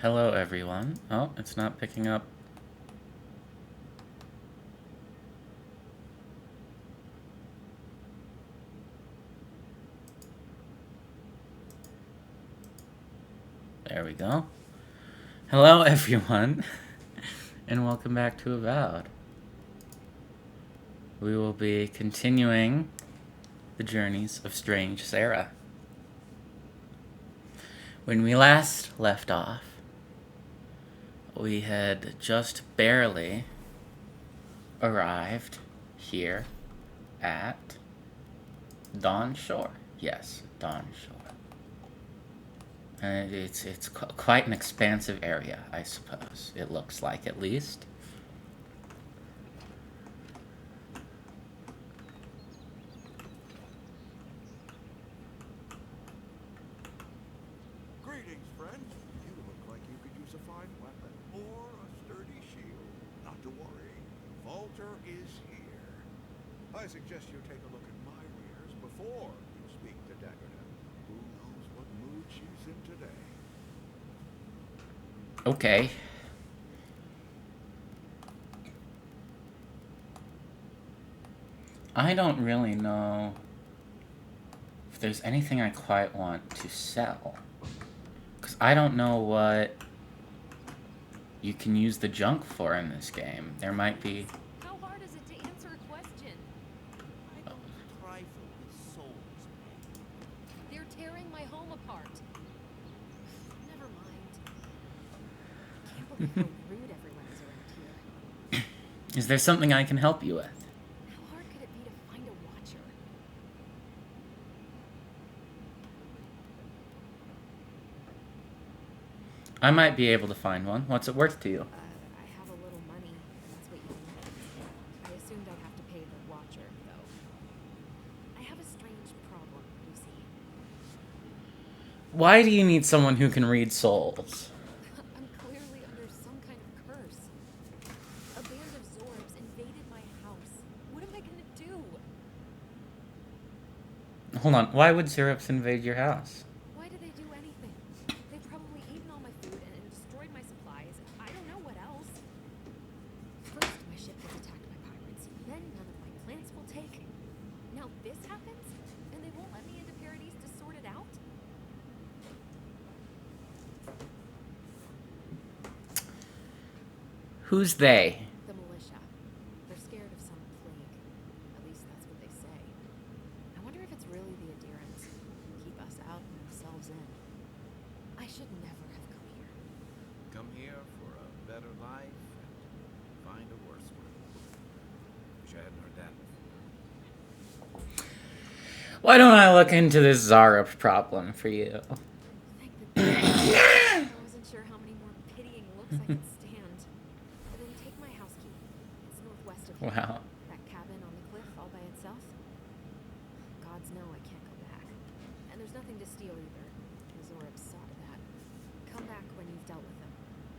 Hello, everyone. Oh, it's not picking up. There we go. Hello, everyone, and welcome back to Avowed. We will be continuing the journeys of Strange Sarah. When we last left off, we had just barely arrived here at Dawn Shore. Yes, Dawn Shore. And it's quite an expansive area, I suppose. It looks like, at least. Greetings, friend. You look like you could use a fine weapon or a sturdy shield. Not to worry, Walter is here. I suggest you take a look at my rears before you speak to Daggerdem. Who knows what mood she's in today? Okay. I don't really know if there's anything I quite want to sell. Because I don't know what you can use the junk for in this game. There might be... How hard is it to answer a question? I don't trifle with souls, man. They're tearing my home apart. Never mind. I can't believe how rude everyone is around here. Is there something I can help you with? How hard could it be to find a watcher? I might be able to find one. What's it worth to you? I have a little money. That's what you need. I assumed I'd have to pay the watcher, though. I have a strange problem, you see. Why do you need someone who can read souls? I'm clearly under some kind of curse. A band of Zorbs invaded my house. What am I gonna do? Hold on. Why would Syrups invade your house? Why did they do anything? They've probably eaten all my food and destroyed my supplies. I don't know what else. First, my ship was attacked by pirates. Then none of my plants will take. Now this happens? And they won't let me into Paradise to sort it out? Who's they? The militia. They're scared of some plague. At least that's what they say. I wonder if it's really the adherents. Keep us out and themselves in. I should never have come here. Come here for a better life and find a worse one. Wish I hadn't heard that before. Why don't I look into this Zarup problem for you? Thank the I wasn't sure how many more pitying looks I could stand. And then take my house key. It's northwest of here. Wow. That cabin on the cliff all by itself. Gods know I can't go back. And there's nothing to steal either. The Zoribs saw to that. Come back when you've dealt with them.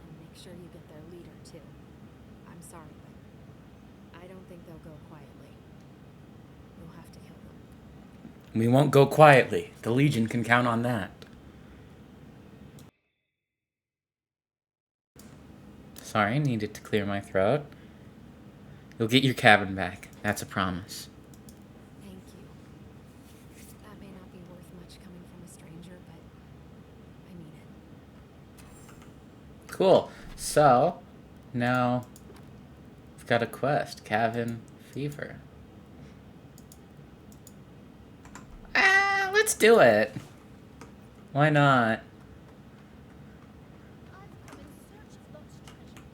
And make sure you get their leader, too. I'm sorry, but I don't think they'll go quietly. You'll have to kill them. We won't go quietly. The Legion can count on that. Sorry, needed to clear my throat. You'll get your cabin back. That's a promise. Thank you. That may not be worth much coming from a stranger, but I mean it. Cool. So, now we've got a quest. Cabin Fever. Let's do it. Why not? I've come in search of lost treasures.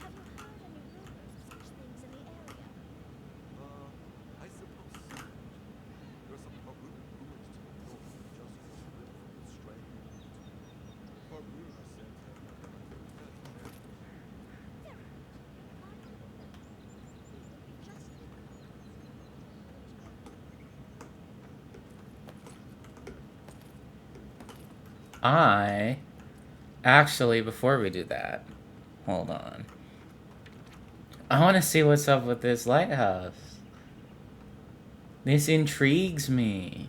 Have you heard any rumors of such things in the area? I suppose so. There's some Parun ruins to the north, just over the river from the strange. Parun said that Very good. I can help them. We will be just in the Actually, before we do that, hold on. I want to see what's up with this lighthouse. This intrigues me.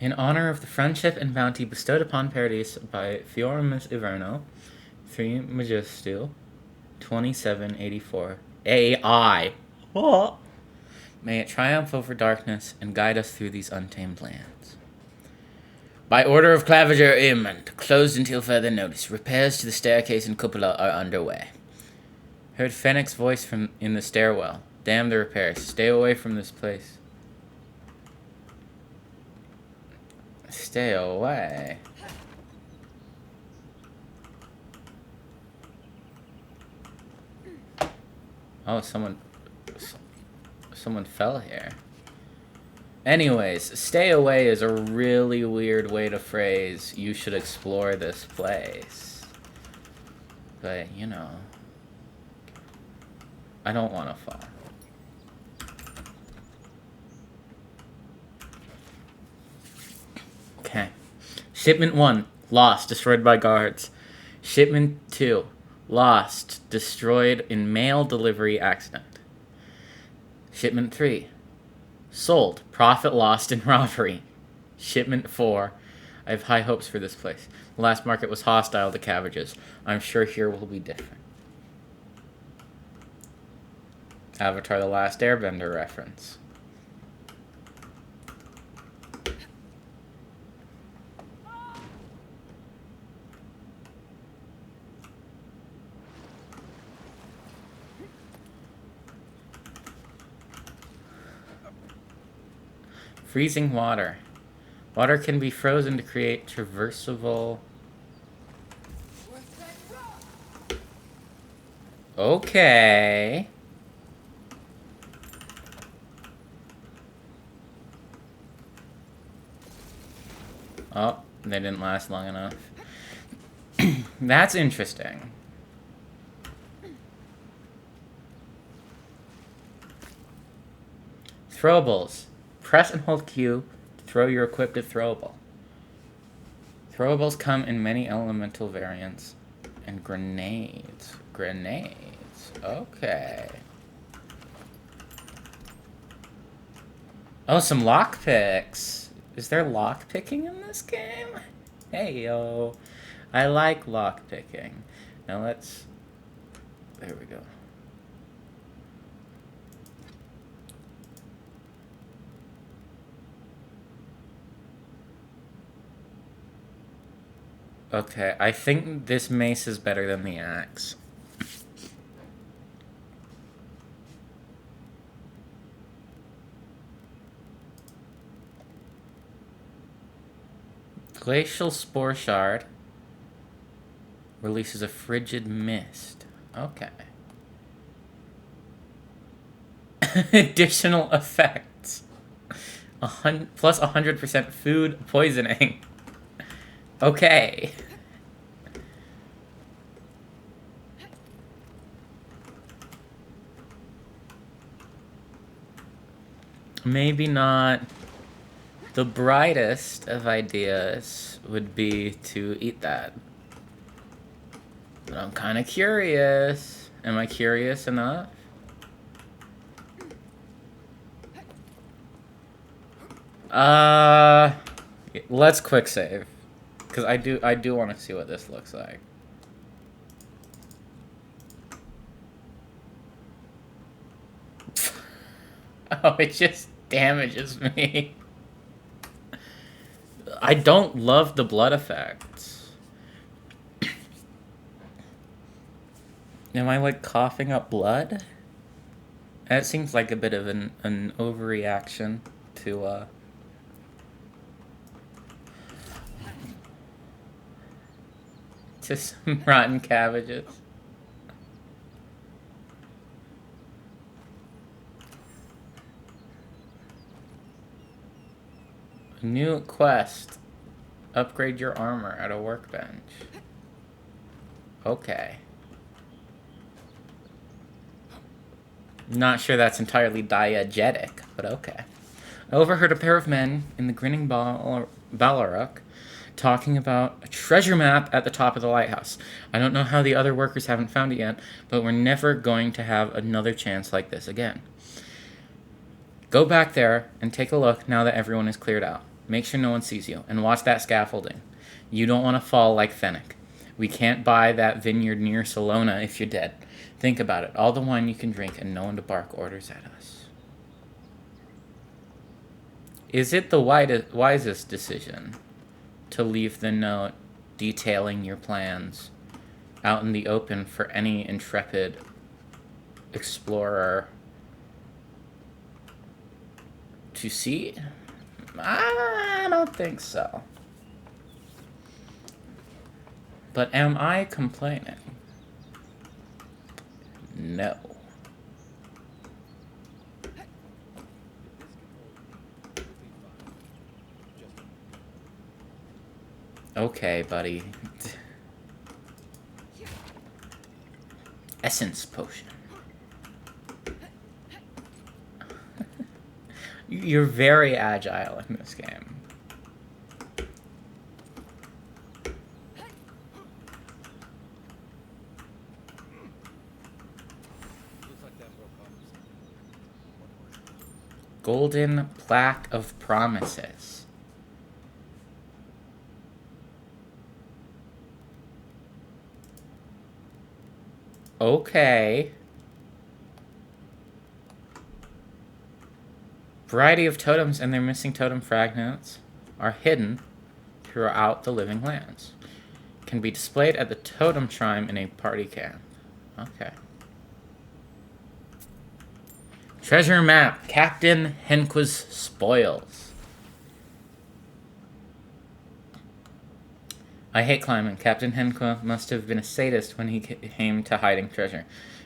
In honor of the friendship and bounty bestowed upon Paradise by Fioramus Iverno, 3 Majestil, 2784 AI. What? May it triumph over darkness and guide us through these untamed lands. By order of Claviger Eamond, closed until further notice, repairs to the staircase and cupola are underway. Heard Fennec's voice from in the stairwell. Damn the repairs. Stay away from this place. Stay away. Oh, someone fell here. Anyways, stay away is a really weird way to phrase you should explore this place. But, you know, I don't want to fall. Okay. Shipment 1, lost, destroyed by guards. Shipment 2, lost, destroyed in mail delivery accident. Shipment 3, sold, profit lost in robbery. Shipment 4, I have high hopes for this place. The last market was hostile to cabbages. I'm sure here will be different. Avatar: The Last Airbender reference. Freezing water. Water can be frozen to create traversable... Okay. Oh, they didn't last long enough. That's interesting. Throwables. Press and hold Q to throw your equipped throwable. Throwables come in many elemental variants. And grenades. Grenades. Okay. Oh, some lockpicks. Is there lockpicking in this game? Hey, yo. I like lockpicking. Now let's... There we go. Okay, I think this mace is better than the axe. Glacial Spore Shard releases a frigid mist. Okay. Additional effects. Plus 100% food poisoning. Okay. Maybe not the brightest of ideas would be to eat that. But I'm kind of curious. Am I curious enough? Let's quick save. Because I do want to see what this looks like. Oh, it just damages me. I don't love the blood effects. Am I, like, coughing up blood? That seems like a bit of an overreaction to, to some rotten cabbages. New quest. Upgrade your armor at a workbench. Okay. Not sure that's entirely diegetic, but okay. I overheard a pair of men in the grinning Balaruk talking about a treasure map at the top of the lighthouse. I don't know how the other workers haven't found it yet, but we're never going to have another chance like this again. Go back there and take a look now that everyone is cleared out. Make sure no one sees you. And watch that scaffolding. You don't want to fall like Fennec. We can't buy that vineyard near Salona if you're dead. Think about it. All the wine you can drink and no one to bark orders at us. Is it the wisest decision to leave the note detailing your plans out in the open for any intrepid explorer to see? I don't think so. But am I complaining? No. Okay, buddy. Essence potion. You're very agile in this game. Golden Plaque of Promises. Okay. Variety of totems and their missing totem fragments are hidden throughout the living lands. Can be displayed at the totem shrine in a party camp. Okay. Treasure map. Captain Henqua's spoils. I hate climbing. Captain Henqua must have been a sadist when he came to hiding treasure.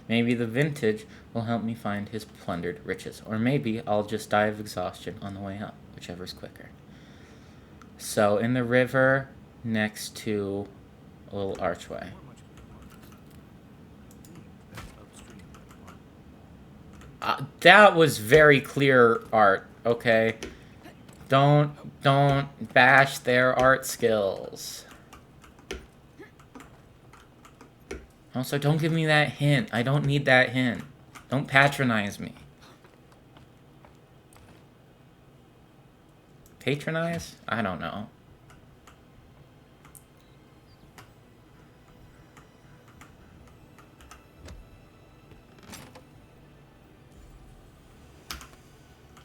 Maybe the vintage will help me find his plundered riches. Or maybe I'll just die of exhaustion on the way up, whichever's quicker. So, in the river next to a little archway. That was very clear art, okay? Don't bash their art skills. Also, don't give me that hint. I don't need that hint. Don't patronize me. Patronize? I don't know.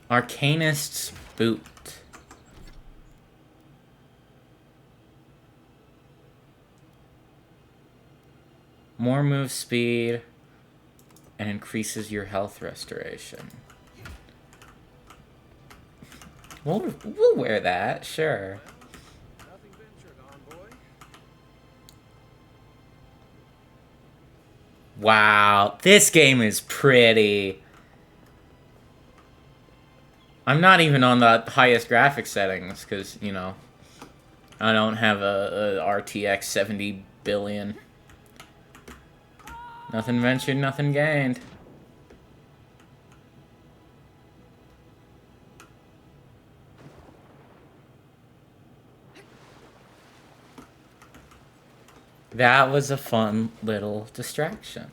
Arcanist's Boot. More move speed and increases your health restoration. We'll wear that, sure. Nothing ventured, envoy. Wow, this game is pretty. I'm not even on the highest graphic settings because, you know, I don't have a RTX 70 billion. Nothing ventured, nothing gained. That was a fun little distraction.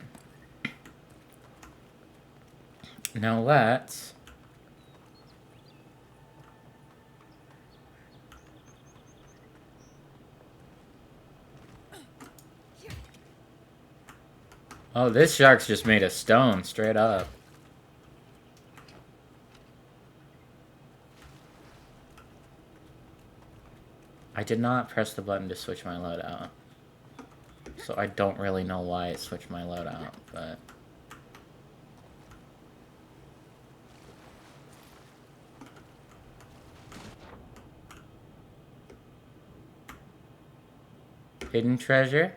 Now let's... Oh, this shark's just made of stone, straight up. I did not press the button to switch my loadout. So I don't really know why it switched my loadout, but... Hidden treasure?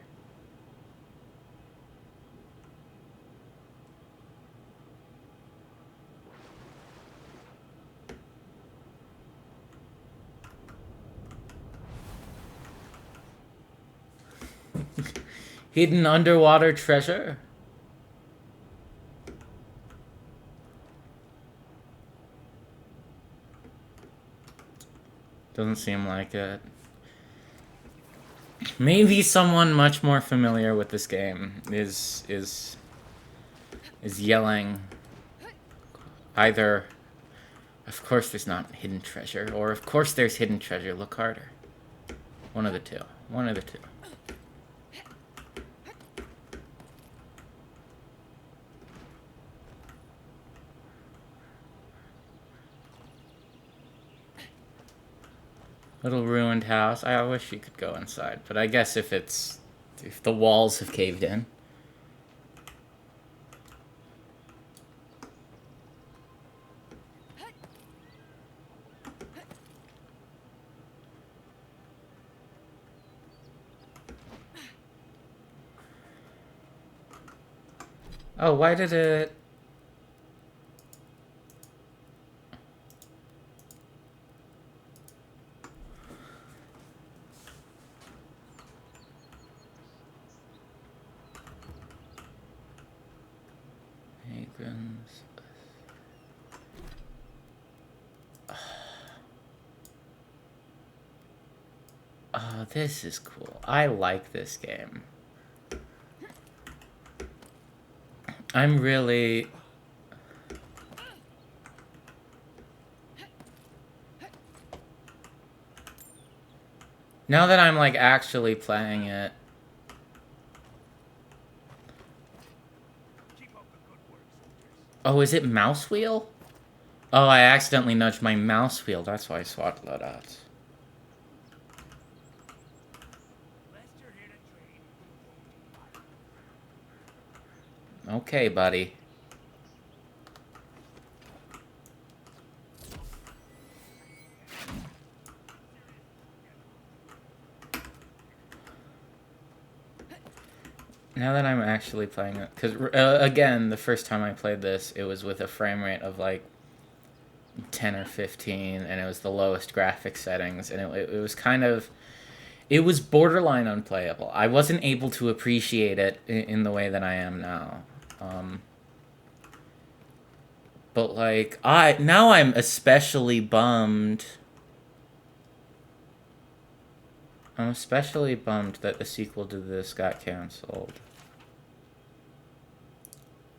Hidden underwater treasure? Doesn't seem like it. Maybe someone much more familiar with this game is yelling either Of course there's not hidden treasure, or of course there's hidden treasure. Look harder. One of the two. One of the two. Little ruined house. I wish you could go inside, but I guess if the walls have caved in. Oh, why did it... Vagrants. Oh, this is cool. I like this game. I'm really... Now that I'm, like, actually playing it... Oh, is it mouse wheel? Oh, I accidentally nudged my mouse wheel. That's why I swapped loadouts. Okay, buddy. Now that I'm actually playing it, because again, the first time I played this, it was with a frame rate of like 10 or 15, and it was the lowest graphics settings, and it was kind of, it was borderline unplayable. I wasn't able to appreciate it in the way that I am now. But like, now I'm especially bummed. I'm especially bummed that the sequel to this got cancelled.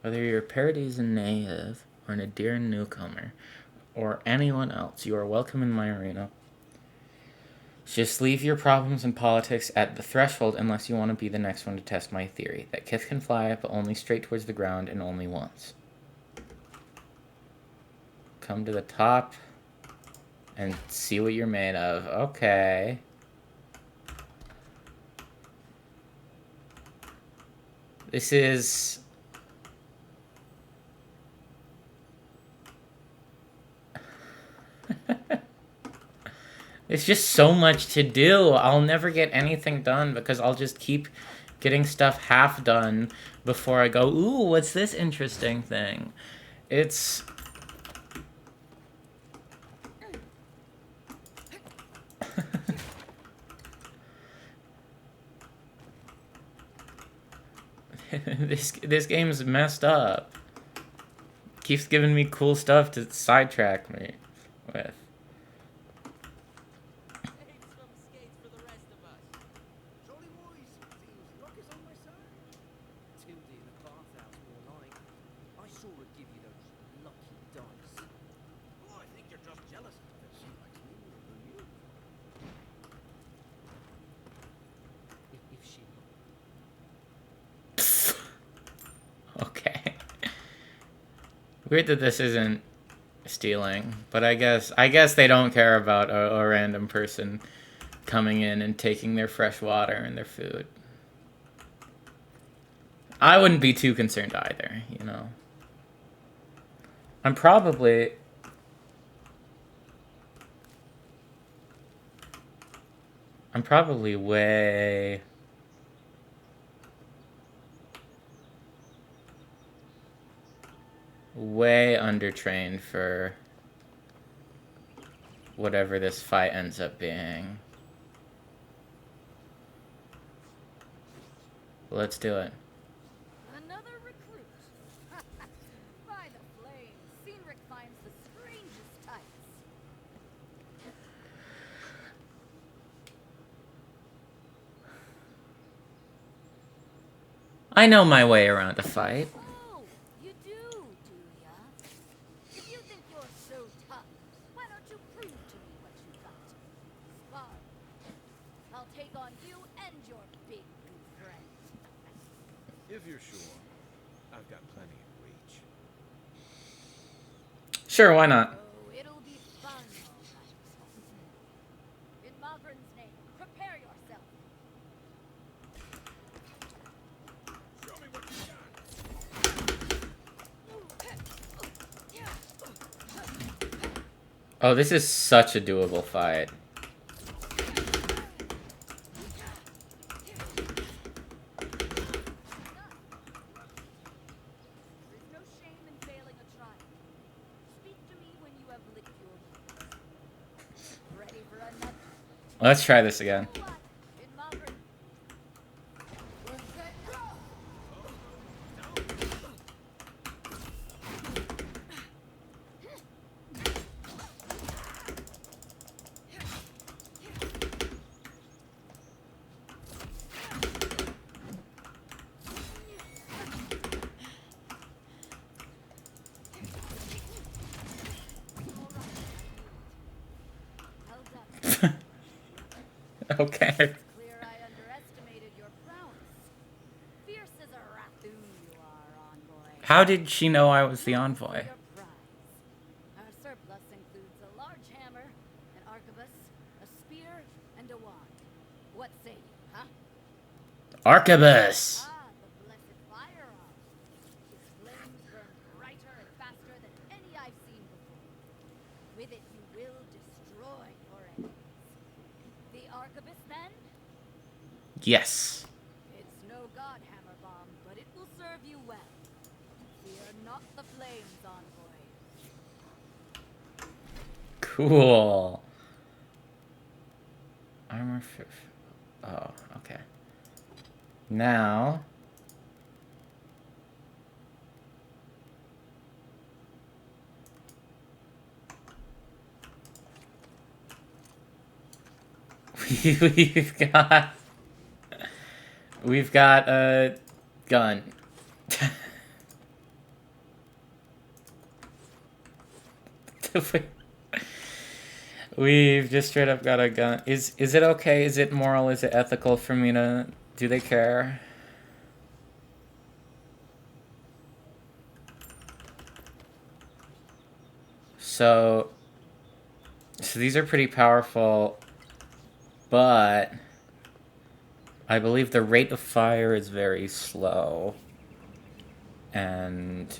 Whether you're a Paradisian native, or an Adiran newcomer, or anyone else, you are welcome in my arena. Just leave your problems and politics at the threshold unless you want to be the next one to test my theory, that Kith can fly, but only straight towards the ground and only once. Come to the top and see what you're made of. Okay. This is... It's just so much to do. I'll never get anything done because I'll just keep getting stuff half done before I go, ooh, what's this interesting thing? It's... this game's messed up. Keeps giving me cool stuff to sidetrack me with. Okay. Weird that this isn't stealing, but I guess they don't care about a random person coming in and taking their fresh water and their food. I wouldn't be too concerned either, you know. I'm probably way undertrained for whatever this fight ends up being. Let's do it. Another recruit. By the flames, Cynric finds the strangest types. I know my way around a fight. Oh, you do ya? If you think you're so tough, your big good friend? If you're sure, I've got plenty of reach. Sure, why not? Oh, it'll be fun, all right. In Malgren's name, prepare yourself. Show me what you got. Oh, this is such a doable fight. There is no shame in failing a trial. Speak to me when you have licked your wounds. Ready for another? Let's try this again. What? In Malgren. We're set. Well done. Okay. Clear I underestimated your prowess. Fierce as a raccoon you are, envoy. How did she know I was the Now envoy? for your prize. Our surplus includes a large hammer, an arquebus, a spear, and a wand. What say you, huh? Arquebus! Ah, the blessed firearm. Its flames burn brighter and faster than any I've seen before. With it you will destroy your enemies. The arquebus, then? Yes. It's no god hammer bomb, but it will serve you well. Fear not the flames, envoy. Cool. Armor oh, okay. Now... We've got a gun. We've just straight up got a gun. Is it okay? Is it moral? Is it ethical for me to... Do they care? So these are pretty powerful, but I believe the rate of fire is very slow, and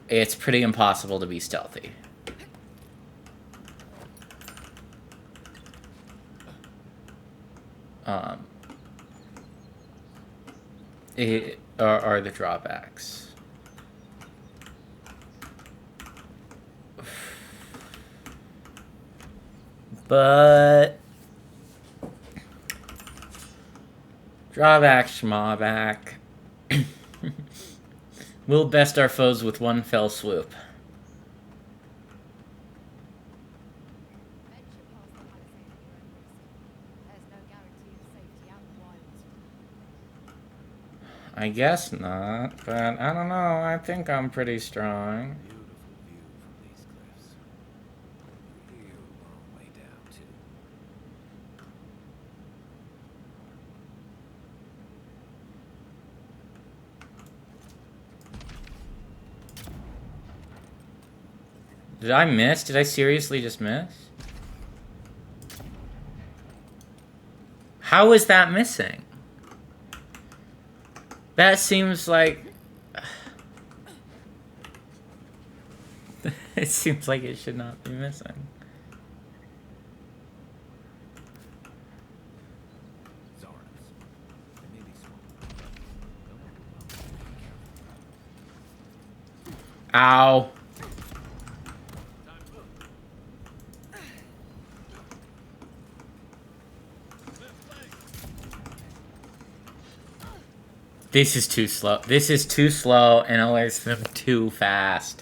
it's pretty impossible to be stealthy. Are the drawbacks. But drawback, schmawback. We'll best our foes with one fell swoop. Venture past the palisade at your own risk. There's no guarantee of safety out in the wilds. I guess not, but I don't know. I think I'm pretty strong. Beautiful view from these cliffs. Real long way down, too. Did I miss? Did I seriously just miss? How is that missing? That seems like... It seems like it should not be missing. Zorus. They may be small. Don't overwhelm them. Be careful. Ow. This is too slow. This is too slow, and it alerts them too fast.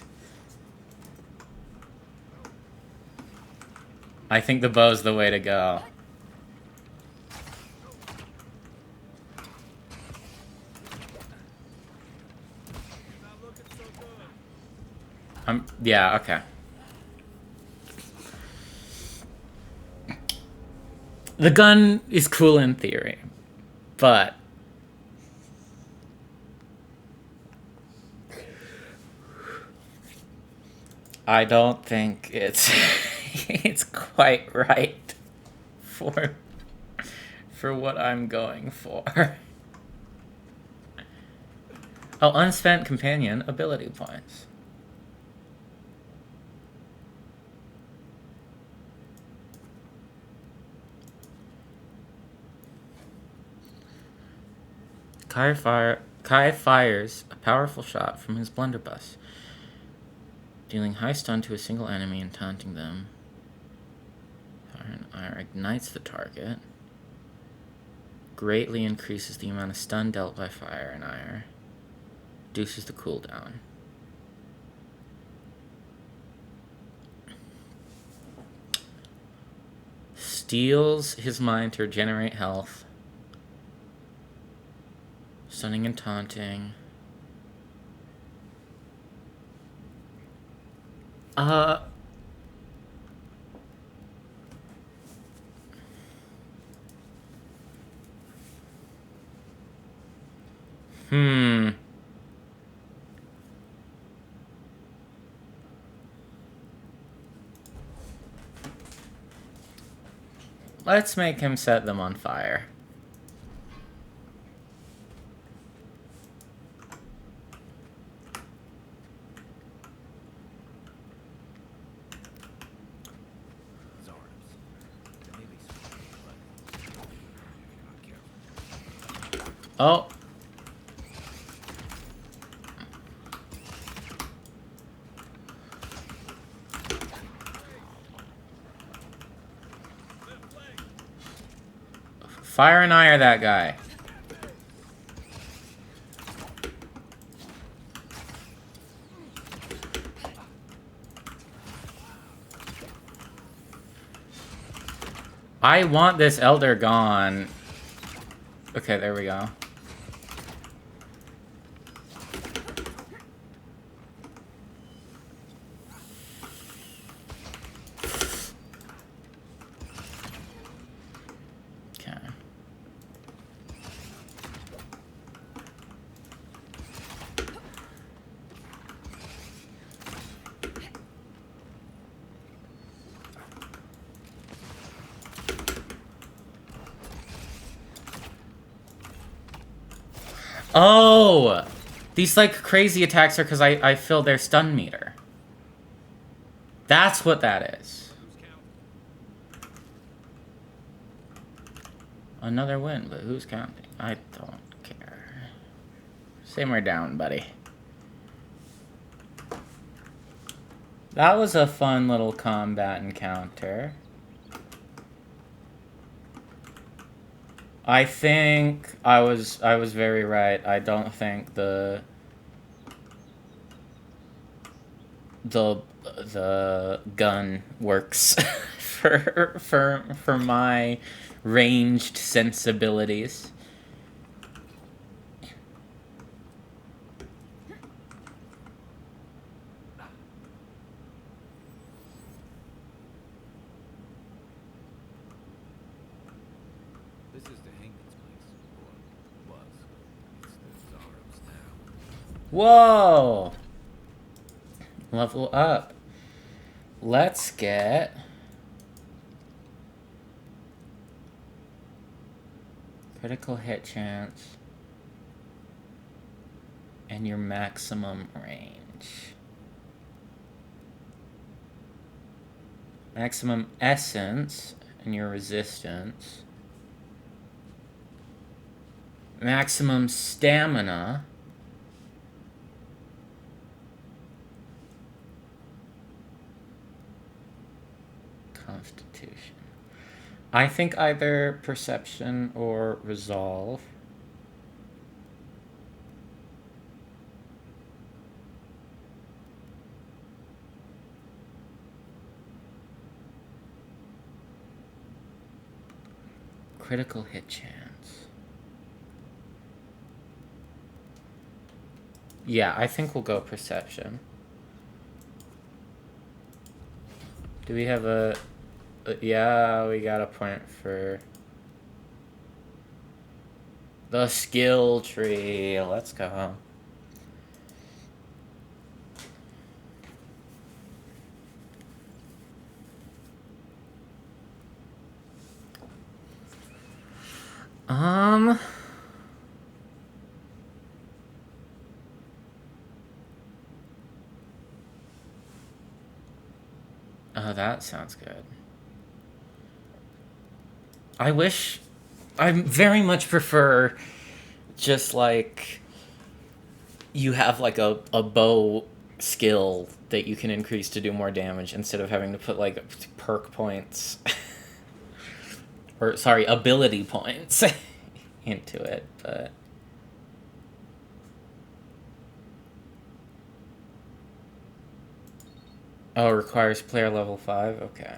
I think the bow's the way to go. Yeah, okay. The gun is cool in theory, But I don't think it's it's quite right for what I'm going for. Oh, unspent companion ability points. Kai fires a powerful shot from his blunderbuss, dealing high stun to a single enemy and taunting them. Fire and Ire ignites the target, greatly increases the amount of stun dealt by Fire and Ire, reduces the cooldown. Steals his mind to regenerate health. Stunning and taunting. Let's make him set them on fire. Oh. Fire and Ire that guy. I want this Elder gone. Okay, there we go. Okay. Oh! These, like, crazy attacks are because I fill their stun meter. That's what that is. Another win, but who's counting? I don't care. Simmer down, buddy. That was a fun little combat encounter. I think I was very right. I don't think the gun works for my ranged sensibilities. This is the Hangman's place, or was. It's the Zarab's now. Whoa! Level up. Let's get critical hit chance and your maximum range. Maximum essence and your resistance. Maximum stamina. Constitution. I think either perception or resolve. Critical hit chance. Yeah, I think we'll go perception. Do we have a... Yeah, we got a point for... The skill tree. Let's go. Oh, that sounds good. I very much prefer just like you have like a bow skill that you can increase to do more damage instead of having to put like perk points or sorry, ability points into it, but oh, it requires player level 5? Okay.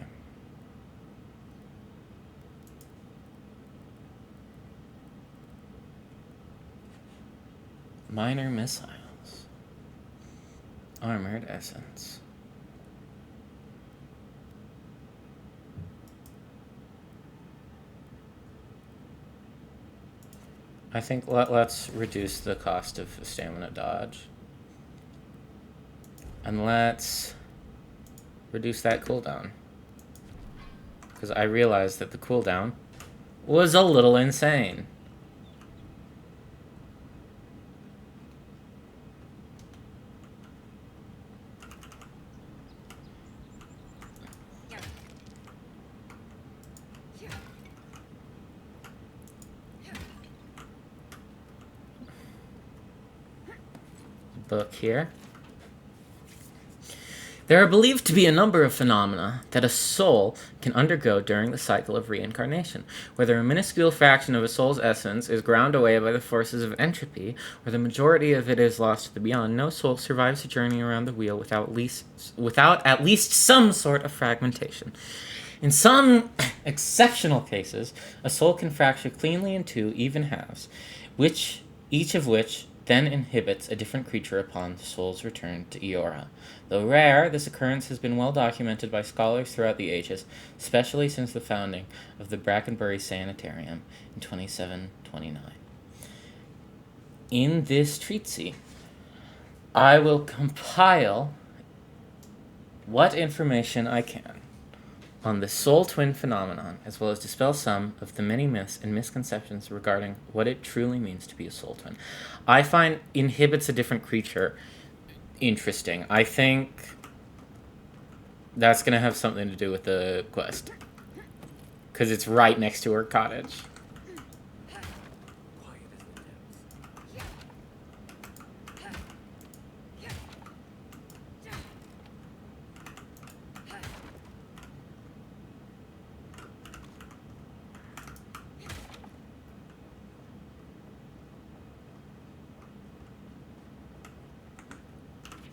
Minor missiles. Armored essence. I think let's reduce the cost of stamina dodge. And let's reduce that cooldown. Because I realized that the cooldown was a little insane. Book here. There are believed to be a number of phenomena that a soul can undergo during the cycle of reincarnation. Whether a minuscule fraction of a soul's essence is ground away by the forces of entropy, or the majority of it is lost to the beyond, no soul survives the journey around the wheel without at least some sort of fragmentation. In some exceptional cases, a soul can fracture cleanly in two even halves, each of which then inhibits a different creature upon the soul's return to Eora. Though rare, this occurrence has been well documented by scholars throughout the ages, especially since the founding of the Brackenbury Sanitarium in 2729. In this treatise, I will compile what information I can on the soul twin phenomenon, as well as dispel some of the many myths and misconceptions regarding what it truly means to be a soul twin. I find inhibits a different creature interesting. I think that's going to have something to do with the quest. Because it's right next to her cottage.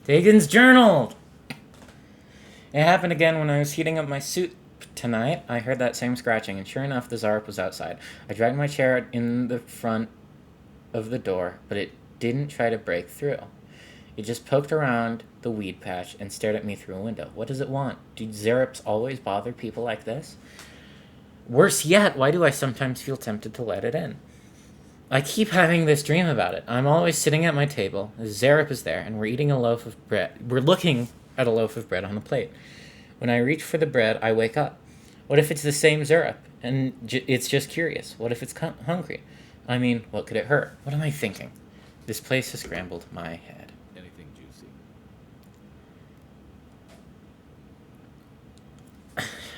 Dagon's journal! It happened again when I was heating up my suit tonight. I heard that same scratching, and sure enough, the Zarp was outside. I dragged my chair in the front of the door, but it didn't try to break through. It just poked around the weed patch and stared at me through a window. What does it want? Do Zarps always bother people like this? Worse yet, why do I sometimes feel tempted to let it in? I keep having this dream about it. I'm always sitting at my table. Zarep is there, and we're eating a loaf of bread. We're looking at a loaf of bread on a plate. When I reach for the bread, I wake up. What if it's the same Zarep, and it's just curious? What if it's hungry? I mean, what could it hurt? What am I thinking? This place has scrambled my head. Anything juicy?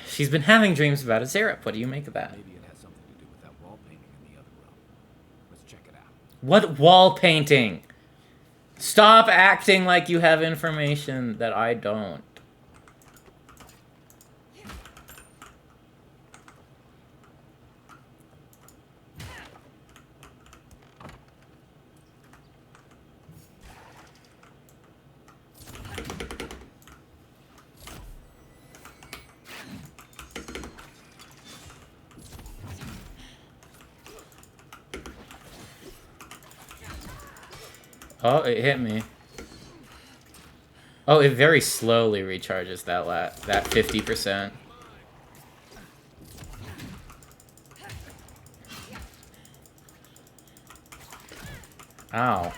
She's been having dreams about a Zarep. What do you make of that? Maybe it has something to do with that wall painting in the other room. Let's check it out. What wall painting? Stop acting like you have information that I don't. Oh, it hit me. Oh, it very slowly recharges that 50%. Ow.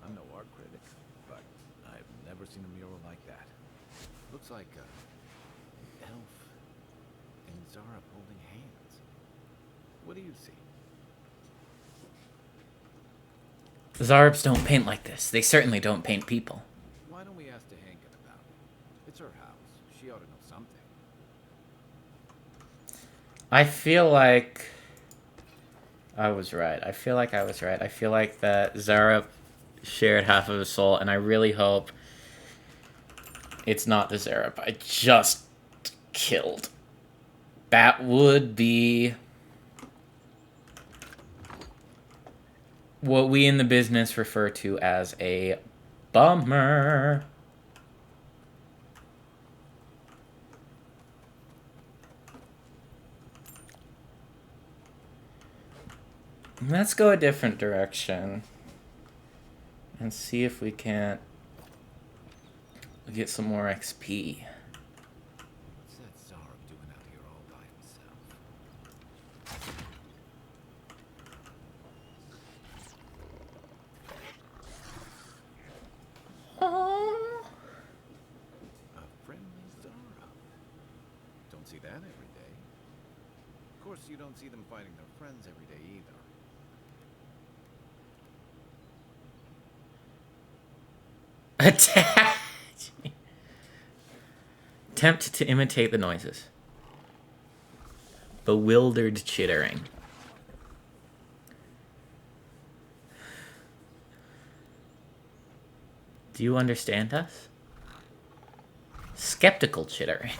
I'm no art critic, but I've never seen a mural like that. Looks like Elf and Zara holding hands. What do you see? Zarbs don't paint like this. They certainly don't paint people. Why don't we ask Hankin about it? It's her house. She ought to know something. I feel like I was right. I feel like that Zara shared half of his soul, and I really hope it's not the Zara I just killed. That would be what we in the business refer to as a bummer. Let's go a different direction and see if we can't get some more XP. What's that Zara doing out here all by himself? A friendly Zara. Don't see that every day. Of course, you don't see them fighting their friends every day either. Attach. Attempt to imitate the noises. Bewildered chittering. Do you understand us? Skeptical chittering.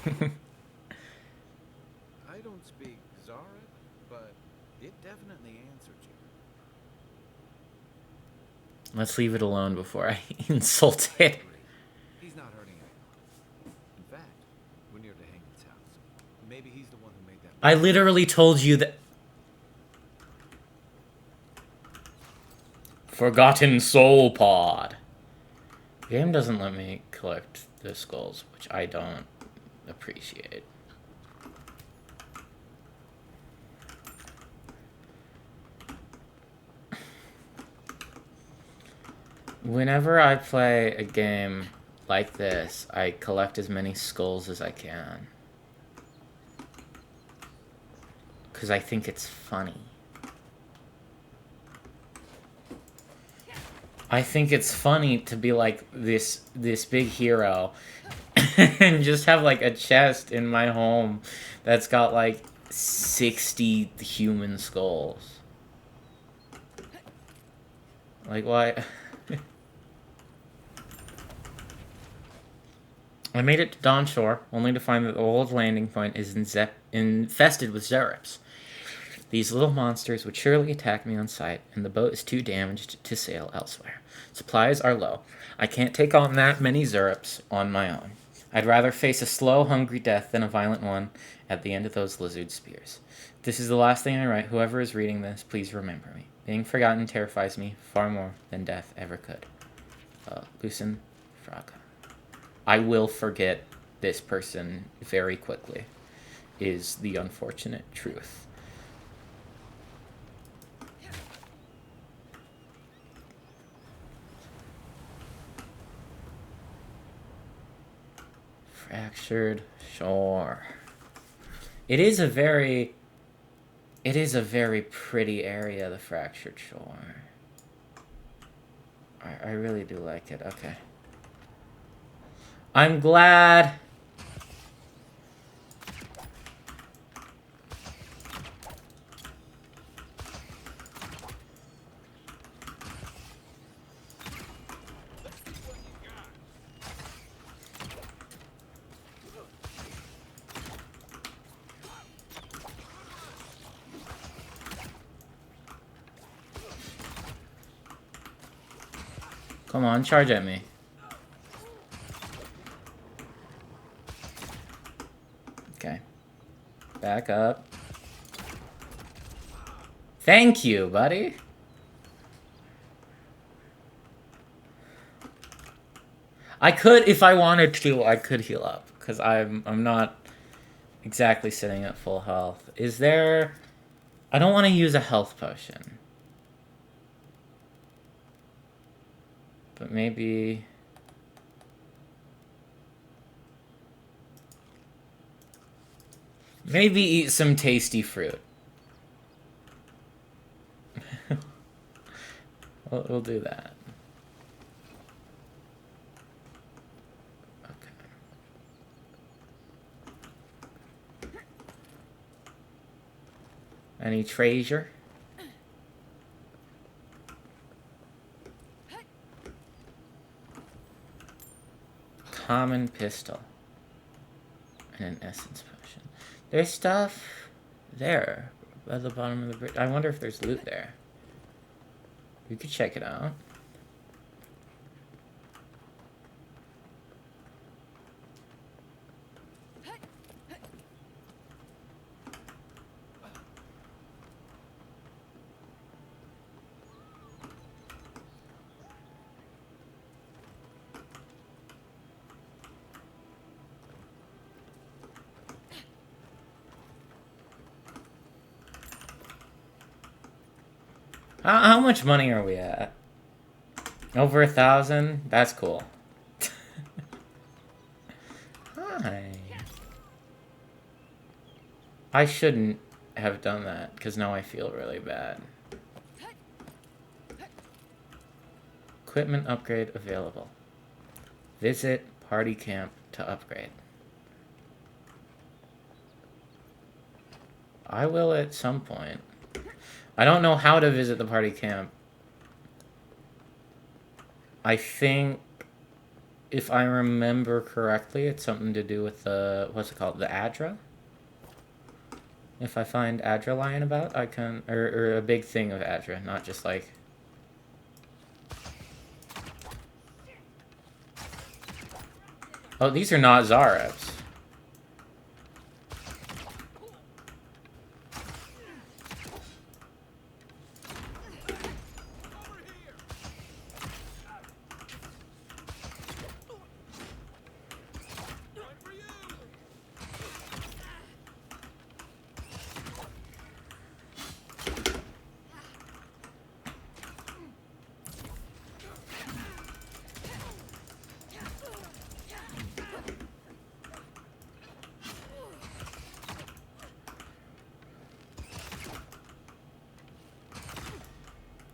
I don't speak Zara, but it definitely answered you. Let's leave it alone before I insult it. He's not hurting anyone. In fact, we're near to Hankin's house. Maybe he's the one who made that. I literally told you that... Forgotten Soul Pod. The game doesn't let me collect the skulls, which I don't appreciate. Whenever I play a game like this, I collect as many skulls as I can. Because I think it's funny. I think it's funny to be like this big hero and just have like a chest in my home that's got like 60 human skulls. Like, why? I made it to Dawn Shore, only to find that the old landing point is infested with Zerips. These little monsters would surely attack me on sight, and the boat is too damaged to sail elsewhere. Supplies are low. I can't take on that many Zerips on my own. I'd rather face a slow, hungry death than a violent one at the end of those lizard spears. This is the last thing I write. Whoever is reading this, please remember me. Being forgotten terrifies me far more than death ever could. Lucen Fraga. I will forget this person very quickly, is the unfortunate truth. Fractured Shore. It is a very pretty area, the Fractured Shore. I really do like it. Okay. I'm glad. Come on, charge at me. Okay. Back up. Thank you, buddy. I could, if I wanted to, I could heal up. Because I'm not exactly sitting at full health. Is there... I don't want to use a health potion. But maybe... Maybe eat some tasty fruit. We'll do that. Okay. Any treasure? Common pistol. And an essence potion. There's stuff there at the bottom of the bridge. I wonder if there's loot there. We could check it out. How much money are we at? Over 1,000? That's cool. Hi. I shouldn't have done that, because now I feel really bad. Equipment upgrade available. Visit party camp to upgrade. I will at some point. I don't know how to visit the party camp. I think, if I remember correctly, it's something to do with the, what's it called, the Adra? If I find Adra lying about, I can, or a big thing of Adra, not just like... Oh, these are not Zareps.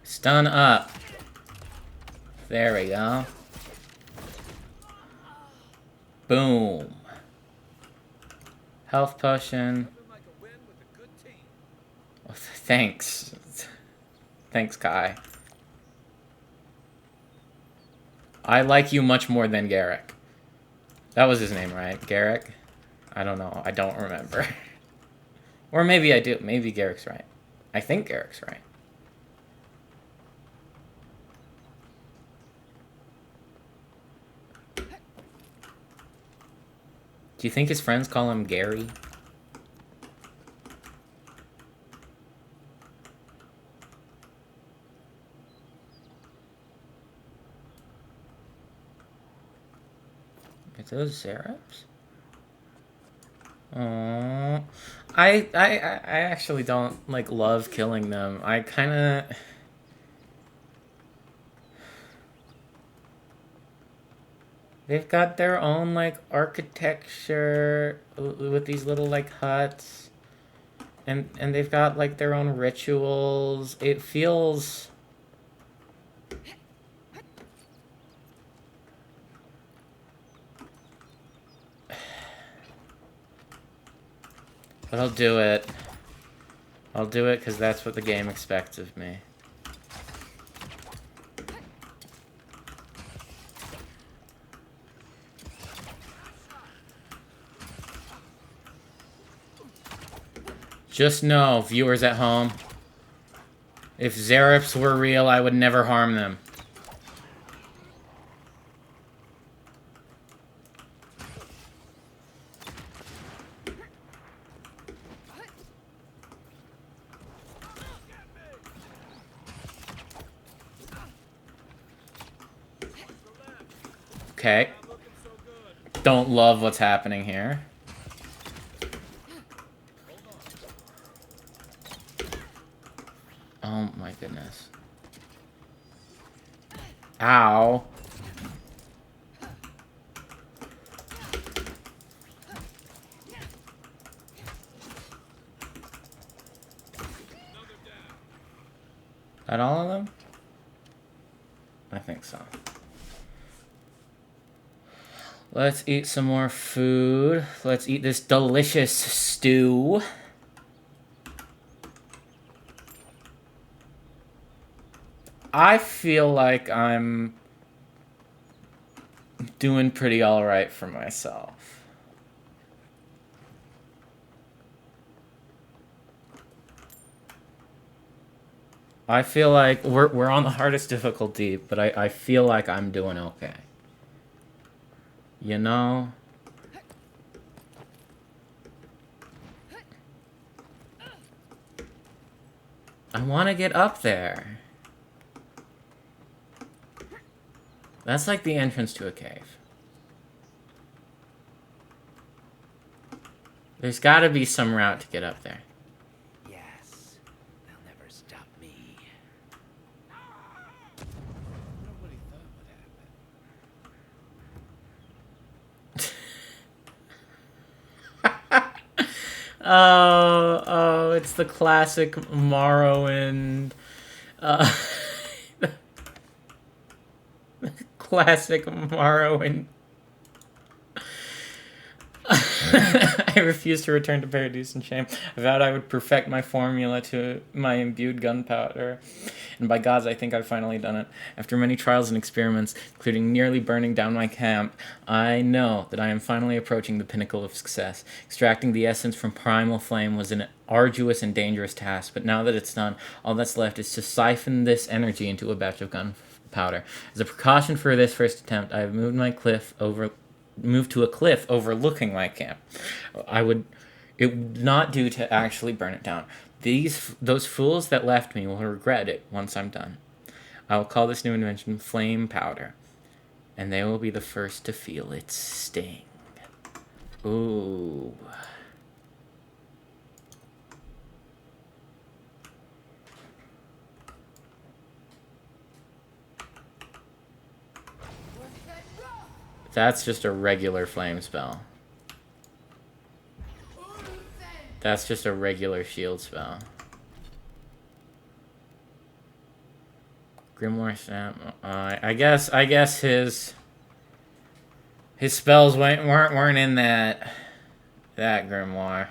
Stun up. There we go. Boom. Health potion. Oh, thanks. Thanks, Kai. I like you much more than Garrick. That was his name, right? Garrick? I don't know. I don't remember. Or maybe I do. Maybe Garrick's right. I think Garrick's right. Do you think his friends call him Gary? Are those Zareps? Oh, I actually don't like love killing them. I kind of. They've got their own, like, architecture with these little, like, huts. And they've got, like, their own rituals. It feels... But I'll do it. I'll do it because that's what the game expects of me. Just know, viewers at home, if Zareps were real, I would never harm them. Okay. Don't love what's happening here. Oh my goodness. Ow. That all of them? I think so. Let's eat some more food. Let's eat this delicious stew. I feel like I'm doing pretty alright for myself. I feel like we're on the hardest difficulty, but I feel like I'm doing okay. You know? I want to get up there. That's like the entrance to a cave. There's got to be some route to get up there. Yes, they'll never stop me. I wonder what he thought would happen. Oh, it's the classic Morrowind. Classic Morrowind. I refuse to return to Paradise and shame. I vowed I would perfect my formula to my imbued gunpowder. And by gods, I think I've finally done it. After many trials and experiments, including nearly burning down my camp, I know that I am finally approaching the pinnacle of success. Extracting the essence from primal flame was an arduous and dangerous task, but now that it's done, all that's left is to siphon this energy into a batch of gunpowder. As a precaution for this first attempt, I have moved to a cliff overlooking my camp. It would not do to actually burn it down. Those fools that left me will regret it once I'm done. I will call this new invention Flame Powder, and they will be the first to feel its sting. Ooh. That's just a regular flame spell. That's just a regular shield spell. Grimoire Snap. I guess his spells weren't in that grimoire.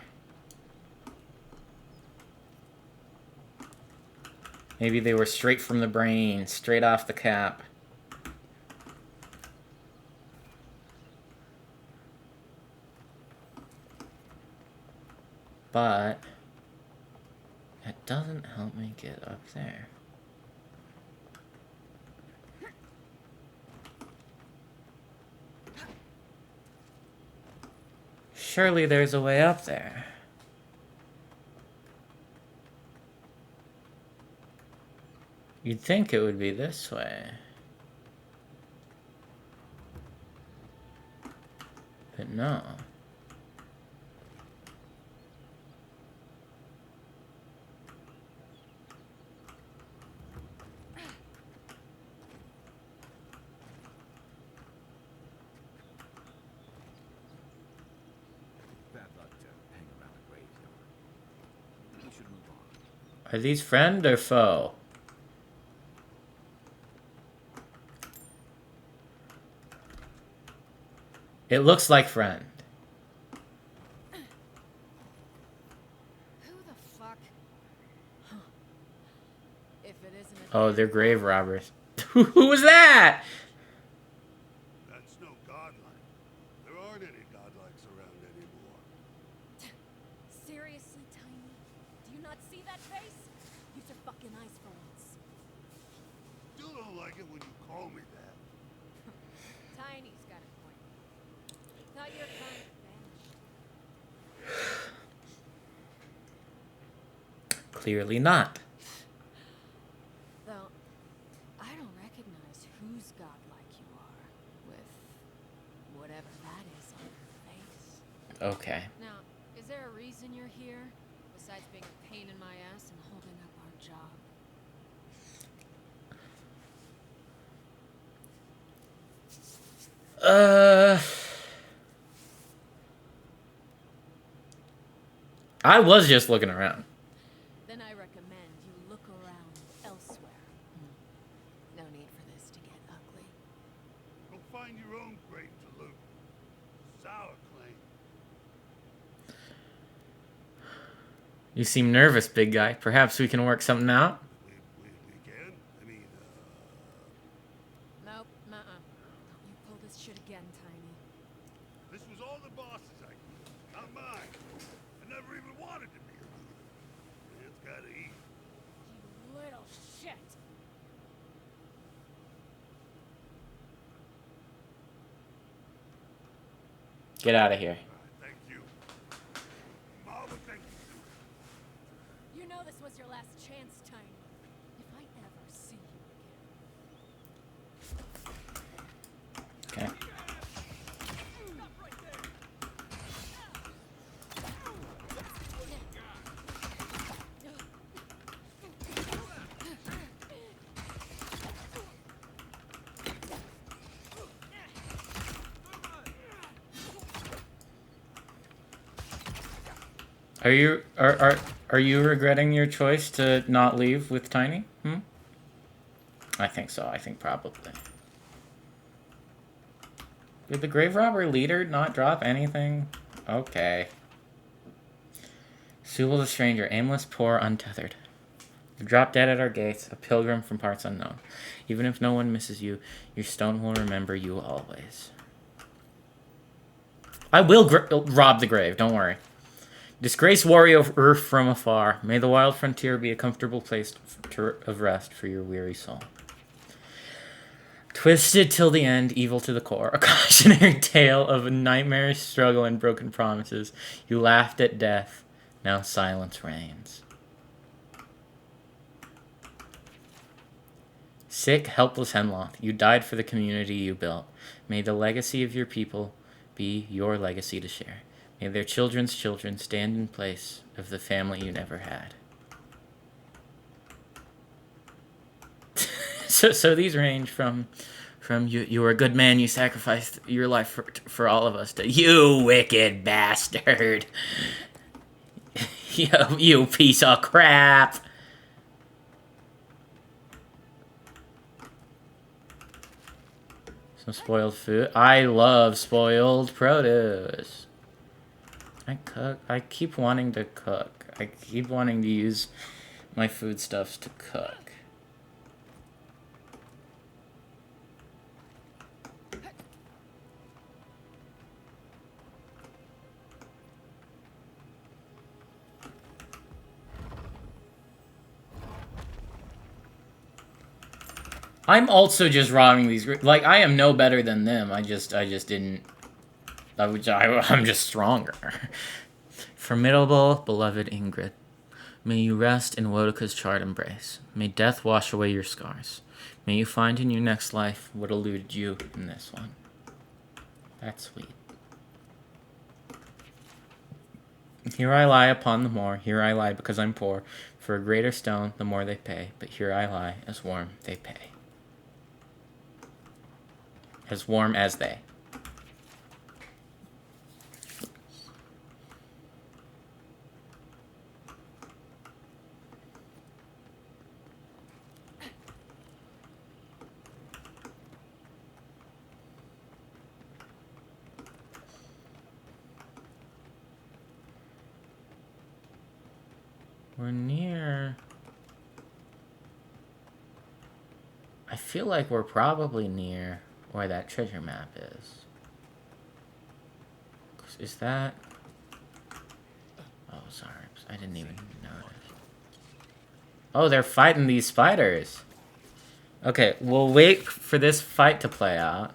Maybe they were straight from the brain, straight off the cap. But that doesn't help me get up there. Surely there's a way up there. You'd think it would be this way. But no. Bad luck to hang around a graveyard. We should move on. Are these friend or foe? It looks like friend. Who the fuck? Huh. If it isn't a Oh, they're grave robbers. Who was that? That's no godlike. There aren't any godlikes around anymore. Seriously, Tiny? Do you not see that face? Use your fucking eyes for once. Still don't like it when you call me that. Tiny's got a point. Thought your kind vanished. Clearly not. Though, I don't recognize whose godlike you are with Okay. Now, is there a reason you're here? Besides being a pain in my ass and holding up our job? I was just looking around. Then I recommend you look around elsewhere. No need for this to get ugly. Go find your own grave to loot. Sour claim. You seem nervous, big guy. Perhaps we can work something out? We can? I mean, Nope, Don't you pull this shit again, Tiny. this was all the boss's idea, not mine. I never even wanted to be a looter. Man's gotta eat. You little shit! Get out of here. Thank you. Marvel, thank you. You know this was your last chance, Tiny. If I ever see you again. Okay. Are you regretting your choice to not leave with Tiny? I think so. I think probably. Did the grave robber leader not drop anything? Okay. Subal the stranger, aimless, poor, untethered. You drop dead at our gates, a pilgrim from parts unknown. Even if no one misses you, your stone will remember you always. I will rob the grave, don't worry. Disgraced warrior of earth from afar, may the wild frontier be a comfortable place of rest for your weary soul. Twisted till the end, evil to the core, a cautionary tale of a nightmarish struggle and broken promises. You laughed at death, now silence reigns. Sick, helpless hemlock, you died for the community you built. May the legacy of your people be your legacy to share. May their children's children stand in place of the family you never had. So these range from you were a good man, you sacrificed your life for all of us, to you wicked bastard. You piece of crap. Some spoiled food. I love spoiled produce. I keep wanting to cook. I keep wanting to use my foodstuffs to cook. I'm also just robbing these. Like, I am no better than them. I just didn't. I'm just stronger. Formidable, beloved Ingrid, may you rest in Wodoka's charred embrace. May death wash away your scars. May you find in your next life what eluded you in this one. That's sweet. Here I lie upon the moor. Here I lie because I'm poor. For a greater stone, the more they pay. But here I lie, as warm they pay. As warm as they. We're near. I feel like we're probably near where that treasure map is. Is that... Oh, sorry. I didn't even notice. Oh, they're fighting these spiders. Okay, we'll wait for this fight to play out.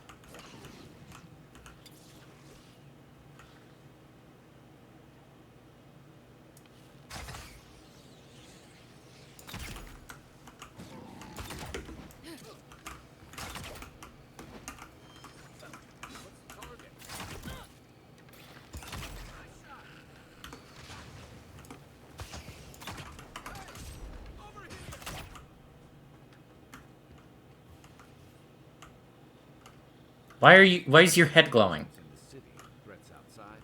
Why is your head glowing? In the city, threats outside,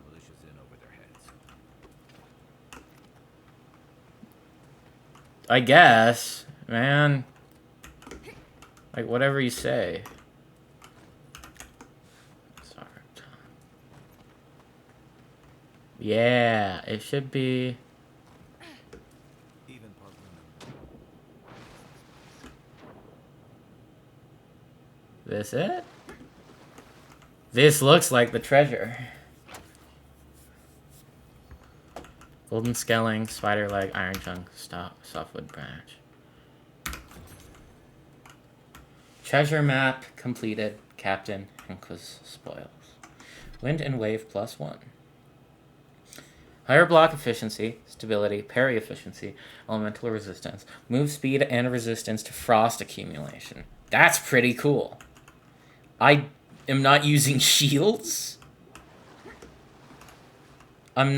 militia's in over their heads. I guess, man. Like, whatever you say. Sorry. Yeah, it should be. Even Parkland. This it? This looks like the treasure. Golden skelling, spider leg, iron chunk, softwood branch. Treasure map completed. Captain Henkus spoils. Wind and wave +1. Higher block efficiency, stability, parry efficiency, elemental resistance, move speed and resistance to frost accumulation. That's pretty cool. I am not using shields. I'm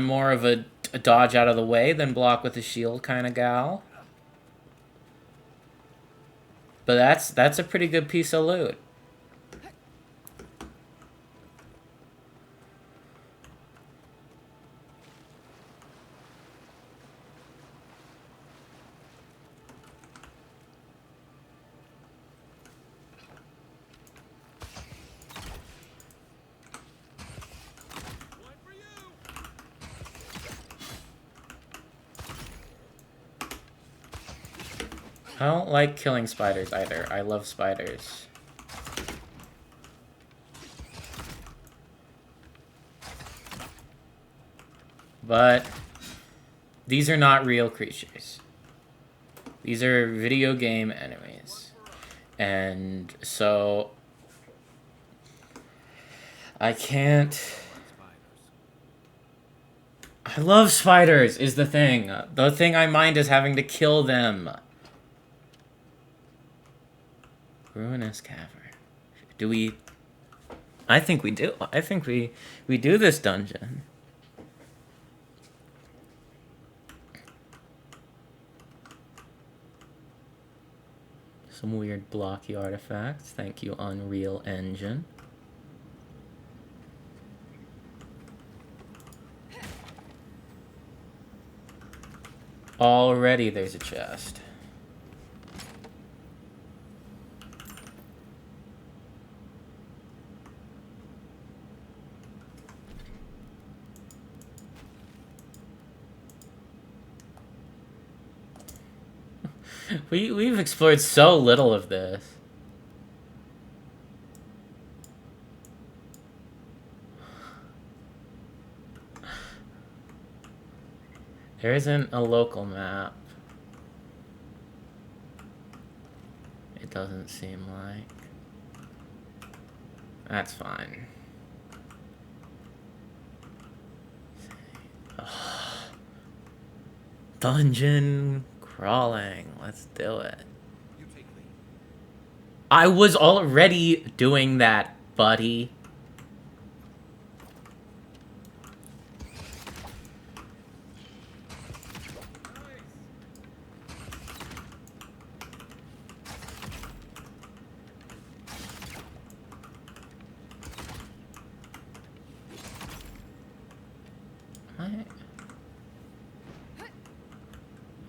more of a dodge out of the way than block with a shield kind of gal. But that's a pretty good piece of loot. I don't like killing spiders either. I love spiders. But these are not real creatures. These are video game enemies. And so I can't... I love spiders is the thing. The thing I mind is having to kill them. Ruinous cavern. Do we... I think we do. I think we do this dungeon. Some weird blocky artifacts. Thank you, Unreal Engine. Already there's a chest. We've explored so little of this. There isn't a local map. It doesn't seem like. That's fine. Dungeon crawling. Let's do it. I was already doing that, buddy.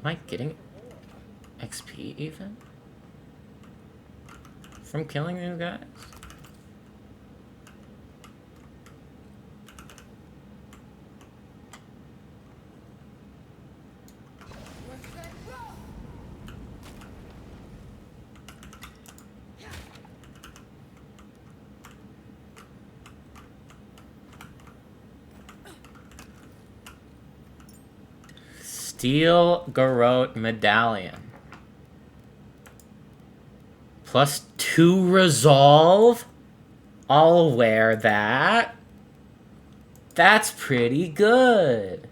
Am I getting XP even? From killing these guys? Steel Garrote Medallion. +2 resolve? I'll wear that. That's pretty good.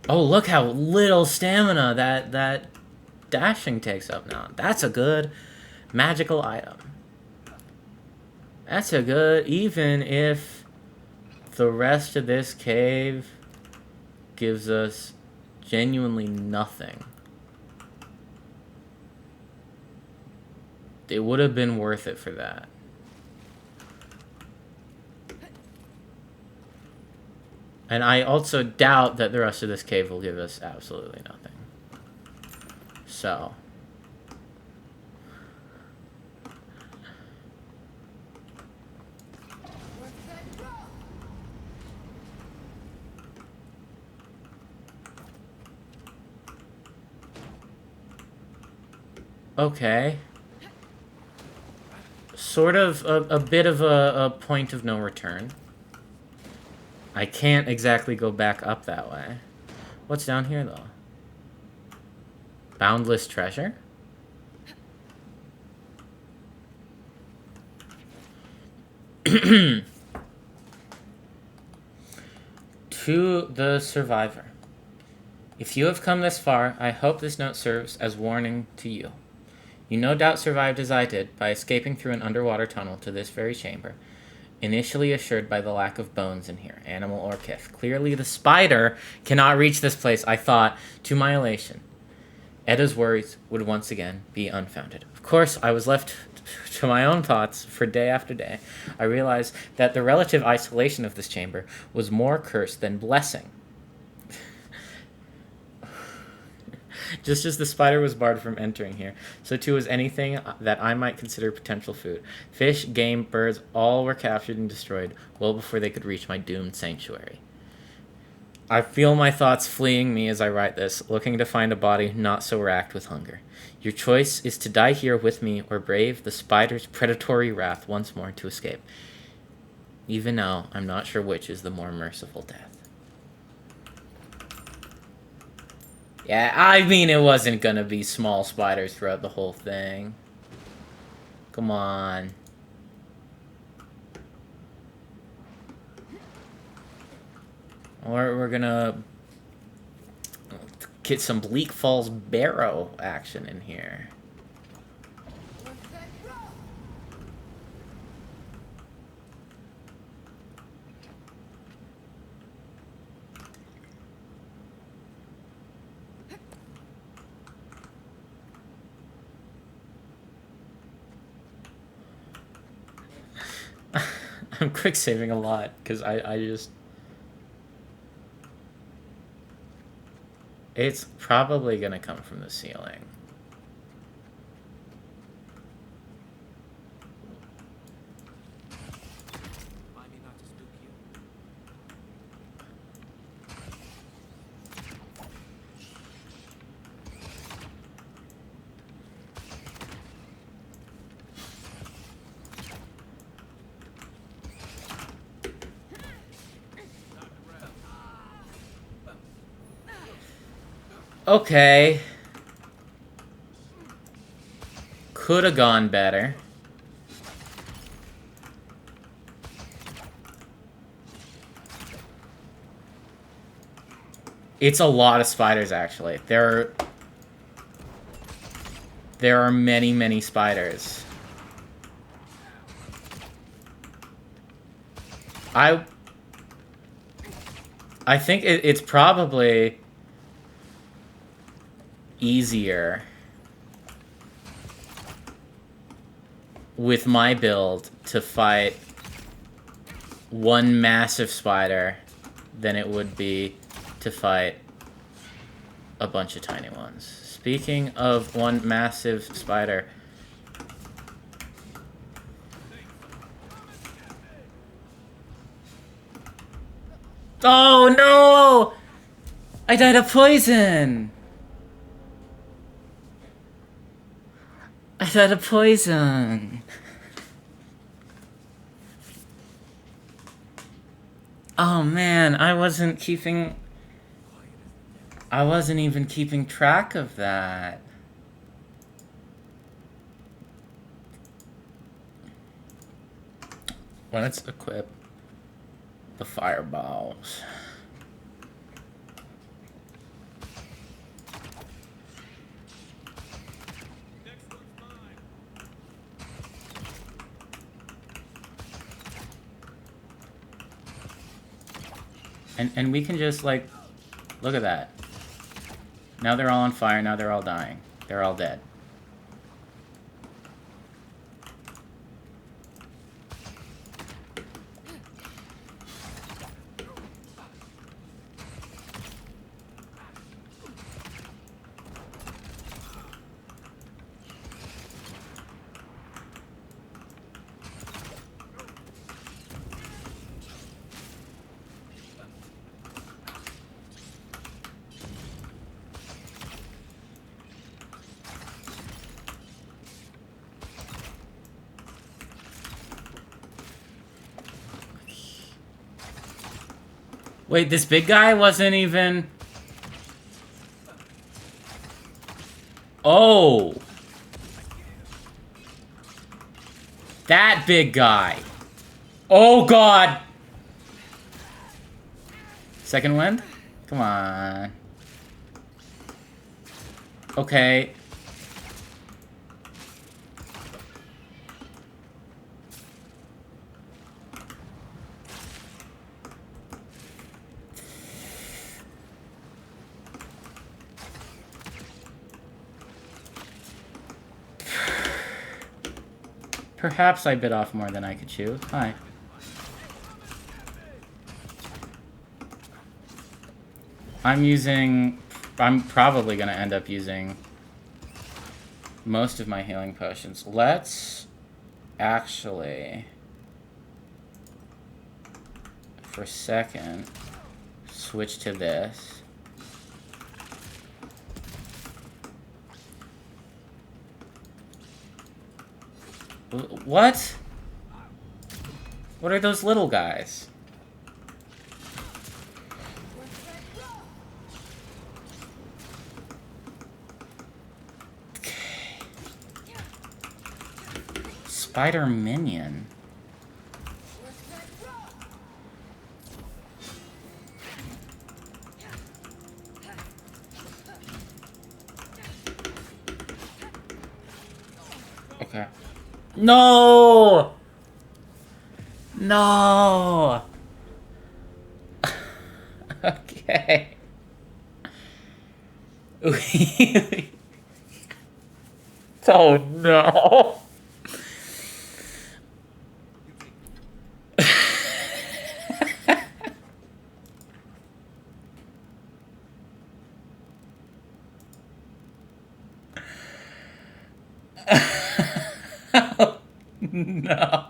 Oh, look how little stamina that dashing takes up now. That's a good magical item. That's a good, even if the rest of this cave gives us genuinely nothing. It would have been worth it for that. And I also doubt that the rest of this cave will give us absolutely nothing. So. Okay. Sort of a bit of a point of no return. I can't exactly go back up that way. What's down here, though? Boundless treasure? To the survivor. If you have come this far, I hope this note serves as warning to you. You no doubt survived as I did, by escaping through an underwater tunnel to this very chamber, initially assured by the lack of bones in here, animal or kith. Clearly the spider cannot reach this place, I thought, to my elation. Edda's worries would once again be unfounded. Of course, I was left to my own thoughts for day after day. I realized that the relative isolation of this chamber was more curse than blessing. Just as the spider was barred from entering here, so too was anything that I might consider potential food. Fish, game, birds, all were captured and destroyed well before they could reach my doomed sanctuary. I feel my thoughts fleeing me as I write this, looking to find a body not so racked with hunger. Your choice is to die here with me or brave the spider's predatory wrath once more to escape. Even now, I'm not sure which is the more merciful death. Yeah, I mean, it wasn't gonna be small spiders throughout the whole thing. Come on. Or we're gonna get some Bleak Falls Barrow action in here. I'm quick saving a lot because I just. It's probably gonna come from the ceiling. Okay. Could have gone better. It's a lot of spiders, actually. There are many, many spiders. I think it's probably easier with my build to fight one massive spider than it would be to fight a bunch of tiny ones. Speaking of one massive spider, oh no! I died of poison! I died of poison! Oh man, I wasn't even keeping track of that. Let's equip the fireballs. And we can just, like, look at that. Now they're all on fire, now they're all dying. They're all dead. Wait, this big guy wasn't even... Oh! That big guy! Oh god! Second wind? Come on. Okay. Perhaps I bit off more than I could chew. Hi. I'm probably gonna end up using most of my healing potions. Let's actually, for a second, switch to this. What? What are those little guys? Spider minion. Okay. No! No! Okay. Oh no! No.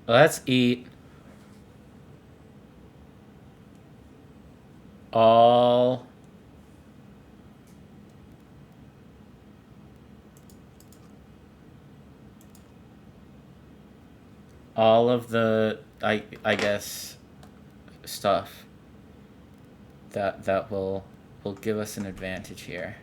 Let's eat all of the I guess stuff that will give us an advantage here.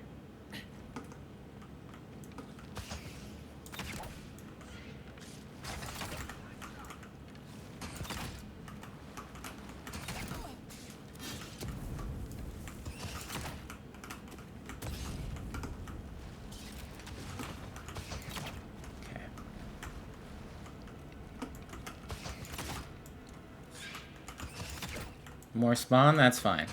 More spawn, that's fine.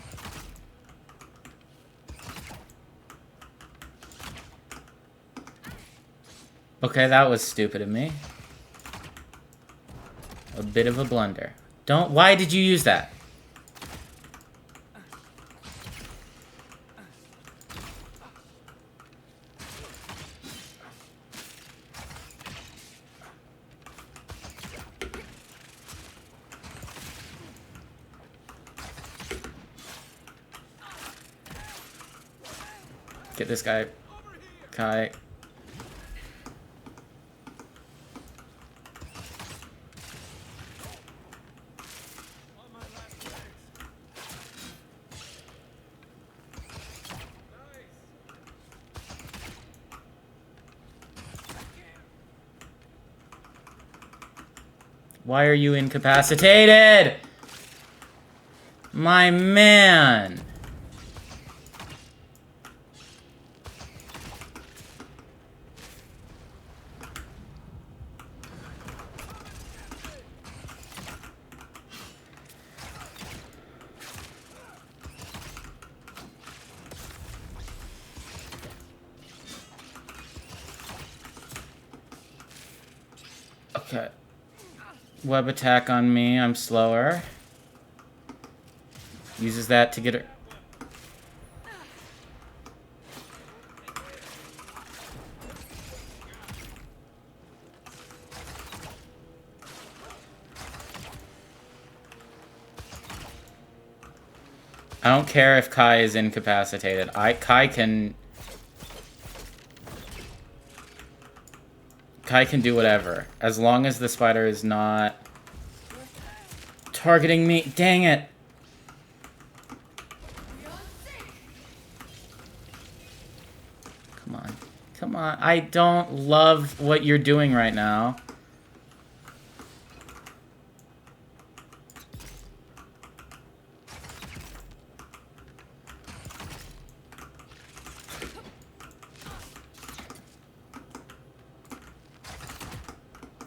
Okay, that was stupid of me. A bit of a blunder. Why did you use that? Get this guy, Kai. Why are you incapacitated? My man. Okay. Web attack on me, I'm slower. Uses that to get her. I don't care if Kai is incapacitated. Kai can do whatever. As long as the spider is not targeting me. Dang it. Come on. Come on. I don't love what you're doing right now.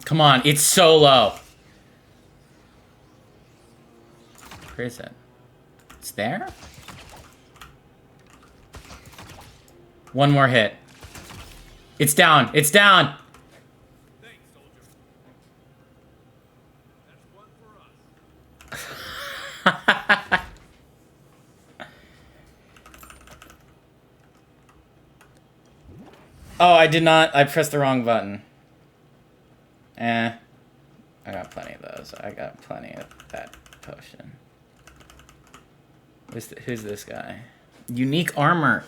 Come on, it's so low. Where is it? It's there? One more hit. It's down. It's down. Thanks, soldier. That's one for us. Oh, I did not. I pressed the wrong button. I got plenty of those. I got plenty of that potion. Who's this guy? Unique armor.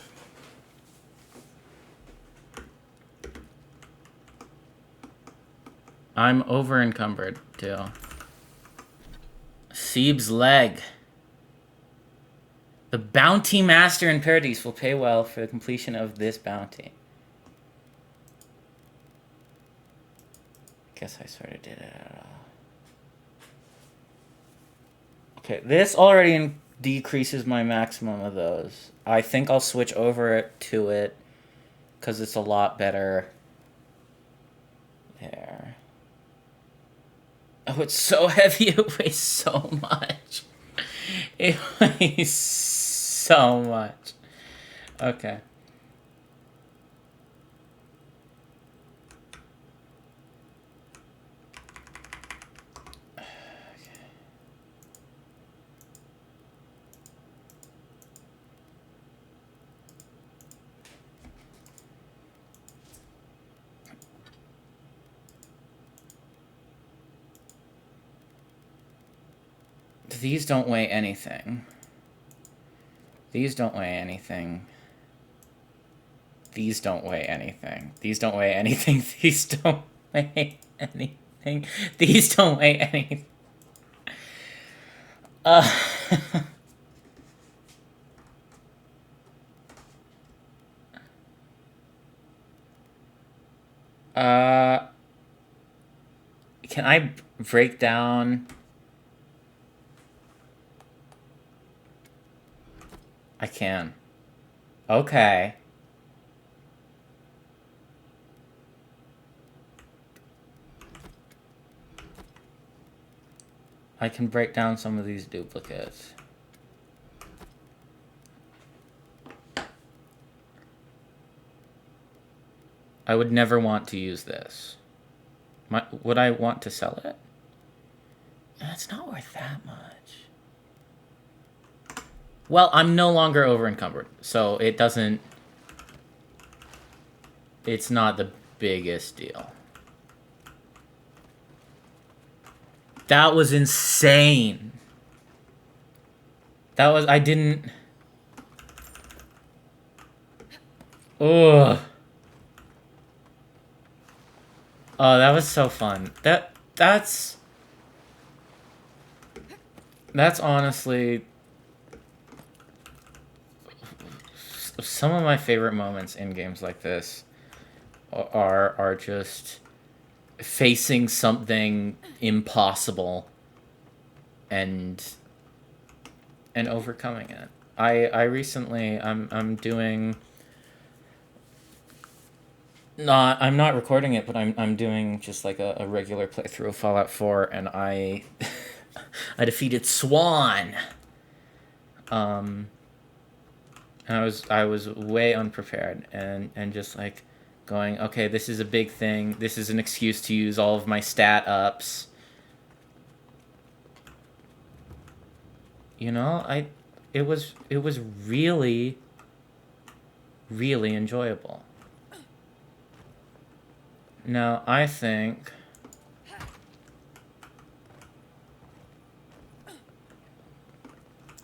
I'm over encumbered too. Seb's leg. The bounty master in Paradise will pay well for the completion of this bounty. Guess I sort of did it at all. Okay, this already decreases my maximum of those. I think I'll switch over to it because it's a lot better. There. Oh, it's so heavy. It weighs so much. It weighs so much. Okay. These don't weigh anything. These don't weigh anything. These don't weigh anything. These don't weigh anything. These don't weigh anything. These don't weigh anything. Can I break down? I can. Okay. I can break down some of these duplicates. I would never want to use this. Would I want to sell it? It's not worth that much. Well, I'm no longer over encumbered, so it doesn't... It's not the biggest deal. That was insane. That was... I didn't... Ugh. Oh, that was so fun. That's honestly some of my favorite moments in games like this are just facing something impossible and overcoming it. I recently I'm doing I'm not recording it, but I'm doing just like a regular playthrough of Fallout 4, and I I defeated Swan. And I was way unprepared and just like going, okay, this is a big thing. This is an excuse to use all of my stat ups. You know, it was really enjoyable. Now, I think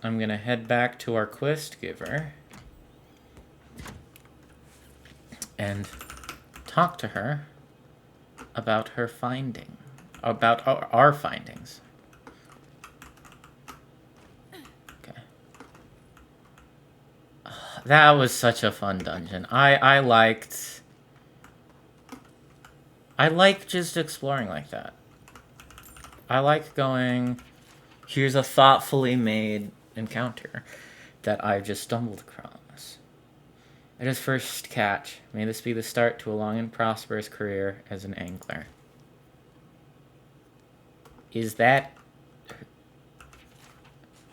I'm gonna head back to our quest giver and talk to her about her finding, about our findings. Okay. That was such a fun dungeon. I liked just exploring like that. I like going, here's a thoughtfully made encounter that I just stumbled across. At his first catch, may this be the start to a long and prosperous career as an angler. Is that...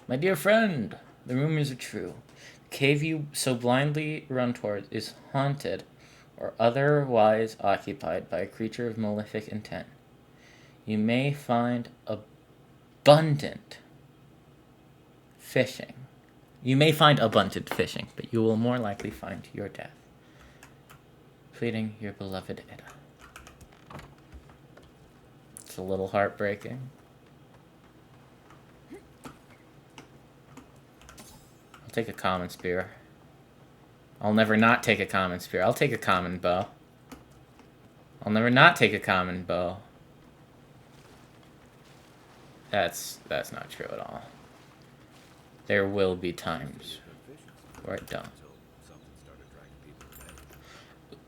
My dear friend, the rumors are true. The cave you so blindly run towards is haunted or otherwise occupied by a creature of malefic intent. You may find abundant fishing. You may find abundant fishing, but you will more likely find your death. Pleading your beloved Ida. It's a little heartbreaking. I'll take a common spear. I'll never not take a common spear. I'll take a common bow. I'll never not take a common bow. That's not true at all. There will be times where I don't.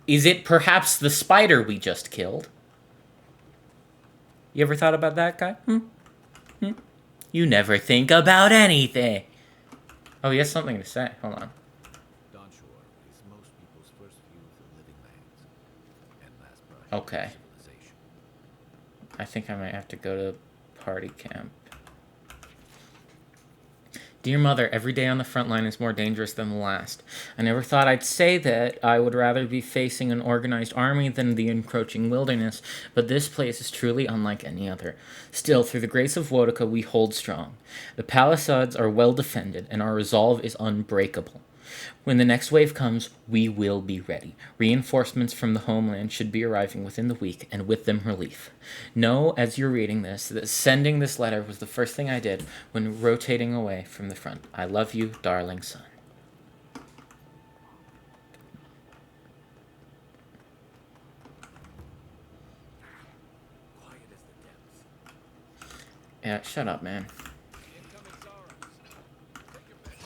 Is it perhaps the spider we just killed? You ever thought about that, guy? You never think about anything. Oh, he has something to say. Hold on. Dawnshore is most people's first view of the living lands and last brush Okay. with civilization. I think I might have to go to party camp. Dear Mother, every day on the front line is more dangerous than the last. I never thought I'd say that I would rather be facing an organized army than the encroaching wilderness, but this place is truly unlike any other. Still, through the grace of Wodaka, we hold strong. The palisades are well defended, and our resolve is unbreakable. When the next wave comes, we will be ready. Reinforcements from the homeland should be arriving within the week, and with them relief. Know, as you're reading this, that sending this letter was the first thing I did when rotating away from the front. I love you, darling son. Quiet as the depths. Yeah, shut up, man. Incoming sorrows. Take your pick.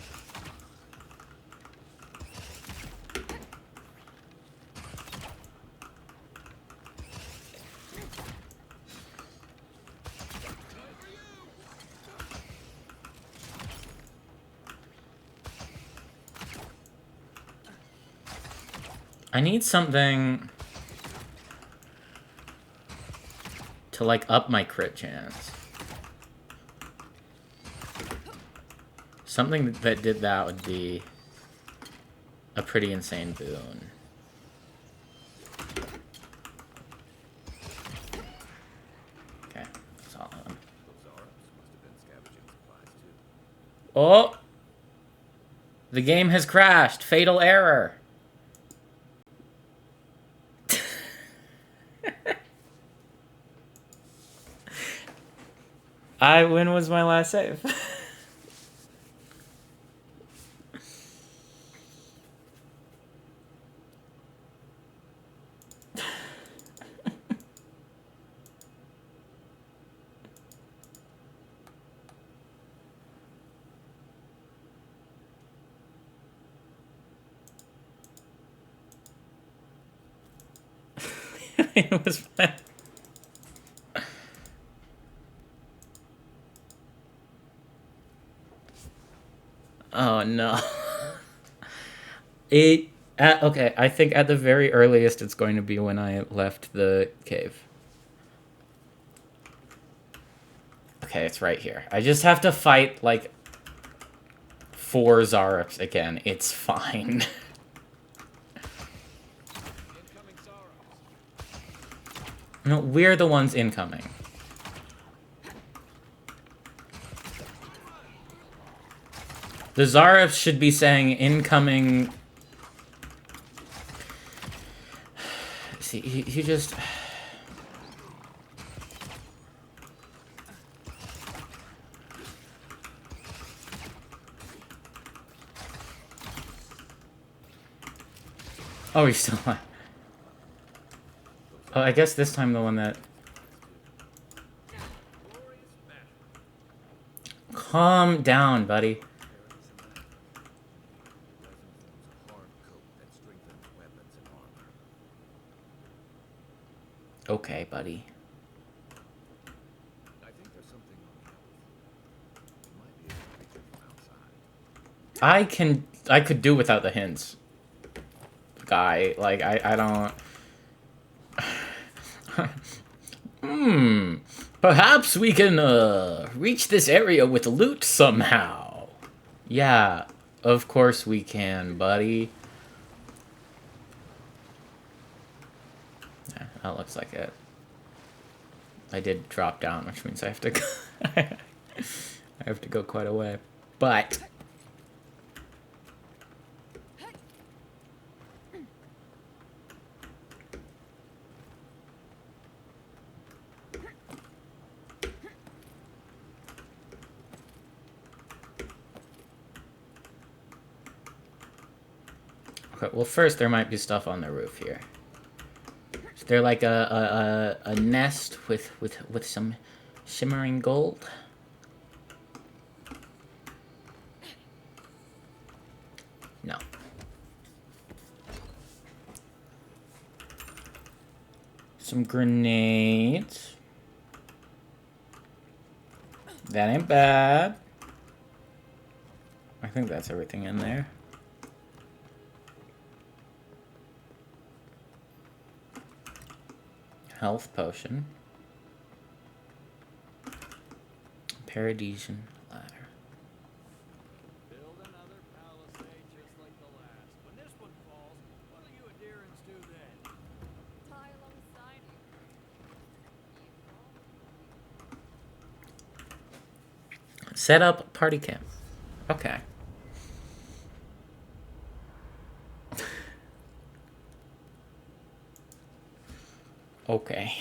I need something to, like, up my crit chance. Something that did that would be a pretty insane boon. Okay, that's all of them. Those Arabs must have been scavenging supplies too. Oh! The game has crashed. Fatal error. When was my last save? It was my... Oh no. Okay, I think at the very earliest it's going to be when I left the cave. Okay, it's right here. I just have to fight, like, 4 Zarups again. It's fine. Incoming sorrows. No, we're the ones incoming. The Zarups should be saying incoming... See, he just... Oh, he's still alive. Oh, I guess this time the one that... Calm down, buddy. Okay, buddy. I think there's something on the elf. You might be able to reach it from outside. I could do without the hints. Guy, like, I don't... Perhaps we can, reach this area with loot somehow. Yeah, of course we can, buddy. Yeah, that looks like it. I did drop down, which means I have to go... I have to go quite a way. But... Okay, well, first there might be stuff on the roof here. Is there like a nest with some shimmering gold? No. Some grenades. That ain't bad. I think that's everything in there. Health potion. Paradisian ladder. Build another palisade just like the last. When this one falls, what'll you adherents do then? Tie alongside you. Set up party camp. Okay. Okay.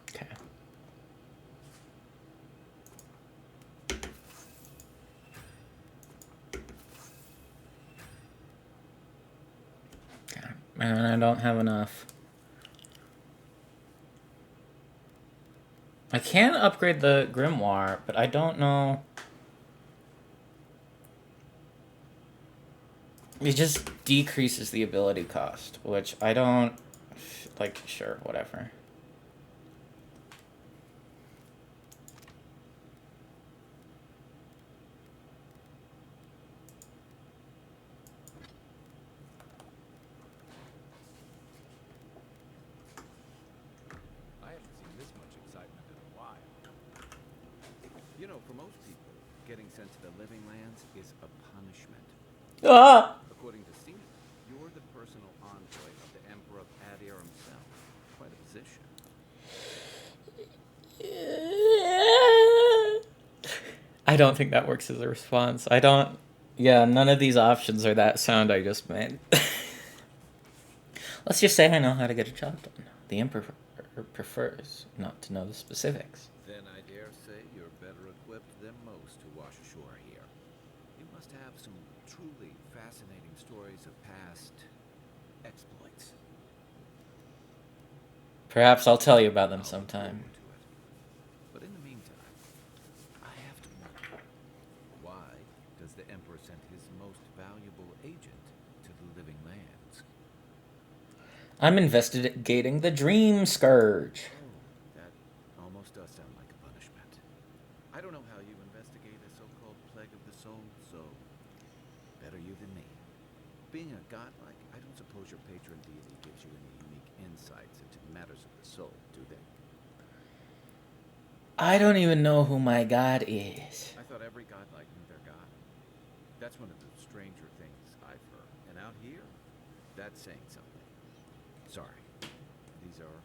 Okay. And I don't have enough. I can upgrade the grimoire, but I don't know. It just decreases the ability cost, which I don't like. Sure, whatever. I haven't seen this much excitement in a while. You know, for most people, getting sent to the living lands is a punishment. Ah! According to Cena, you're the personal envoy of the Emperor of Adir himself. Quite a position. I don't think that works as a response. I don't... Yeah, none of these options are that sound I just made. Let's just say I know how to get a job done. The Emperor prefers not to know the specifics. Then I dare say you're better equipped than most to wash ashore here. You must have some truly fascinating stories of past exploits. Perhaps I'll tell you about them I'll look sometime. forward to it. But in the meantime, I have to wonder, why does the Emperor send his most valuable agent to the living lands? I'm investigating the Dream Scourge. Oh, that almost does sound like a punishment. I don't know how you investigate a so-called plague of the soul, so better you than me. Being a godlike, I don't suppose your patron deity gives you any unique insights into matters of the soul, do they? I don't even know who my god is. I thought every godlike knew their god. That's one of the stranger things I've heard. And out here, that's saying something. Sorry, these are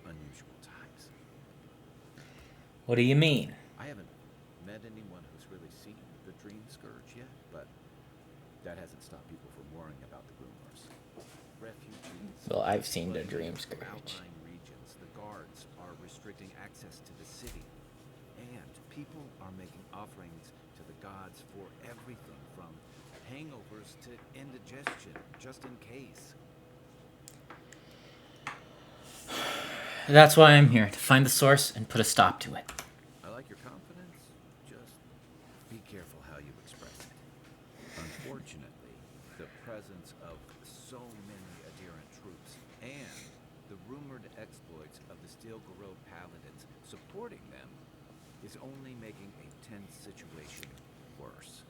unusual times. What do you mean? I haven't met anyone who's really seen the Dream Scourge yet, but that hasn't stopped people from worrying about the rumors. Refugees. Well, I've seen the flooding Dream into Scourge. outlying regions. The guards are restricting access to the city, and people are making offerings to the gods for everything from hangovers to indigestion, just in case. That's why I'm here, to find the source and put a stop to it. I like your confidence. Just be careful how you express it. Unfortunately, the presence of so many adherent troops and the rumored exploits of the Steel Garrod paladins supporting them is only making a tense situation worse.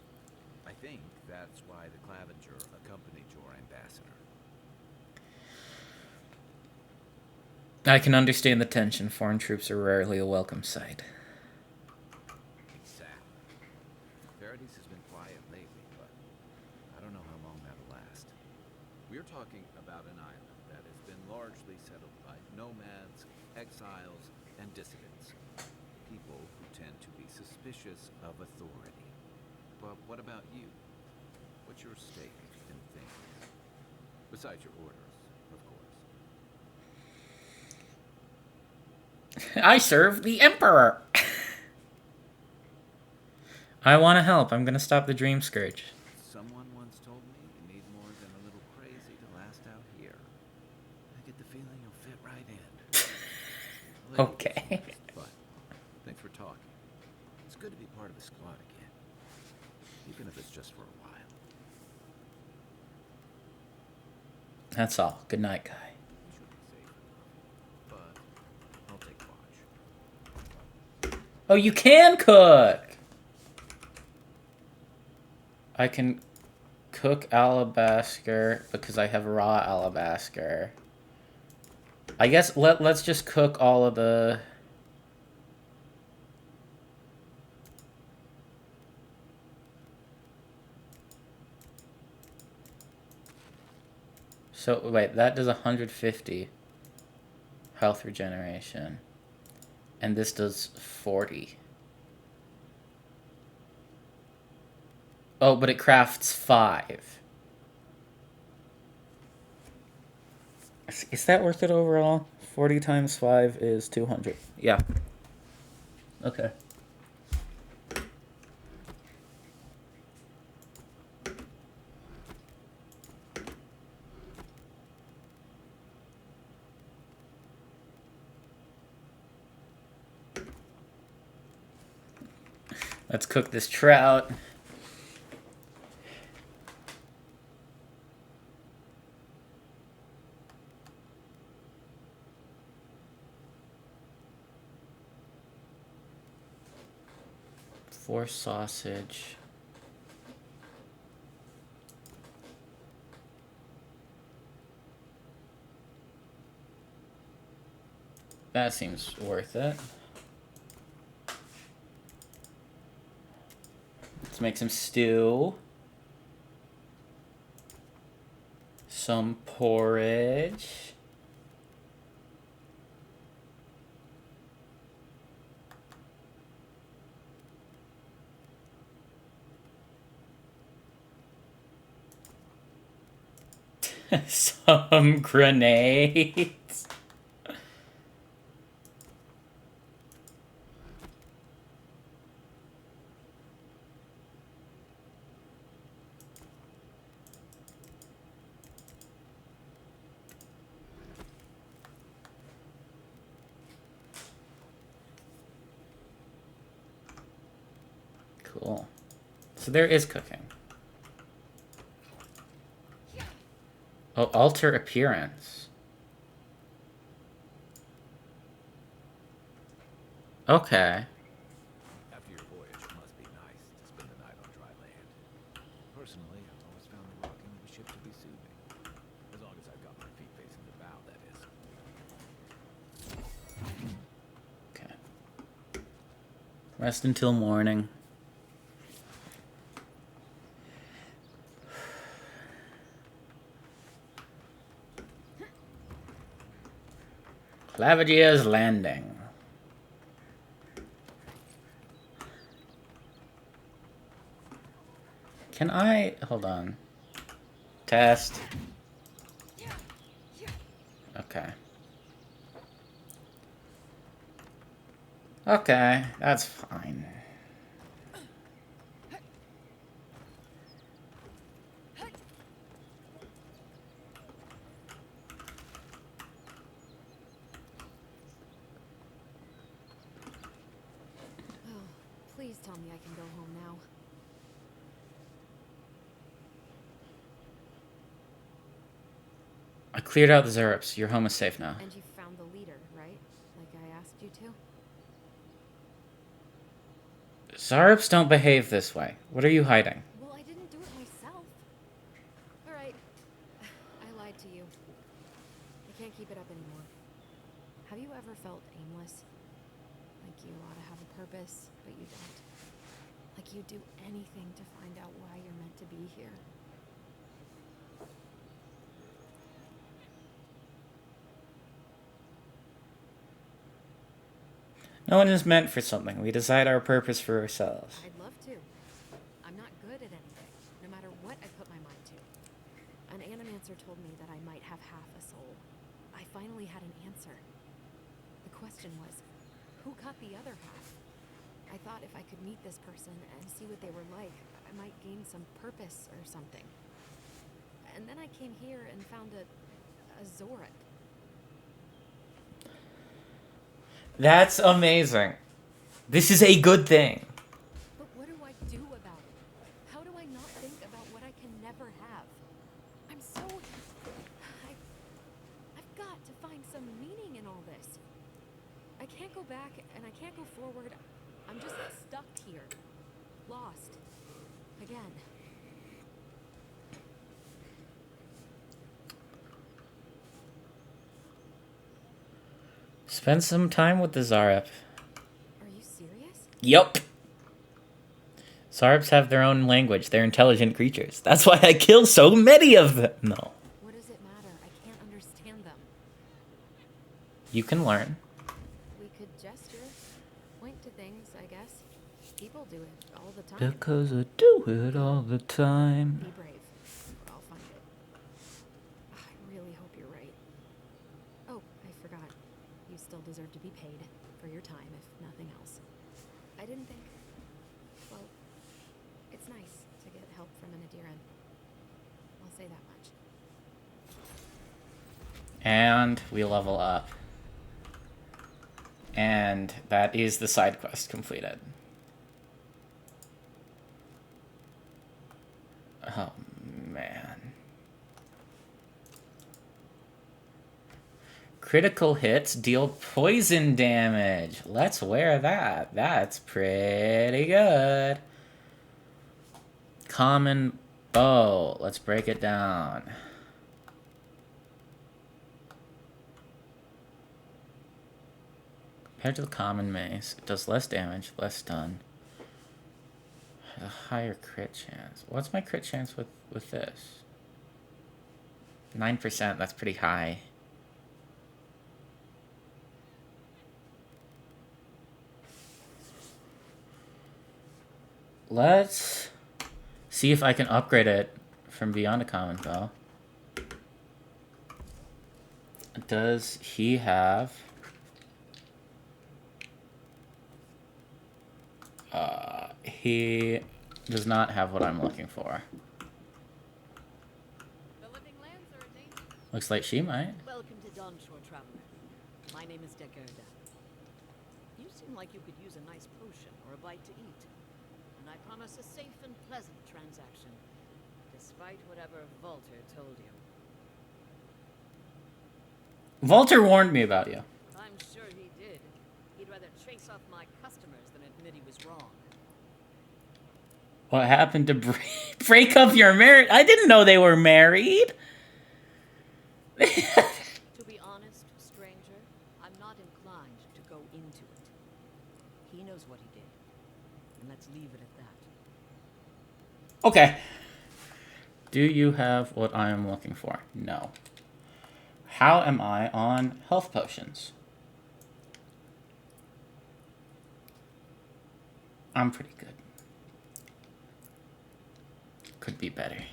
I think that's why the Clavenger accompanied your ambassador. I can understand the tension. Foreign troops are rarely a welcome sight. Exactly. Paradise has been quiet lately, but I don't know how long that'll last. We're talking about an island that has been largely settled by nomads, exiles, and dissidents. People who tend to be suspicious of authority. But what about you? What's your stake in things? Besides your orders, of course. I serve the Emperor! I want to help. I'm going to stop the Dream Scourge. Someone once told me you need more than a little crazy to last out here. I get the feeling you'll fit right in. Okay. But thanks for talking. It's good to be part of the squad again. Even if it's just for a while. That's all. Good night, guy. You should be safe enough. But I'll take watch. Oh, you can cook! I can cook alabaster because I have raw alabaster. I guess let's just cook all of the... So, wait, that does 150 health regeneration. And this does 40. Oh, but it crafts 5. Is that worth it overall? 40 times 5 is 200. Yeah. Okay. Let's cook this trout. Four sausage. That seems worth it. Let's make some stew. Some porridge. Some grenades. Cool. So there is cooking. Oh, alter appearance. Okay. After your voyage, it must be nice to spend the night on dry land. Personally, I've always found the rocking of a ship to be soothing. As long as I've got my feet facing the bow, that is. Okay. Rest until morning. Clavigier's Landing. Can I... Hold on. Test. Okay. Okay, that's fine. Oh, please tell me I can go home now. I cleared out the Zerps. Your home is safe now. And you found the leader, right? Like I asked you to? Zarps don't behave this way. What are you hiding? Well, I didn't do it myself. Alright. I lied to you. I can't keep it up anymore. Have you ever felt aimless? Like you ought to have a purpose, but you don't. Like you'd do anything to find out why you're meant to be here. No one is meant for something. We decide our purpose for ourselves. I'd love to. I'm not good at anything, no matter what I put my mind to. An animancer told me that I might have half a soul. I finally had an answer. The question was, who got the other half? I thought if I could meet this person and see what they were like, I might gain some purpose or something. And then I came here and found a Zorip. That's amazing. This is a good thing. But what do I do about it? How do I not think about what I can never have? I've got to find some meaning in all this. I can't go back and I can't go forward. I'm just stuck here. Lost. Again. Spend some time with the Zarep. Are you serious? Yup. Zarps have their own language. They're intelligent creatures. That's why I kill so many of them. No. What does it matter? I can't understand them. You can learn. We could gesture, point to things, I guess. People do it all the time. Because I do it all the time. Be brave. I'll find it. I really hope you're right. Oh, I forgot. You still deserve to be paid for your time, if nothing else. I didn't think... Well, it's nice to get help from an Adiran. I'll say that much. And we level up. And that is the side quest completed. Oh, man. Critical hits deal poison damage. Let's wear that. That's pretty good. Common bow. Let's break it down. Compared to the common mace, it does less damage, less stun. Has a higher crit chance. What's my crit chance with this? 9%, that's pretty high. Let's see if I can upgrade it from beyond a common bow. Does he have... he does not have what I'm looking for. The living lands are in danger. Looks like she might. Welcome to Dawnshore, traveler. My name is Degerda. You seem like you could use a nice potion or a bite to eat. And I promise a safe and pleasant transaction, despite whatever Volter told you. Volter warned me about you. I'm sure he did. He'd rather chase off my customers than admit he was wrong. What happened to break up your marriage? I didn't know they were married. To be honest, stranger, I'm not inclined to go into it. He knows what he did. And let's leave it at that. Okay. Do you have what I am looking for? No. How am I on health potions? I'm pretty good. Could be better.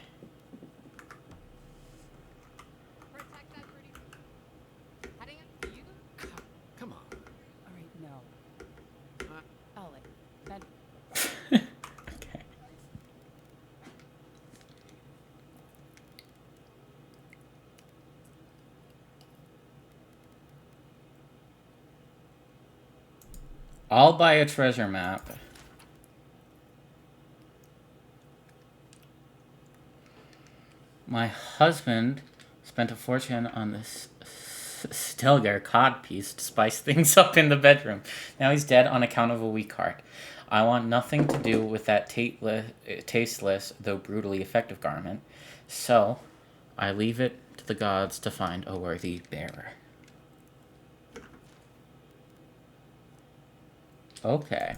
I'll buy a treasure map. My husband spent a fortune on this Stelgar codpiece to spice things up in the bedroom. Now he's dead on account of a weak heart. I want nothing to do with that tasteless, though brutally effective garment. So, I leave it to the gods to find a worthy bearer. Okay.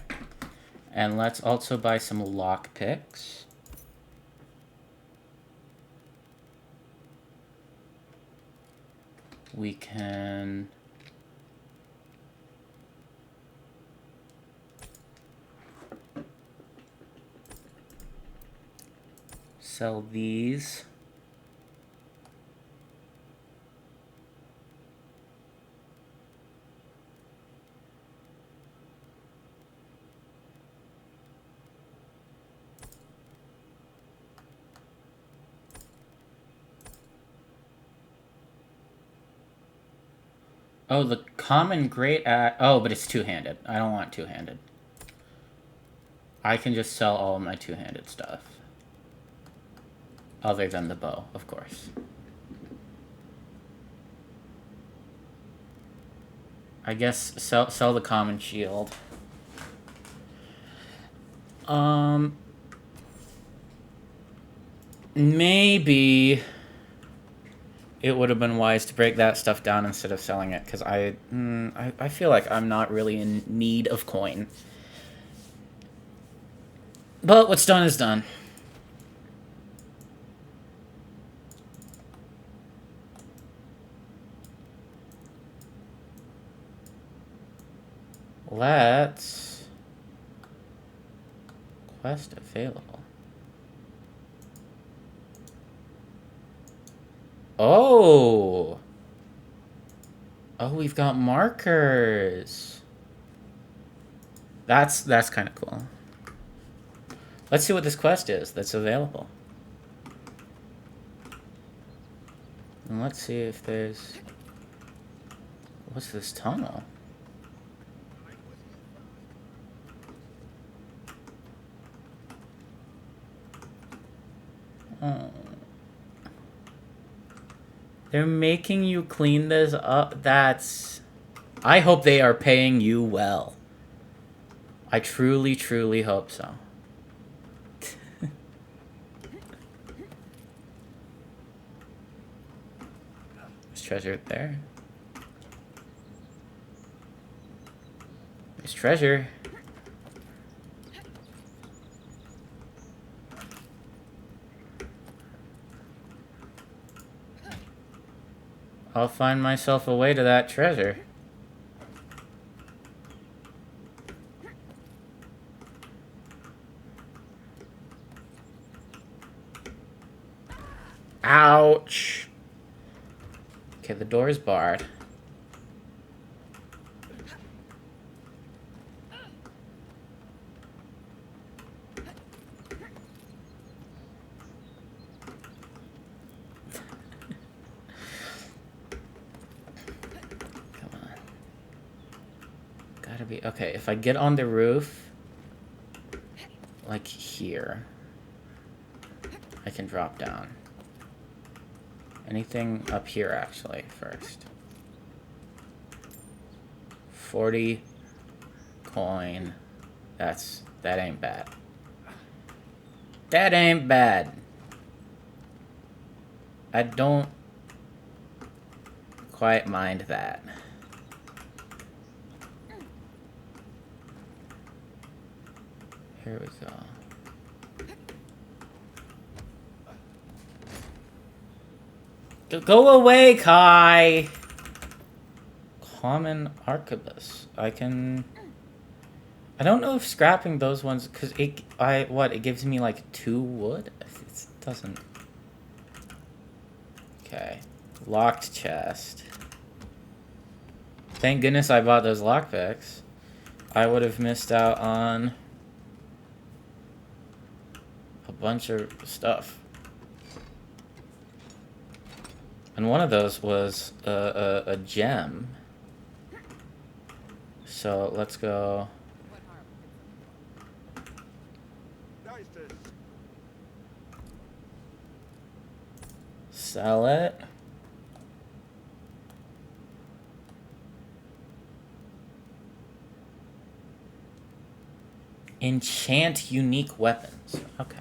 And let's also buy some lockpicks. We can... sell these. Oh, the common great oh, but it's two-handed. I don't want two-handed. I can just sell all of my two-handed stuff. Other than the bow, of course. I guess sell the common shield. Maybe it would have been wise to break that stuff down instead of selling it, because I feel like I'm not really in need of coin. But what's done is done. Let's... quest available. Oh! Oh, we've got markers. That's kind of cool. Let's see what this quest is that's available. And let's see if there's... what's this tunnel? Oh. They're making you clean this up. That's... I hope they are paying you well. I truly, truly hope so. There's treasure there. There's treasure. I'll find myself a way to that treasure. Ouch. Okay, the door is barred. Okay, if I get on the roof, like here, I can drop down. Anything up here, actually, first. 40 coin. That ain't bad. That ain't bad. I don't quite mind that. Here we go. Go away, Kai! Common arquebus. I don't know if scrapping those ones, because it gives me like 2 wood? It doesn't... Okay. Locked chest. Thank goodness I bought those lockpicks. I would have missed out on a bunch of stuff. And one of those was a gem. So let's go Sell it. Enchant unique weapons. Okay.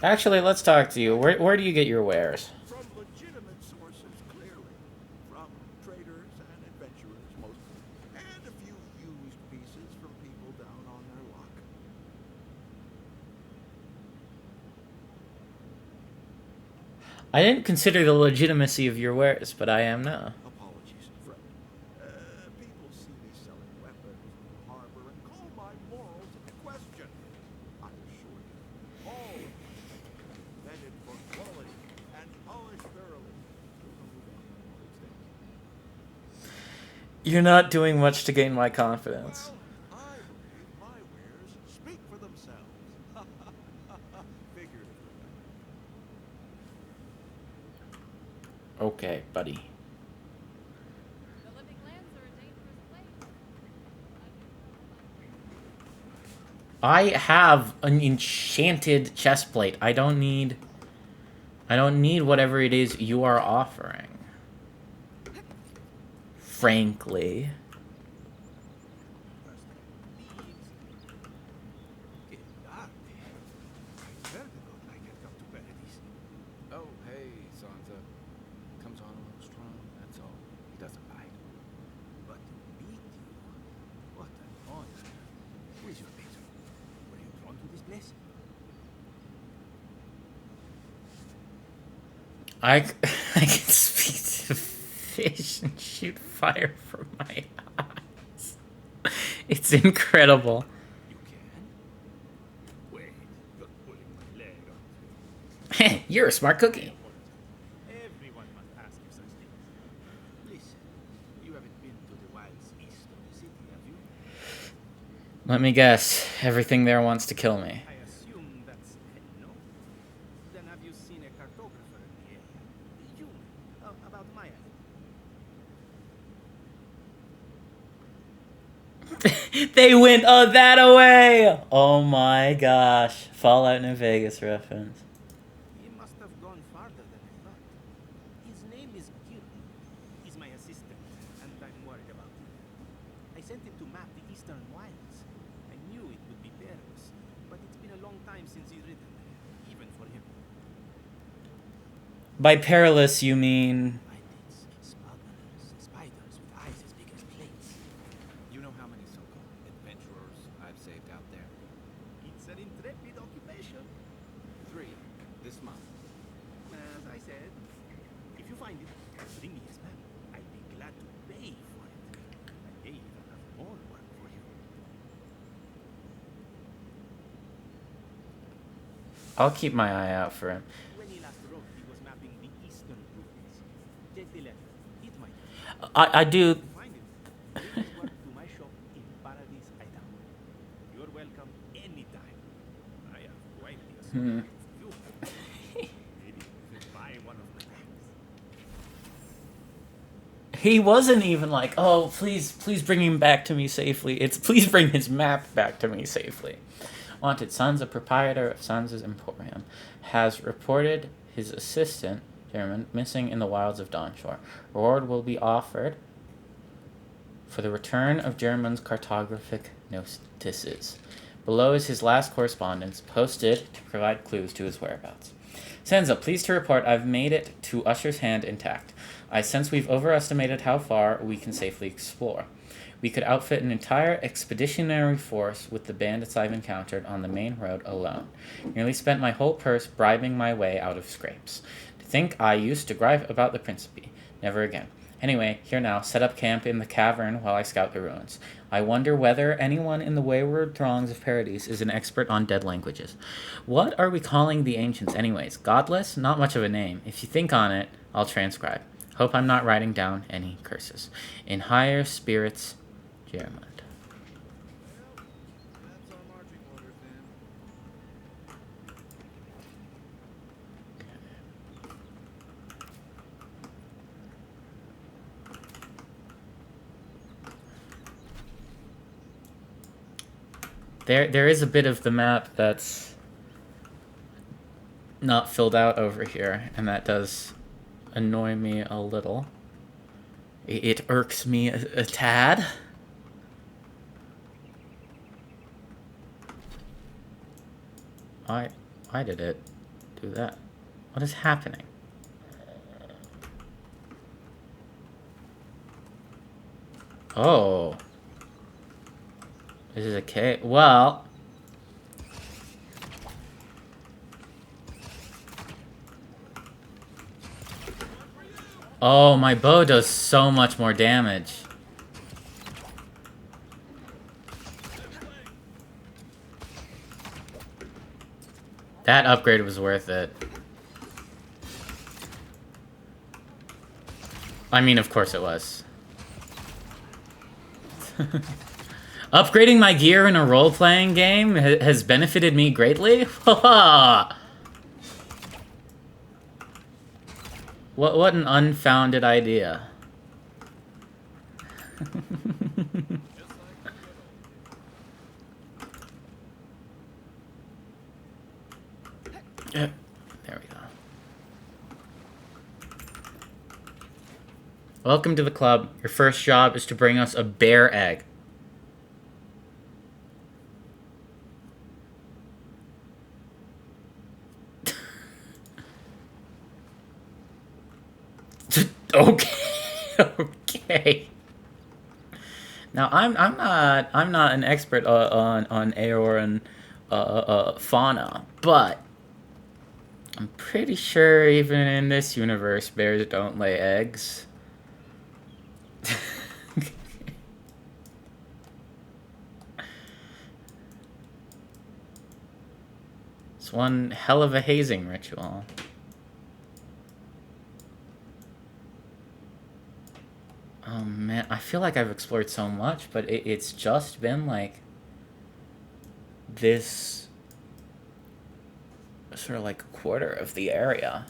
Actually, let's talk to you. Where do you get your wares? From legitimate sources, clearly. From traders and adventurers, mostly. And a few used pieces from people down on their luck. I didn't consider the legitimacy of your wares, but I am now. Apologies, friend. People see me selling weapons in the harbor and call my morals into question. I assure you, all of them are vetted for quality and polished thoroughly. You're not doing much to gain my confidence. Well, I believe my wares speak for themselves. Figuratively. Okay, buddy. The living lands are a dangerous place. I have an enchanted chestplate. I don't need whatever it is you are offering. Frankly. Oh, hey, Sansa. Comes on a little strong, that's all. He doesn't bite. But to meet you, what an honor. Who is your patron? Were you drawn to this place? I can speak to fish and shoot fire from my eyes. It's incredible. You can? Wait, you're pulling my leg on. You're a smart cookie. Everyone must ask you such things. Listen, you haven't been to the wilds east of the city, have you? Let me guess. Everything there wants to kill me. I assume that's no. Then have you seen a cartographer in the area? You, about my island. They went that away. Oh my gosh. Fallout New Vegas reference. He must have gone farther than I thought. His name is Gil. He's my assistant, and I'm worried about him. I sent him to map the eastern wilds. I knew it would be perilous, but it's been a long time since he's ridden there, even for him. By perilous, you mean... Bandits, smugglers, spiders with eyes as big as plates. You know how many so-called adventurers I've saved out there? It's an intrepid occupation. 3 this month. As I said, if you find it, bring me his map. I'd be glad to pay for it. I may even have more work for you. I'll keep my eye out for him. When he last wrote, he was mapping the eastern ruins. Take the letter. It might help. I do... To find it, bring his work to my shop in Paradise, Idaho. You're welcome anytime. I have quite the assortment of you. Maybe even buy one of my bags. He wasn't even like, oh, please bring him back to me safely. It's please bring his map back to me safely. Wanted Sons, a proprietor of Sons' Emporium, has reported his assistant, German, missing in the wilds of Dawnshore. Reward will be offered for the return of German's cartographic notices. Below is his last correspondence, posted to provide clues to his whereabouts. Sansa, pleased to report I've made it to Usher's Hand intact. I sense we've overestimated how far we can safely explore. We could outfit an entire expeditionary force with the bandits I've encountered on the main road alone. Nearly spent my whole purse bribing my way out of scrapes. To think I used to gripe about the Principe. Never again. Anyway, here now, set up camp in the cavern while I scout the ruins. I wonder whether anyone in the wayward throngs of Paradise is an expert on dead languages. What are we calling the ancients anyways? Godless? Not much of a name. If you think on it, I'll transcribe. Hope I'm not writing down any curses. In higher spirits, Jermund. That's our marching orders, then. There is a bit of the map that's not filled out over here, and that does annoy me a little. It irks me a tad. Why did it do that? What is happening? Oh. This is a cave. Well. Oh, my bow does so much more damage. That upgrade was worth it. I mean, of course it was. Upgrading my gear in a role-playing game has benefited me greatly? What an unfounded idea. There we go. Welcome to the club. Your first job is to bring us a bear egg. Okay. Okay. Now I'm not an expert on Aeoran fauna, but I'm pretty sure even in this universe bears don't lay eggs. It's one hell of a hazing ritual. Oh man, I feel like I've explored so much, but it's just been like this sort of like a quarter of the area.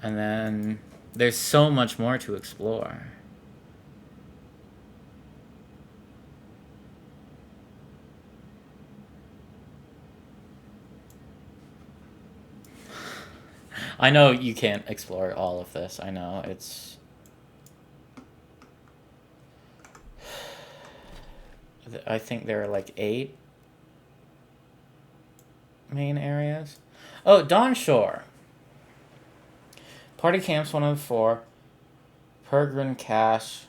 And then there's so much more to explore. I know you can't explore all of this. I know it's... I think there are like 8 main areas. Oh, Dawn Shore. Party Camps 104. Peregrine Cache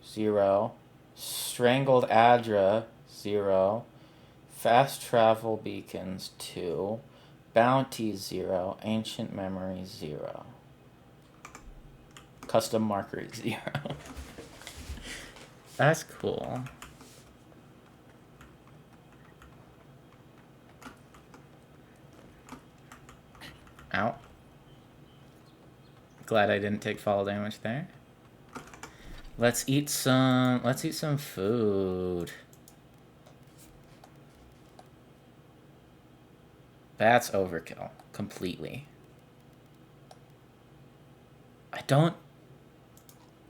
0. Strangled Adra 0. Fast Travel Beacons 2. Bounty 0. Ancient Memories 0. Custom Marker 0. That's cool. Ow. Glad I didn't take fall damage there. Let's eat some food. That's overkill. Completely. I don't...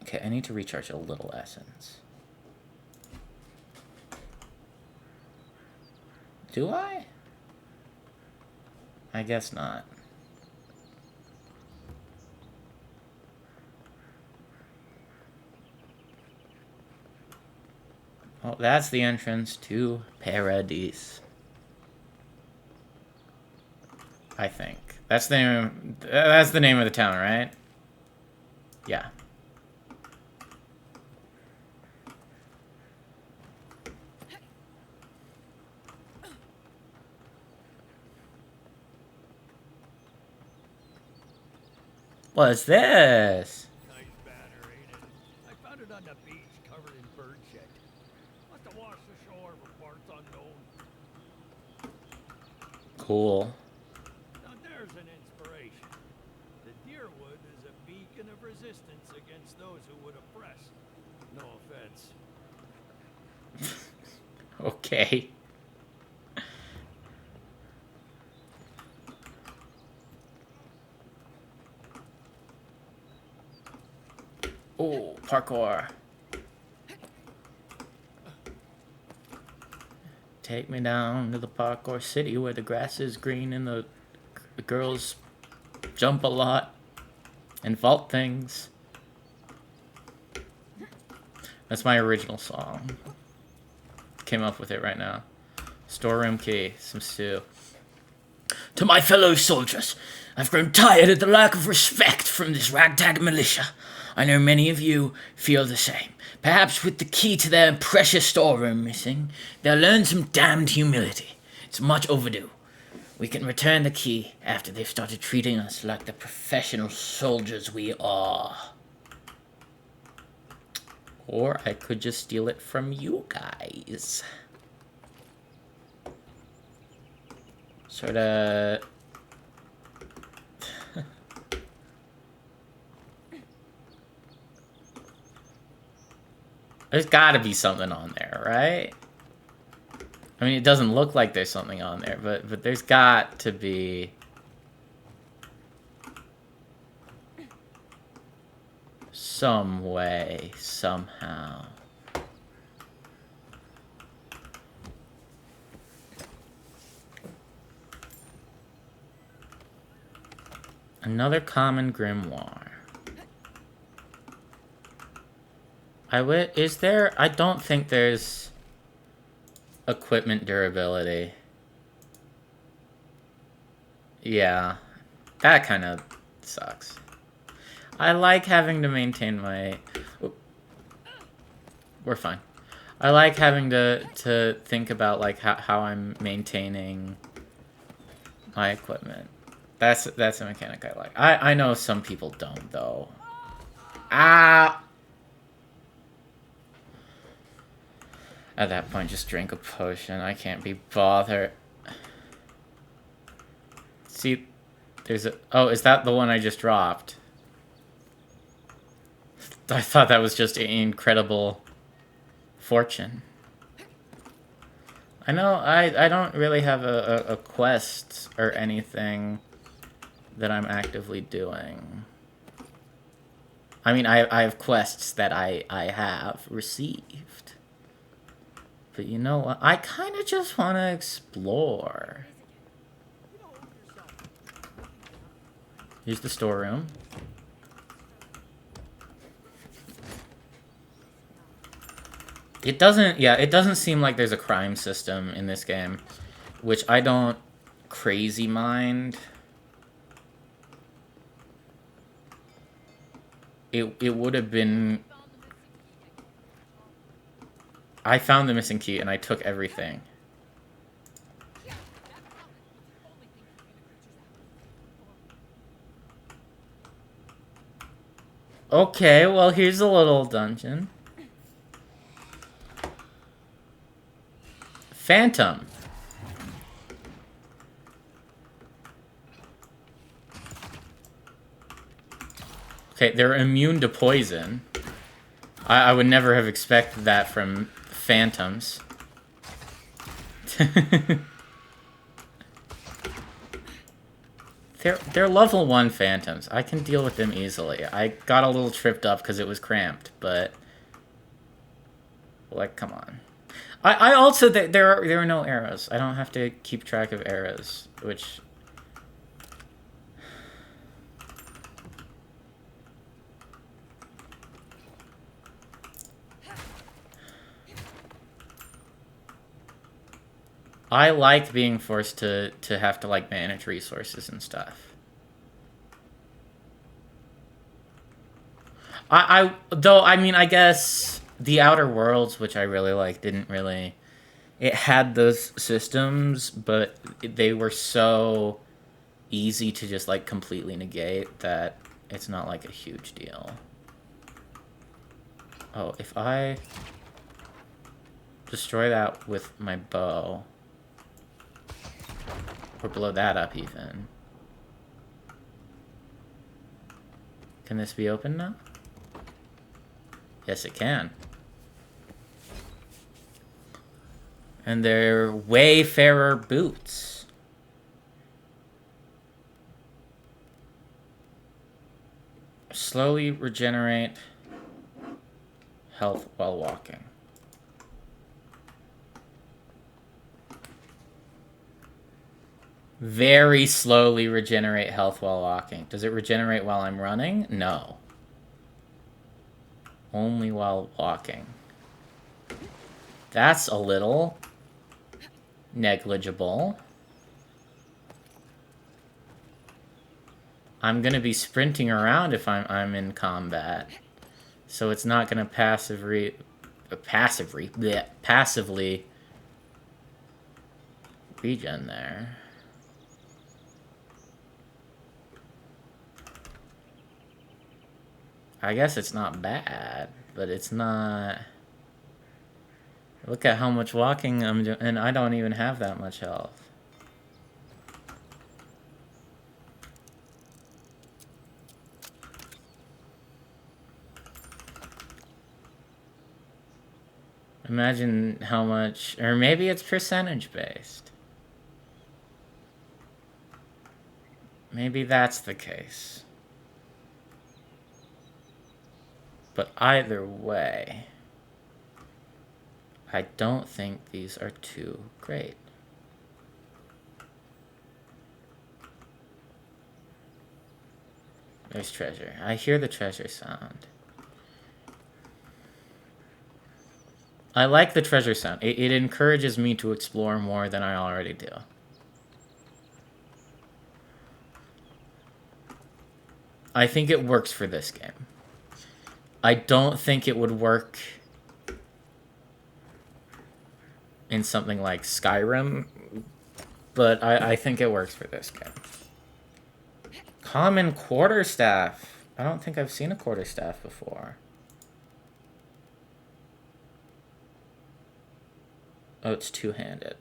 Okay, I need to recharge a little essence. Do I? I guess not. Well, that's the entrance to Paradise. I think. That's the name of the town, right? Yeah. What's this? Nice banner, ain't it? I found it on the beach, covered in bird shit. Must have washed ashore for parts unknown. Cool. Now there's an inspiration. The deerwood is a beacon of resistance against those who would oppress. No offense. Okay. Oh, parkour. Take me down to the park or city where the grass is green and the girls jump a lot and vault things. That's my original song. Came up with it right now. Storeroom key, some stew. To my fellow soldiers, I've grown tired of the lack of respect from this ragtag militia. I know many of you feel the same. Perhaps with the key to their precious storeroom missing, they'll learn some damned humility. It's much overdue. We can return the key after they've started treating us like the professional soldiers we are. Or I could just steal it from you guys. Sorta... There's gotta be something on there, right? I mean, it doesn't look like there's something on there, but there's got to be... some way, somehow. Another common grimoire. Is there? I don't think there's equipment durability. Yeah, that kind of sucks. I like having to maintain my... We're fine. I like having to think about like how I'm maintaining my equipment. That's a mechanic I like. I know some people don't though. Ah. At that point, just drink a potion. I can't be bothered. See, there's a... Oh, is that the one I just dropped? I thought that was just an incredible fortune. I know I don't really have a quest or anything that I'm actively doing. I mean, I have quests that I have received. But you know what? I kind of just want to explore. Here's the storeroom. It doesn't seem like there's a crime system in this game, which I don't crazy mind. It would have been... I found the missing key and I took everything. Okay, well here's a little dungeon. Phantom. Okay, they're immune to poison. I would never have expected that from phantoms. They're level 1 phantoms. I can deal with them easily. I got a little tripped up because it was cramped, but... Like, come on. I also... There are no arrows. I don't have to keep track of arrows, which... I like being forced to have to, like, manage resources and stuff. Though, I mean, I guess the Outer Worlds, which I really like, didn't really... It had those systems, but they were so easy to just, like, completely negate that it's not, like, a huge deal. Oh, if I destroy that with my bow... Or blow that up, even. Can this be open now? Yes, it can. And they're Wayfarer boots. Slowly regenerate health while walking. Very slowly regenerate health while walking. Does it regenerate while I'm running? No. Only while walking. That's a little negligible. I'm gonna be sprinting around if I'm in combat. So it's not gonna passively regen there. I guess it's not bad, but it's not... Look at how much walking I'm doing, and I don't even have that much health. Imagine how much, or maybe it's percentage based. Maybe that's the case. But either way, I don't think these are too great. There's treasure. I hear the treasure sound. I like the treasure sound. It encourages me to explore more than I already do. I think it works for this game. I don't think it would work in something like Skyrim, but I think it works for this game. Common quarterstaff. I don't think I've seen a quarterstaff before. Oh, it's two-handed.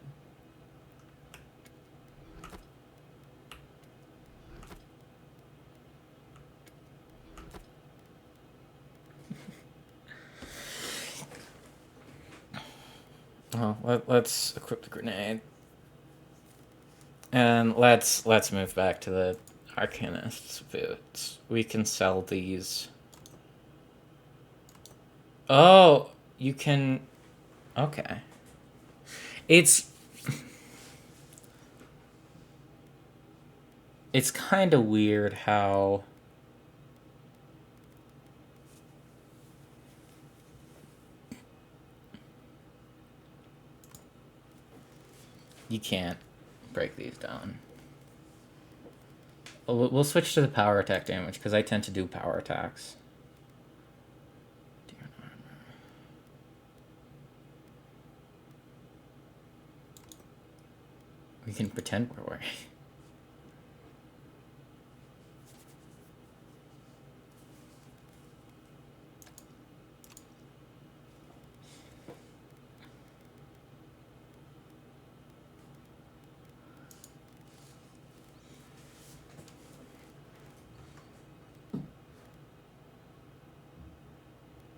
Oh, let's equip the grenade. And let's move back to the Arcanist's boots. We can sell these. Oh, you can... Okay. It's kind of weird how... You can't break these down. We'll switch to the power attack damage, because I tend to do power attacks. We can pretend we're wearing.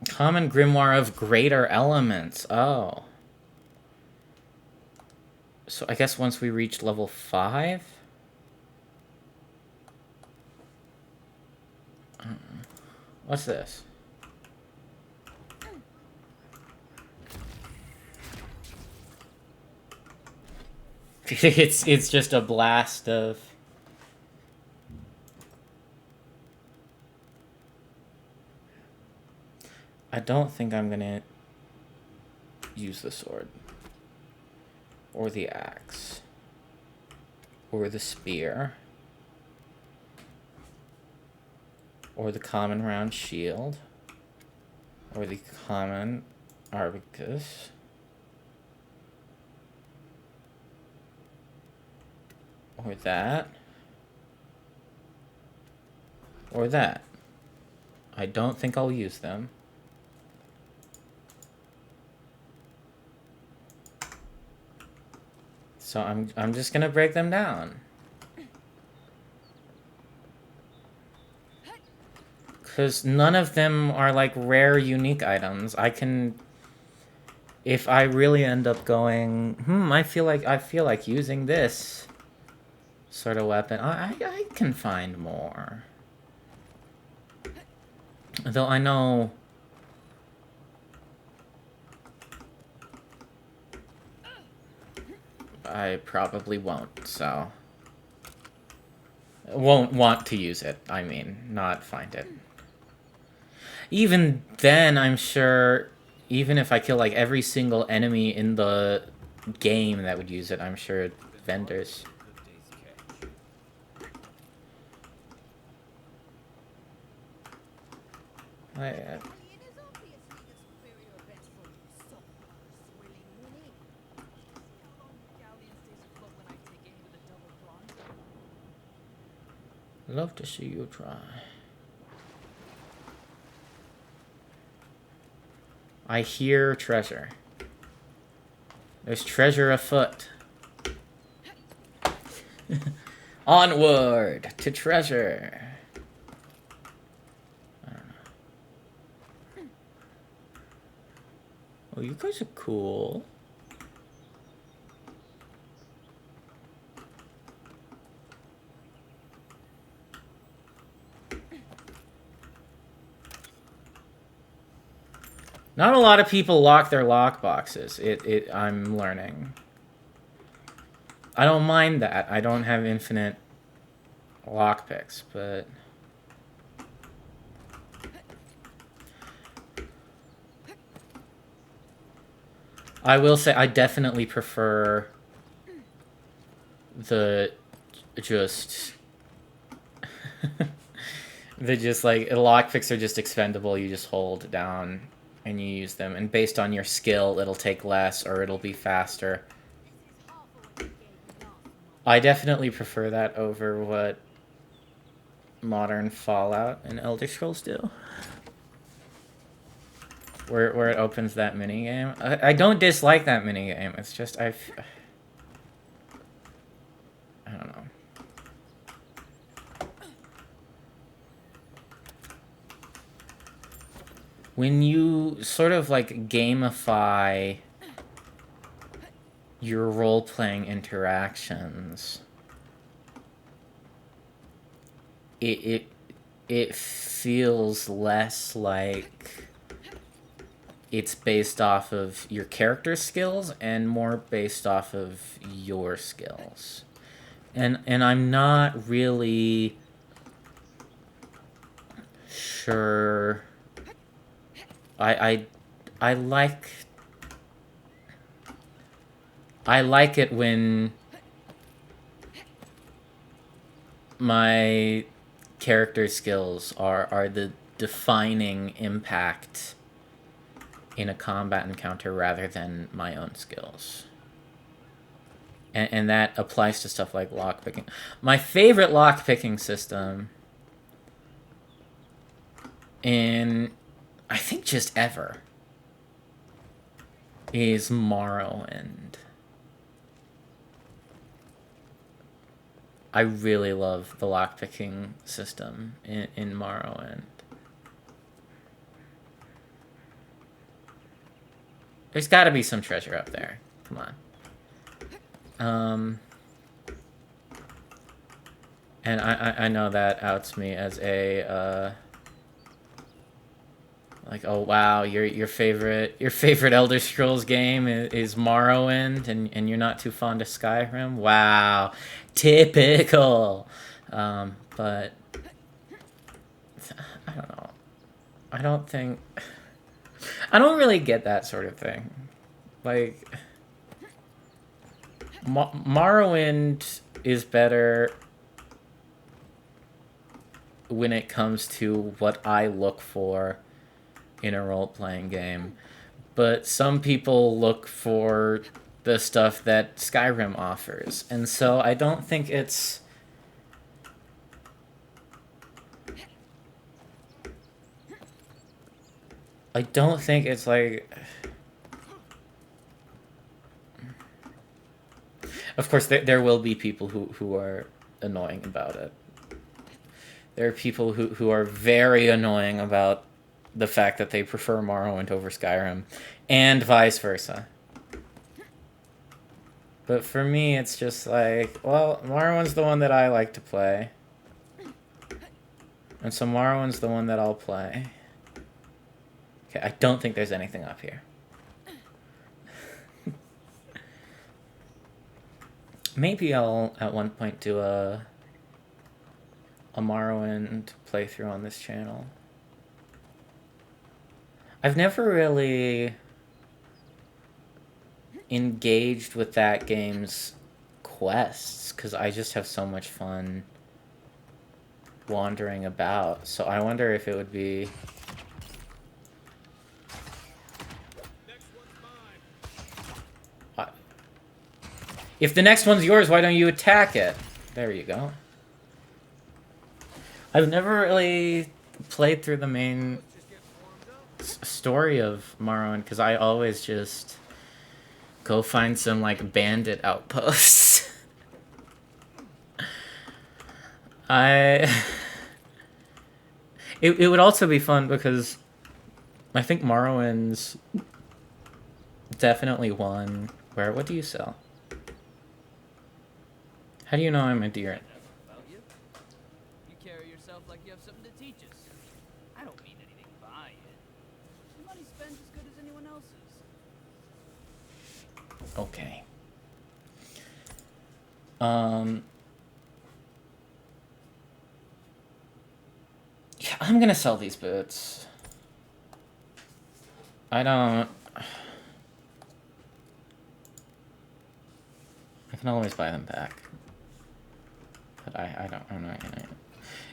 Common Grimoire of Greater Elements. Oh. So I guess once we reach level 5? What's this? It's just a blast of... I don't think I'm gonna use the sword. Or the axe. Or the spear. Or the common round shield. Or the common arbicus. Or that. Or that. I don't think I'll use them. So I'm just gonna break them down. Because none of them are like rare, unique items. I can... If I really end up going, I feel like using this sort of weapon, I can find more. Though I know... I probably won't, so... Won't want to use it, I mean, not find it. Even then, I'm sure, even if I kill like every single enemy in the game that would use it, I'm sure vendors. Good day's catch. I, It is obviously the superior vessel, so swilling Winnie. See how long the galleon stays afloat when I take aim with a double bronze? love to see you try. I hear treasure. There's treasure afoot. Onward to treasure. I don't know. Oh, you guys are cool. Not a lot of people lock their lock boxes. I'm learning. I don't mind that. I don't have infinite lockpicks, but I will say I definitely prefer the just the just like lockpicks are just expendable. You just hold down and you use them, and based on your skill, it'll take less or it'll be faster. I definitely prefer that over what modern Fallout and Elder Scrolls do. Where it opens that minigame. I don't dislike that minigame. It's just I don't know. When you sort of like gamify your role-playing interactions, it feels less like it's based off of your character skills and more based off of your skills. And I'm not really sure. I like it when my character skills are the defining impact in a combat encounter rather than my own skills. And that applies to stuff like lockpicking. My favorite lockpicking system in, I think, just ever is Morrowind. I really love the lockpicking system in Morrowind. There's got to be some treasure up there. Come on. And I know that outs me as a like, oh wow, your favorite Elder Scrolls game is Morrowind, and you're not too fond of Skyrim. Wow, typical. But I don't know. I don't really get that sort of thing. Like, Morrowind is better when it comes to what I look for in a role-playing game. But some people look for the stuff that Skyrim offers. And so I don't think it's... I don't think it's like... Of course, there will be people who are annoying about it. There are people who are very annoying about the fact that they prefer Morrowind over Skyrim, and vice versa. But for me, it's just like, well, Morrowind's the one that I like to play. And so Morrowind's the one that I'll play. Okay, I don't think there's anything up here. Maybe I'll, at one point, do a a Morrowind playthrough on this channel. I've never really engaged with that game's quests because I just have so much fun wandering about. So I wonder if it would be... If the next one's yours, why don't you attack it? There you go. I've never really played through the main story of Morrowind because I always just go find some like bandit outposts. It would also be fun because I think Morrowind's definitely one where... What do you sell? How do you know I'm a deer? About you. You carry yourself like you have something to teach us. I don't mean anything by it. Your money spent as good as anyone else's. Okay. Yeah, I'm gonna sell these boots. I don't... I can always buy them back. But I'm not gonna...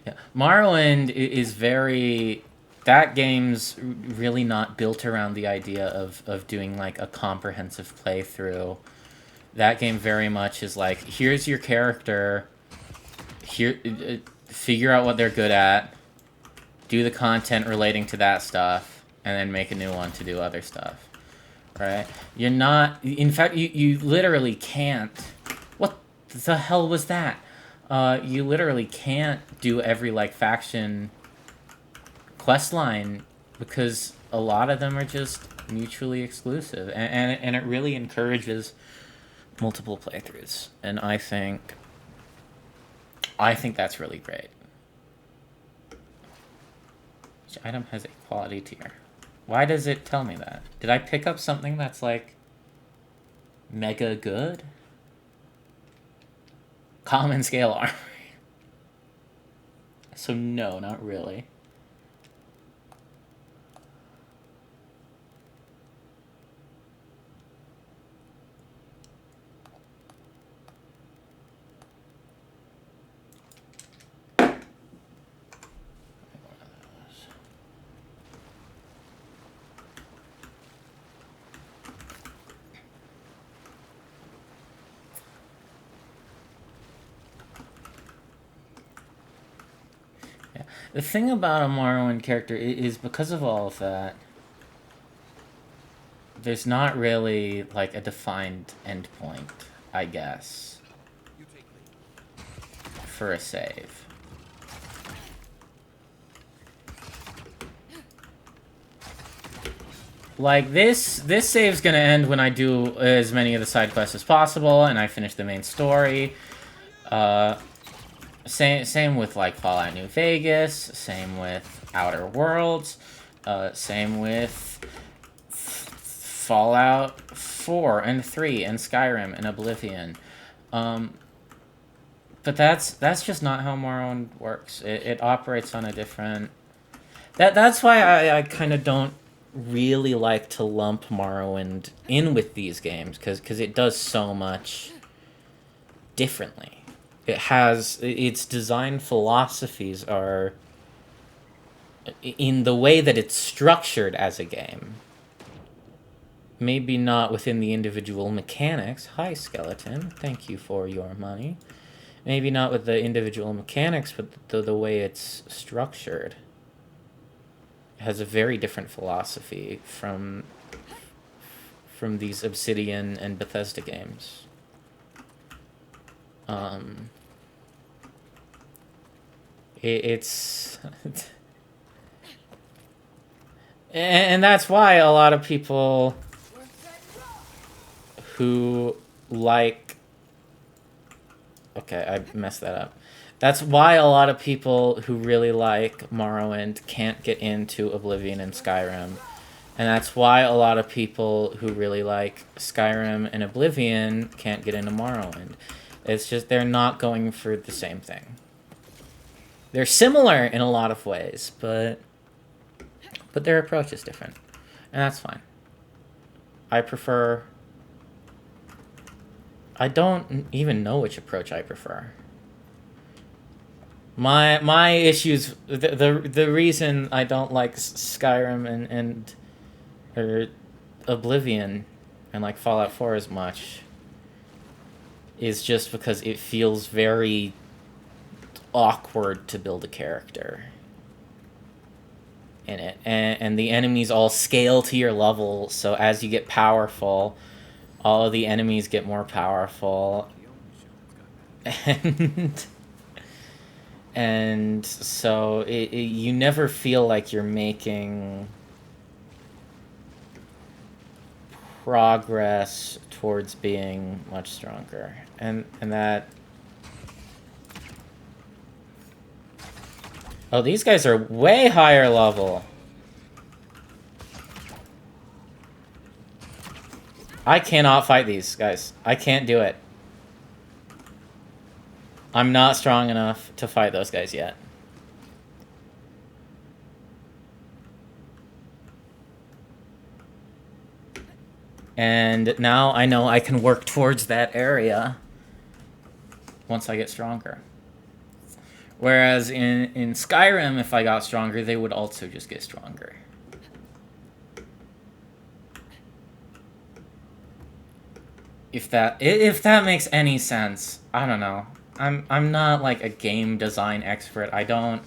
Yeah. Morrowind is very... That game's really not built around the idea of doing like a comprehensive playthrough. That game very much is like, here's your character, here, figure out what they're good at, do the content relating to that stuff, and then make a new one to do other stuff, right? You're not... In fact, you literally can't... What the hell was that? You literally can't do every, like, faction quest line because a lot of them are just mutually exclusive. And it really encourages multiple playthroughs. And I think that's really great. Each item has a quality tier. Why does it tell me that? Did I pick up something that's, like, mega good? Common scale armor. So no, not really. The thing about a Morrowind character is because of all of that, there's not really, like, a defined endpoint, I guess, for a save. Like, this save's gonna end when I do as many of the side quests as possible, and I finish the main story. Same with, like, Fallout New Vegas, same with Outer Worlds, same with Fallout 4 and 3 and Skyrim and Oblivion. But that's just not how Morrowind works. It operates on a different... That's why I kind of don't really like to lump Morrowind in with these games, because it does so much differently. It has... Its design philosophies are... in the way that it's structured as a game. Maybe not within the individual mechanics. Hi, Skeleton. Thank you for your money. Maybe not with the individual mechanics, but the way it's structured. It has a very different philosophy from these Obsidian and Bethesda games. It's... and that's why a lot of people who like... Okay, I messed that up. That's why a lot of people who really like Morrowind can't get into Oblivion and Skyrim. And that's why a lot of people who really like Skyrim and Oblivion can't get into Morrowind. It's just they're not going for the same thing. They're similar in a lot of ways, but their approach is different, and that's fine. I prefer... I don't even know which approach I prefer. My issues, the reason I don't like Skyrim and or Oblivion and like Fallout 4 as much is just because it feels very awkward to build a character in it, and the enemies all scale to your level, so as you get powerful, all of the enemies get more powerful, and so you never feel like you're making progress towards being much stronger, and that... Oh, these guys are way higher level. I cannot fight these guys. I can't do it. I'm not strong enough to fight those guys yet. And now I know I can work towards that area once I get stronger. Whereas in Skyrim, if I got stronger, they would also just get stronger. If that makes any sense. I don't know. I'm not like a game design expert. I don't...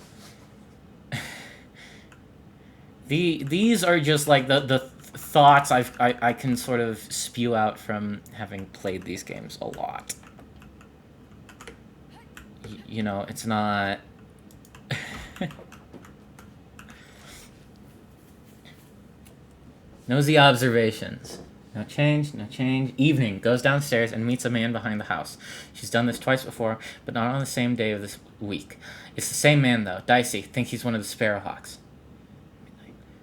These are just like the thoughts I can sort of spew out from having played these games a lot. You know, it's not... Nosy observations. No change, no change. Evening. Goes downstairs and meets a man behind the house. She's done this twice before, but not on the same day of this week. It's the same man, though. Dicey. Think he's one of the Sparrowhawks.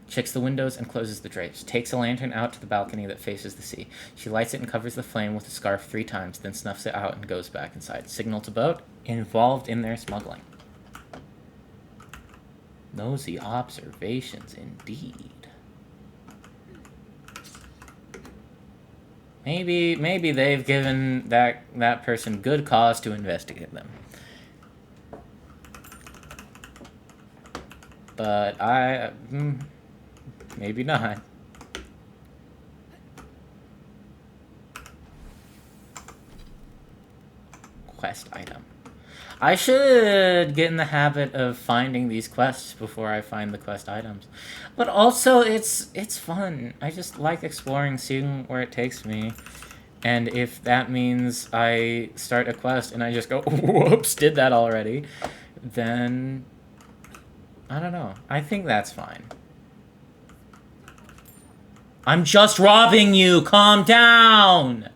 Checks the windows and closes the drapes. Takes a lantern out to the balcony that faces the sea. She lights it and covers the flame with a scarf 3 times, then snuffs it out and goes back inside. Signal to boat. Involved in their smuggling. Nosy observations, indeed. Maybe they've given that person good cause to investigate them. But maybe not. Quest item. I should get in the habit of finding these quests before I find the quest items. But also, it's fun. I just like exploring, seeing where it takes me. And if that means I start a quest and I just go, whoops, did that already, then... I don't know. I think that's fine. I'm just robbing you! Calm down!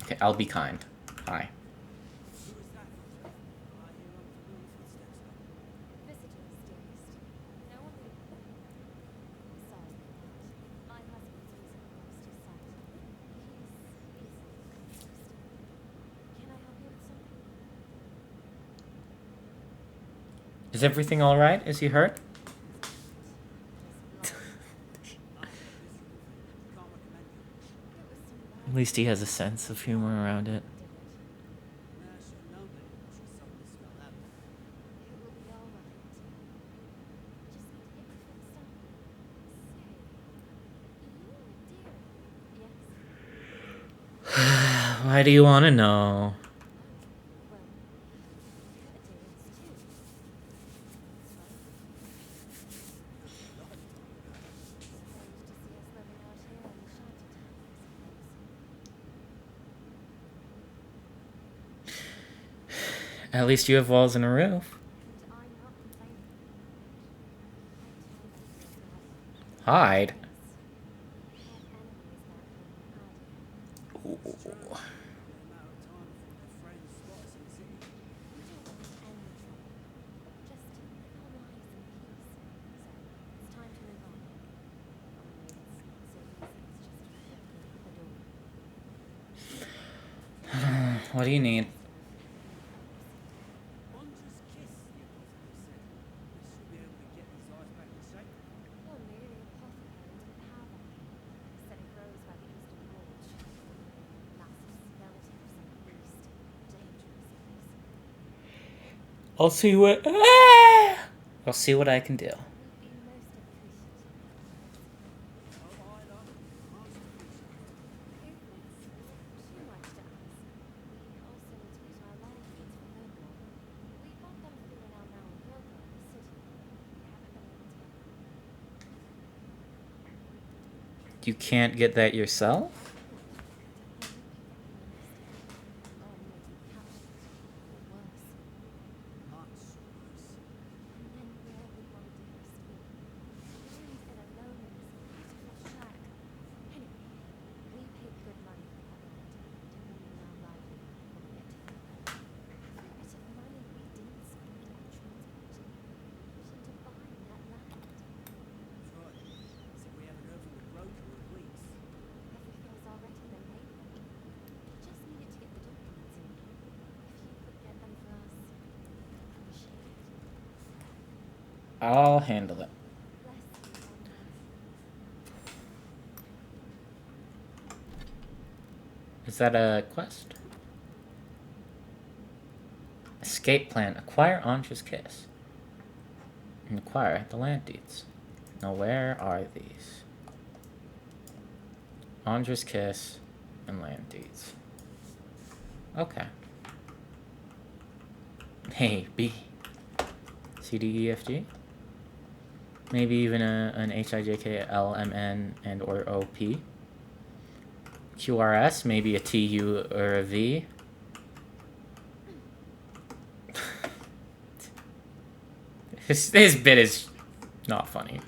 Okay, I'll be kind. Hi. Is everything alright? Is he hurt? At least he has a sense of humor around it. Why do you want to know? At least you have walls and a roof. Hide. Ooh. What do you need? I'll see what I'll see what I can do. We'd be most appreciative. Oh, I love it. Constitution. If it's too much to ask, we also need to get our land deeds for Noble. We bought them through an unknown broker in the city. We haven't been able to. You can't get that yourself? That's right. So we haven't heard from the broker in weeks. Everything's already been paid for. Just needed to get the documents in. If you could get them for us, I'd appreciate it. I'll handle it. Bless you, Is that a quest? Escape plan. Acquire Andra's Kiss. And acquire the land deeds. Now where are these? Andra's Kiss and land deeds. Okay. Hey, B. C, D, E, F, G? Maybe even an H, I, J, K, L, M, N, and or O, P. Q, R, S, maybe a T, U, or a V. This bit is not funny.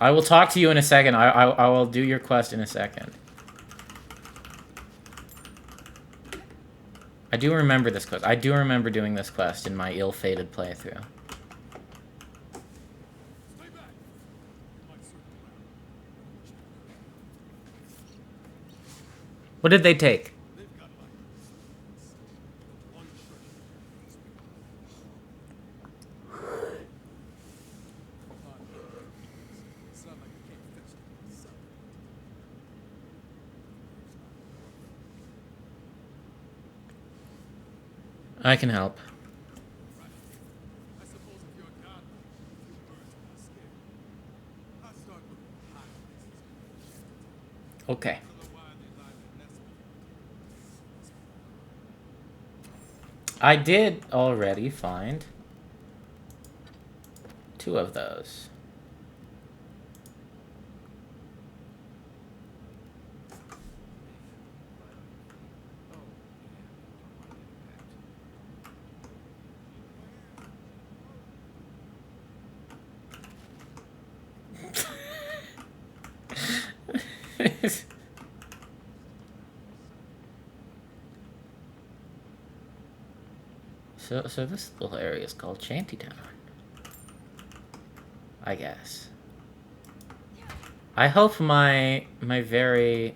I will talk to you in a second. I will do your quest in a second. I do remember this quest. I do remember doing this quest in my ill-fated playthrough. What did they take? I can help. Okay. I did already find 2 of those. So this little area is called Shantytown, I guess. I hope my very...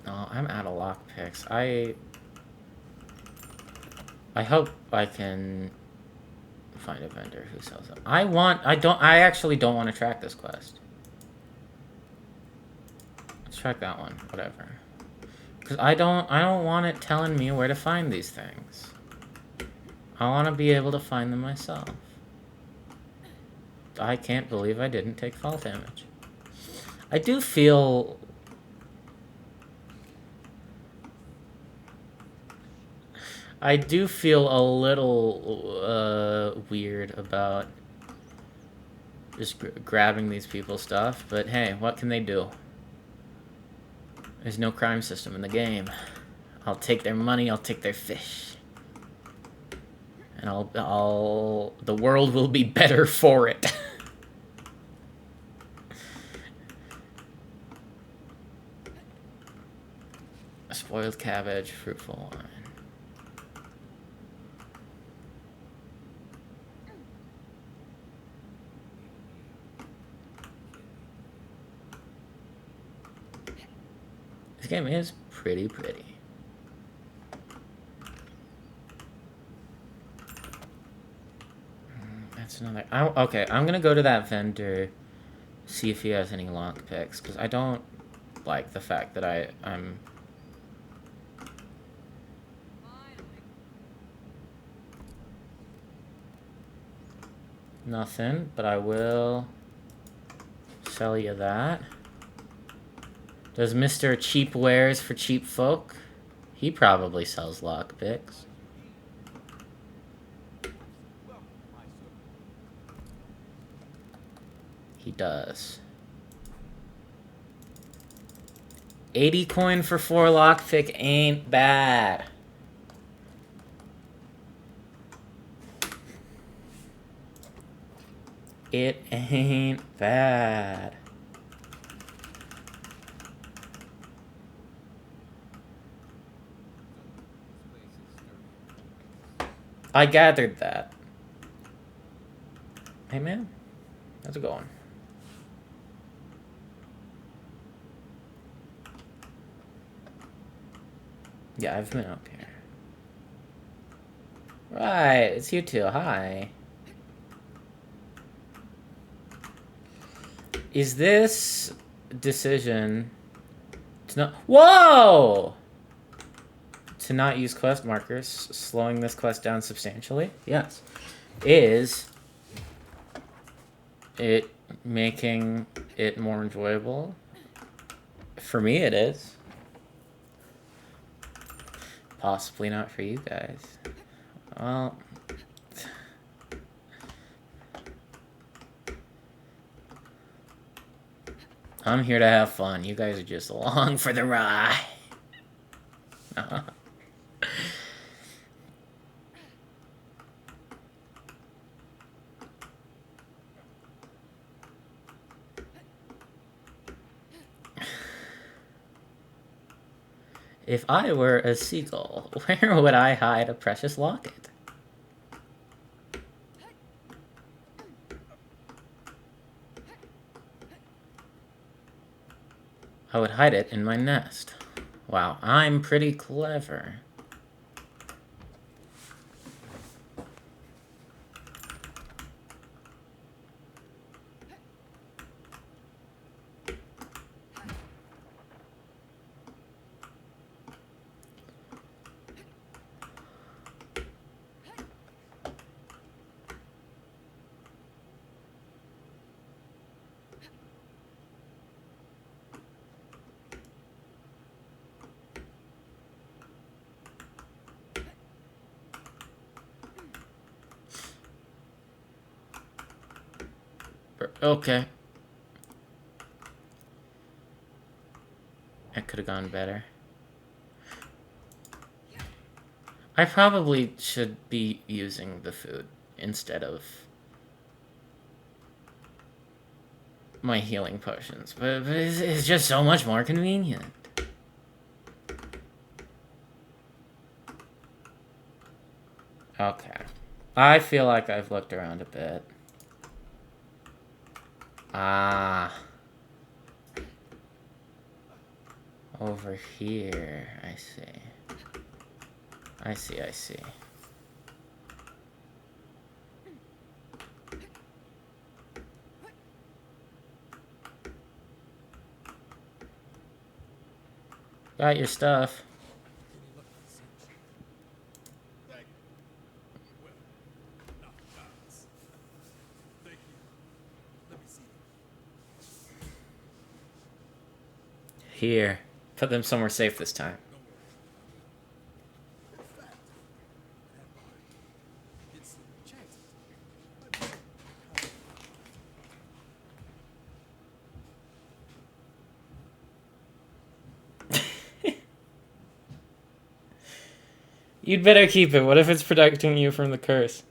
Oh, I'm out of lockpicks. I hope I can find a vendor who sells them. I actually don't want to track this quest. Let's track that one, whatever. Because I don't want it telling me where to find these things. I want to be able to find them myself. I can't believe I didn't take fall damage. I do feel... I do feel a little weird about just grabbing these people's stuff, but hey, what can they do? There's no crime system in the game. I'll take their money, I'll take their fish. And the world will be better for it. Spoiled cabbage, fruitful wine. This game is pretty. That's another... okay, I'm gonna go to that vendor, see if he has any lockpicks, because I don't like the fact that I'm Nothing, but I will sell you that. Does Mr. Cheap Wares for Cheap Folk? He probably sells lockpicks. He does. 80 coin for 4 lockpick ain't bad. It ain't bad. I gathered that. Hey man, how's it going? Yeah, I've been up here. Right, it's you two. Hi. Is this decision to not... Whoa! To not use quest markers, slowing this quest down substantially? Yes. Is it making it more enjoyable? For me, it is. Possibly not for you guys. Well... I'm here to have fun. You guys are just along for the ride. If I were a seagull, where would I hide a precious locket? I would hide it in my nest. Wow, I'm pretty clever. Okay. That could have gone better. I probably should be using the food instead of my healing potions, but it's just so much more convenient. Okay. I feel like I've looked around a bit. Ah. Over here. I see. I see, I see. Got your stuff. Here. Put them somewhere safe this time. You'd better keep it. What if it's protecting you from the curse?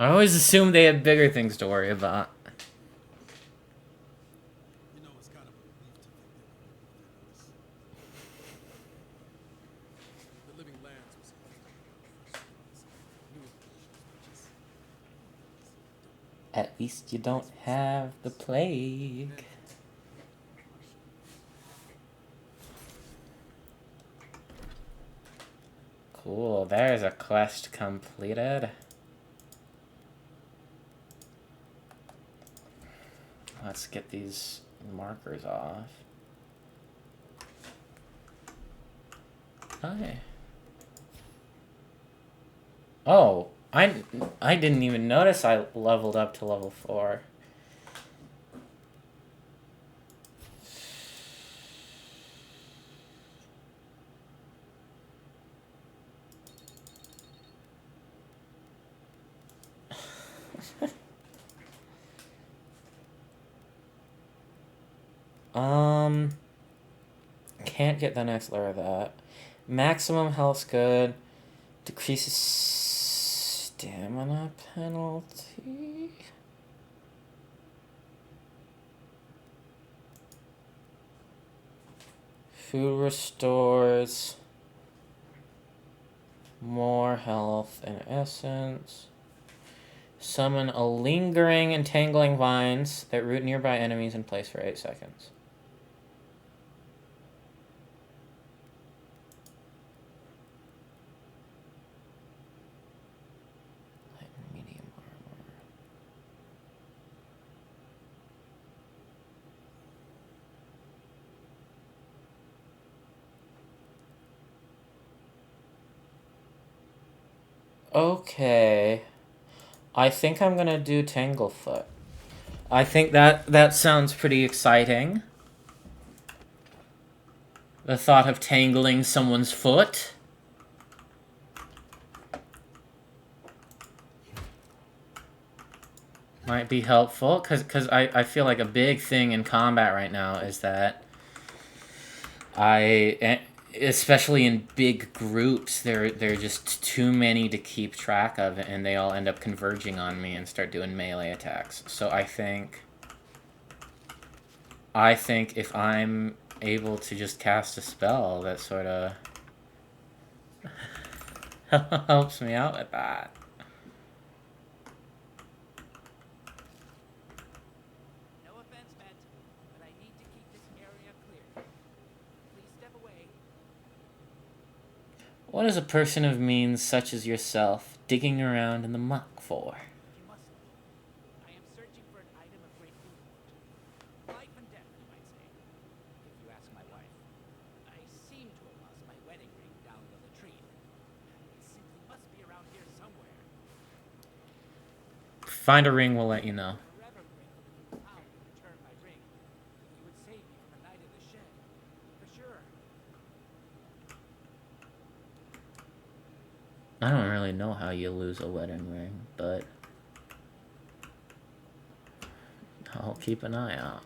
I always assumed they had bigger things to worry about. At least you don't have the plague. Cool, there's a quest completed. Let's get these markers off. Hi. Oh, I didn't even notice I leveled up to level 4. Can't get the next layer of that. Maximum health's good. Decreases stamina penalty. Food restores more health and essence. Summon a lingering entangling vines that root nearby enemies in place for 8 seconds. Light and medium armor. Okay. I think I'm gonna do Tanglefoot. I think that sounds pretty exciting. The thought of tangling someone's foot. Might be helpful, because I feel like a big thing in combat right now is that especially in big groups, there are just too many to keep track of, and they all end up converging on me and start doing melee attacks. So I think if I'm able to just cast a spell that sort of helps me out with that. No offense meant, but I need to keep this area clear. Please step away. What is a person of means such as yourself digging around in the muck for? You must know. I am searching for an item of great import. Life and death, you might say. If you ask my wife. I seem to have lost my wedding ring down the latrine. It simply must be around here somewhere. Find a ring, we'll let you know. Forever grateful if you found and returned my ring. You would save me from a night in the shed. For sure. I don't really know how you lose a wedding ring, but I'll keep an eye out.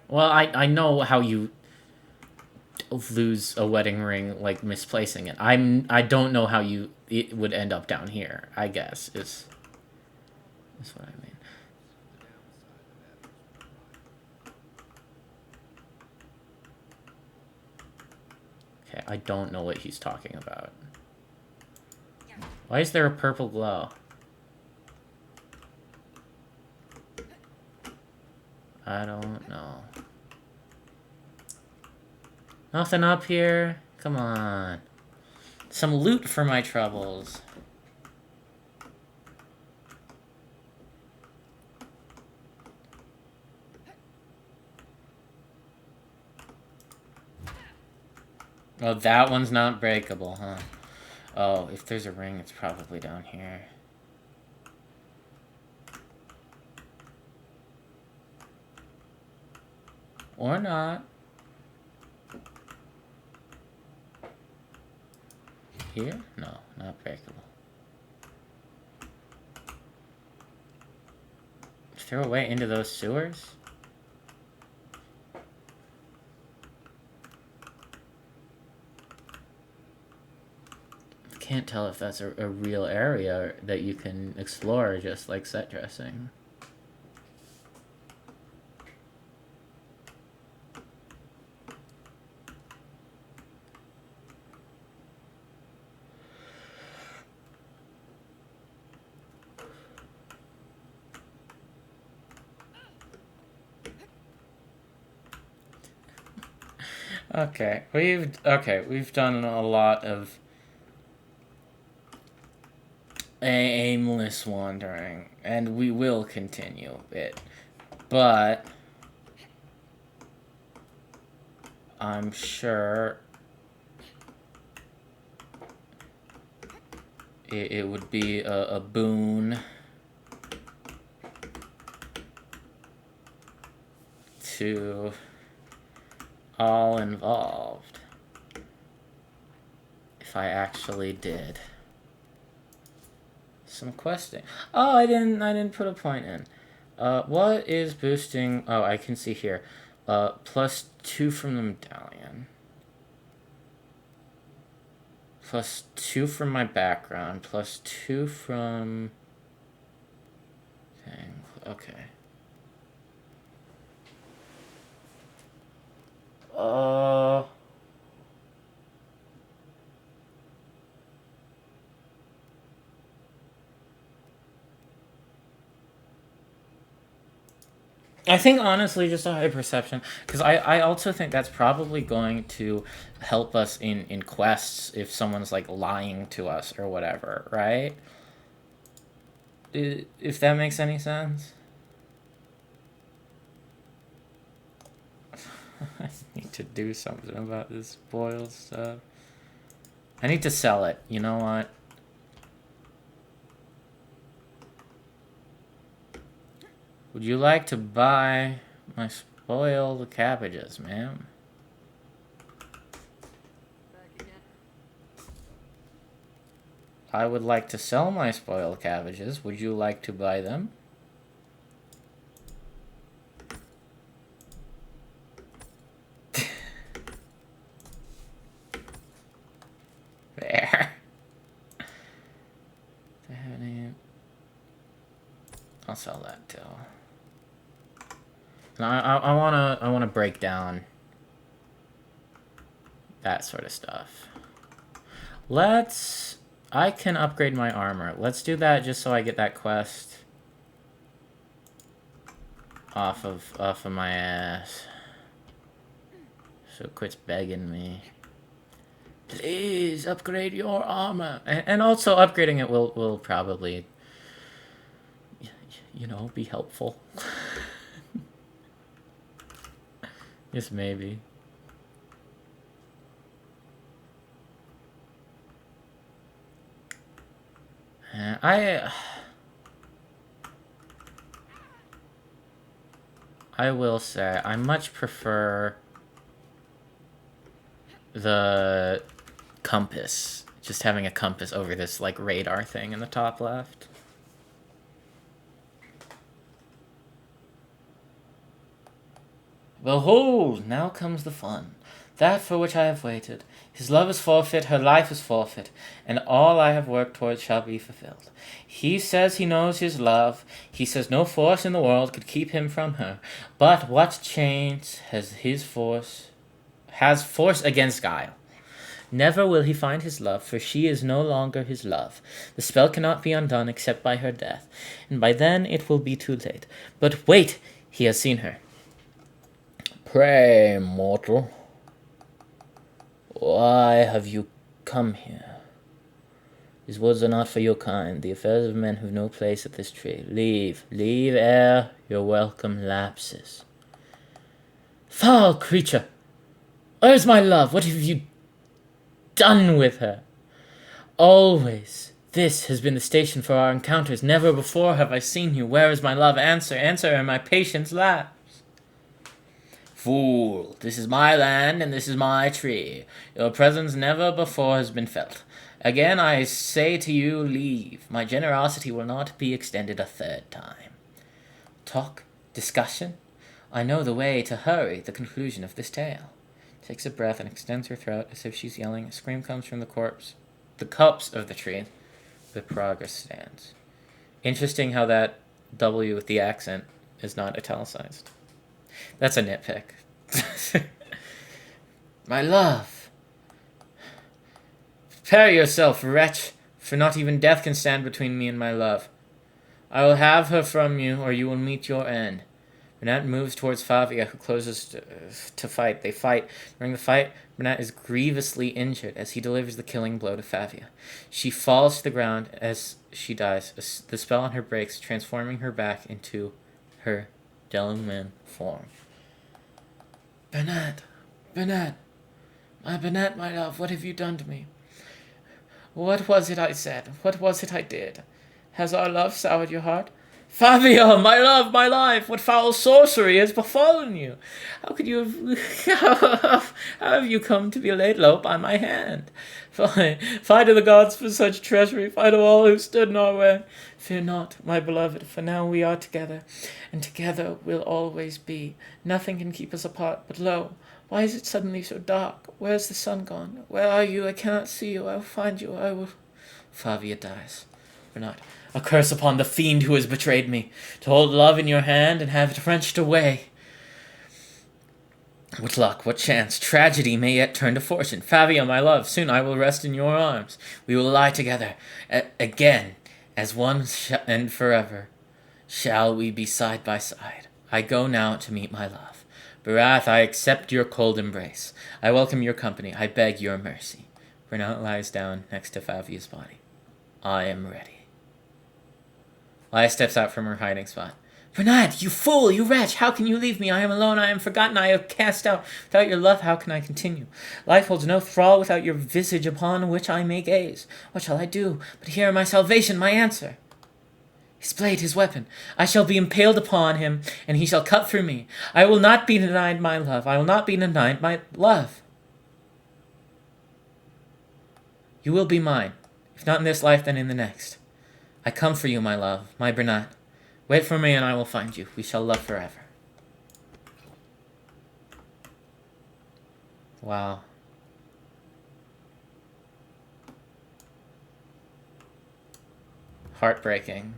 Well, I know how you lose a wedding ring, like misplacing it. I don't know how it would end up down here, I guess, is what I mean. Okay, I don't know what he's talking about. Why is there a purple glow? I don't know. Nothing up here? Come on. Some loot for my troubles. Oh, that one's not breakable, huh? Oh, if there's a ring, it's probably down here. Or not. Here? No, not breakable. Is there a way into those sewers? Can't tell if that's a real area that you can explore just like set dressing. We've done a lot of aimless wandering, and we will continue it. But I'm sure it would be a boon to all involved if I actually did some questing. Oh, I didn't put a point in. What is boosting? Oh, I can see here. +2 from the medallion. +2 from my background. +2 from thing. Okay. I think honestly just a high perception, because I also think that's probably going to help us in quests if someone's like lying to us or whatever, right? If that makes any sense. I need to do something about this spoil stuff. I need to sell it. You know what? Would you like to buy my spoiled cabbages, ma'am? I would like to sell my spoiled cabbages. Would you like to buy them? There. I'll sell that too. And I wanna break down that sort of stuff. I can upgrade my armor. Let's do that just so I get that quest off of my ass. So it quits begging me. Please upgrade your armor. And also upgrading it will probably, you know, be helpful. Just maybe. I will say I much prefer the compass. Just having a compass over this like radar thing in the top left. Behold, now comes the fun. That for which I have waited. His love is forfeit, her life is forfeit, and all I have worked towards shall be fulfilled. He says he knows his love. He says no force in the world could keep him from her. But what chance has force against guile? Never will he find his love, for she is no longer his love. The spell cannot be undone except by her death, and by then it will be too late. But wait, he has seen her. Pray, mortal, why have you come here? These woods are not for your kind, the affairs of men who have no place at this tree. Leave ere your welcome lapses. Foul creature! Where's my love? What have you done with her? Always this has been the station for our encounters. Never before have I seen you. Where is my love? Answer, and my patience lapse. Fool, this is my land, and this is my tree. Your presence never before has been felt. Again I say to you, leave. My generosity will not be extended a third time. Talk, discussion. I know the way to hurry the conclusion of this tale. Takes a breath and extends her throat as if she's yelling. A scream comes from the copse of the tree. The progress stands. Interesting how that W with the accent is not italicized. That's a nitpick. My love. Prepare yourself, wretch, for not even death can stand between me and my love. I will have her from you, or you will meet your end. Burnett moves towards Favia, who closes to fight. They fight. During the fight, Burnett is grievously injured as he delivers the killing blow to Favia. She falls to the ground as she dies. The spell on her breaks, transforming her back into her Delaware form. Burnett! Burnett! My Burnett, my love, what have you done to me? What was it I said? What was it I did? Has our love soured your heart? Favia, my love, my life, what foul sorcery has befallen you? How could you have... how have you come to be laid low by my hand? Fie to the gods for such treachery, fie to all who stood in our way. Fear not, my beloved, for now we are together, and together we'll always be. Nothing can keep us apart, but lo, why is it suddenly so dark? Where's the sun gone? Where are you? I cannot see you. I will find you. I will... Favia dies. Or not. A curse upon the fiend who has betrayed me. To hold love in your hand and have it wrenched away. What luck, what chance. Tragedy may yet turn to fortune. Favia, my love, soon I will rest in your arms. We will lie together. Again. As one and forever. Shall we be side by side. I go now to meet my love. Barath, I accept your cold embrace. I welcome your company. I beg your mercy. Bernat lies down next to Favia's body. I am ready. Lia steps out from her hiding spot. Bernat, you fool, you wretch! How can you leave me? I am alone, I am forgotten, I am cast out. Without your love, how can I continue? Life holds no thrall without your visage upon which I may gaze. What shall I do? But here my salvation, my answer. His blade, his weapon. I shall be impaled upon him, and he shall cut through me. I will not be denied my love. I will not be denied my love. You will be mine. If not in this life, then in the next. I come for you, my love, my Bernat. Wait for me and I will find you. We shall love forever. Wow. Heartbreaking.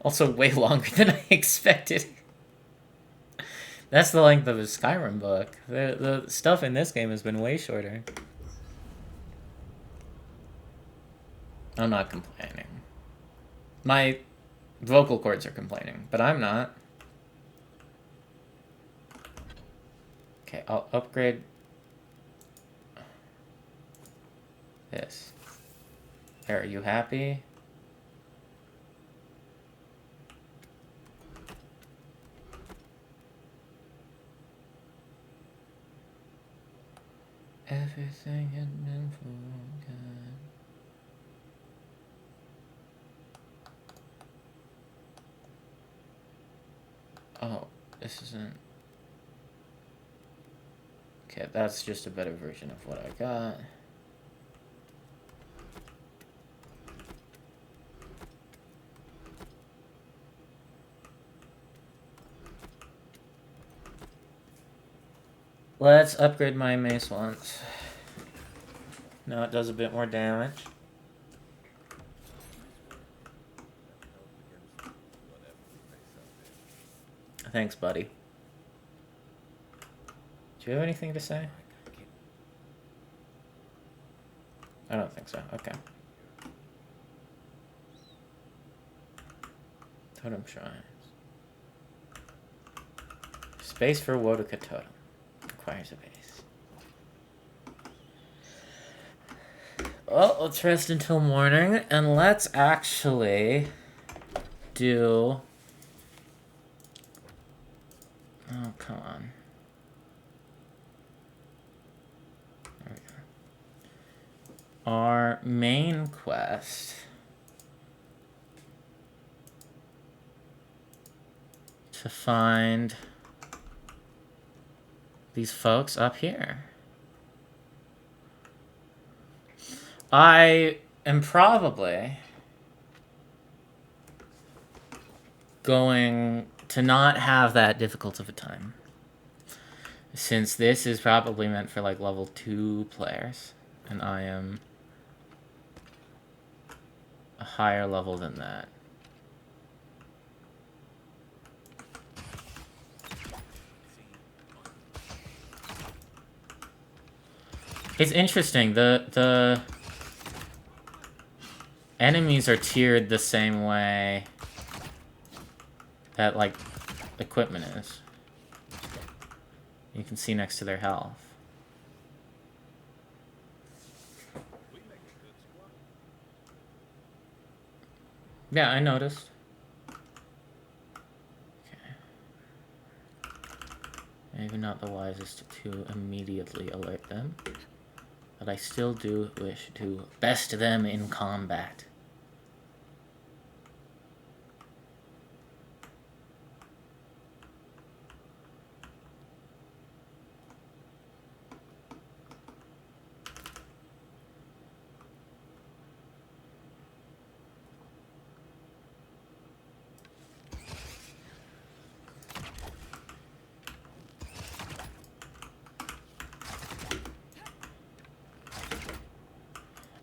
Also way longer than I expected. That's the length of a Skyrim book. The stuff in this game has been way shorter. I'm not complaining. My vocal cords are complaining, but I'm not. Okay, I'll upgrade this. Are you happy? Everything had been forgotten. Oh, this isn't... Okay, that's just a better version of what I got. Let's upgrade my mace once. Now it does a bit more damage. Thanks, buddy. Do you have anything to say? I don't think so. Okay. Totem shrines. Space for Wodoka totem. Requires a base. Well, let's rest until morning, and let's actually do... Oh, come on. There we go. Our main quest to find these folks up here. I am probably going to not have that difficult of a time, since this is probably meant for like level 2 players, and I am a higher level than that. It's interesting, the enemies are tiered the same way that, like, equipment is. You can see next to their health. Yeah, I noticed. Okay. Maybe not the wisest to immediately alert them, but I still do wish to best them in combat.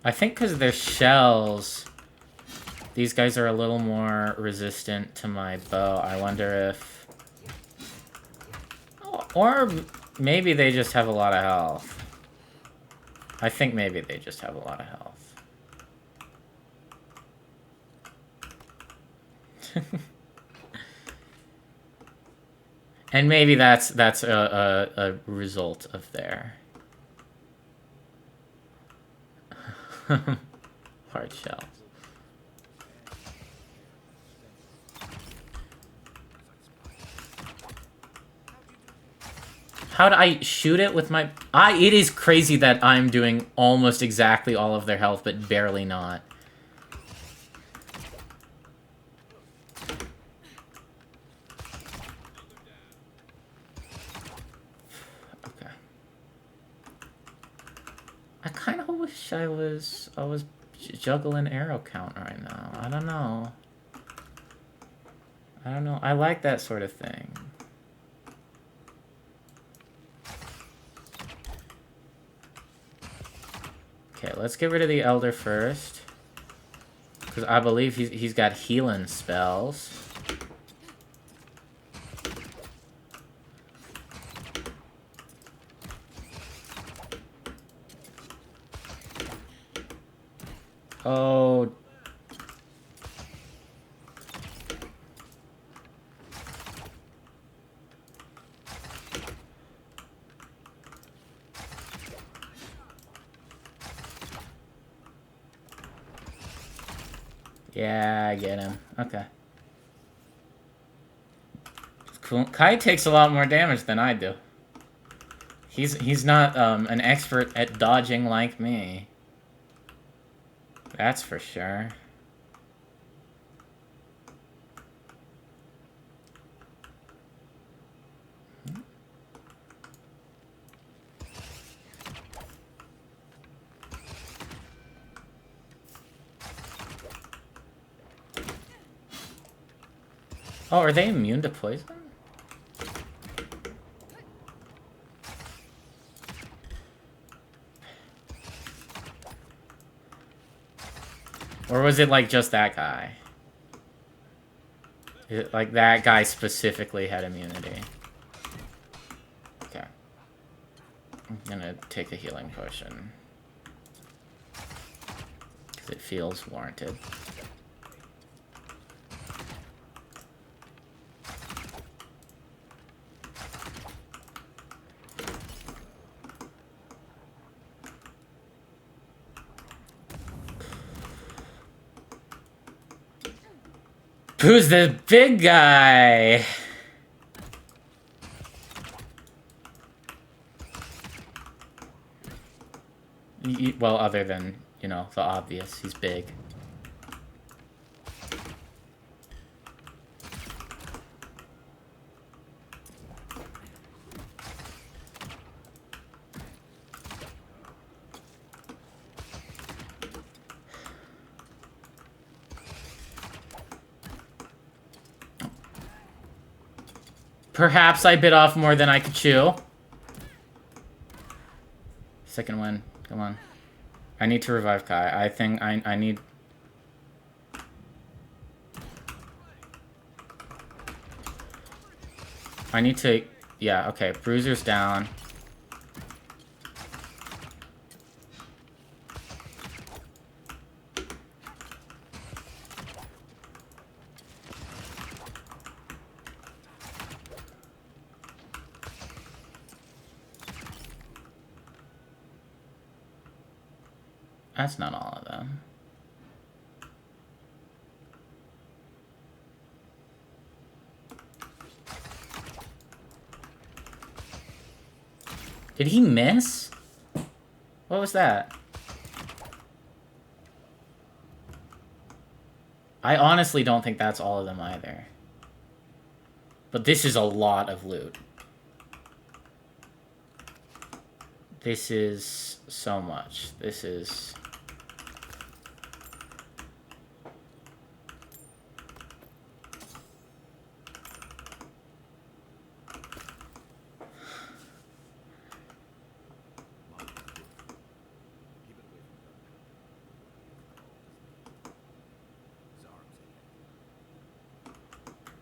I think because they're shells, these guys are a little more resistant to my bow. I wonder if... Or maybe they just have a lot of health. I think maybe they just have a lot of health. And maybe that's a result of their... hard shell. How do I shoot it with my... It is crazy that I'm doing almost exactly all of their health, but barely not. Okay. I kind of wish I was juggling arrow count right now. I don't know. I like that sort of thing. Okay, let's get rid of the Elder first. Because I believe he's got healing spells. Oh. Yeah, I get him. Okay. Cool. Kai takes a lot more damage than I do. He's not an expert at dodging like me. That's for sure. Oh, are they immune to poison? Or was it like just that guy? Is it like that guy specifically had immunity? Okay. I'm gonna take a healing potion. Because it feels warranted. Who's the big guy? Well, other than, you know, the obvious, he's big. Perhaps I bit off more than I could chew. Second win. Come on. I need to revive Kai. I think I need... I need to... Yeah, okay. Bruiser's down. That's not all of them. Did he miss? What was that? I honestly don't think that's all of them either. But this is a lot of loot. This is so much. This is...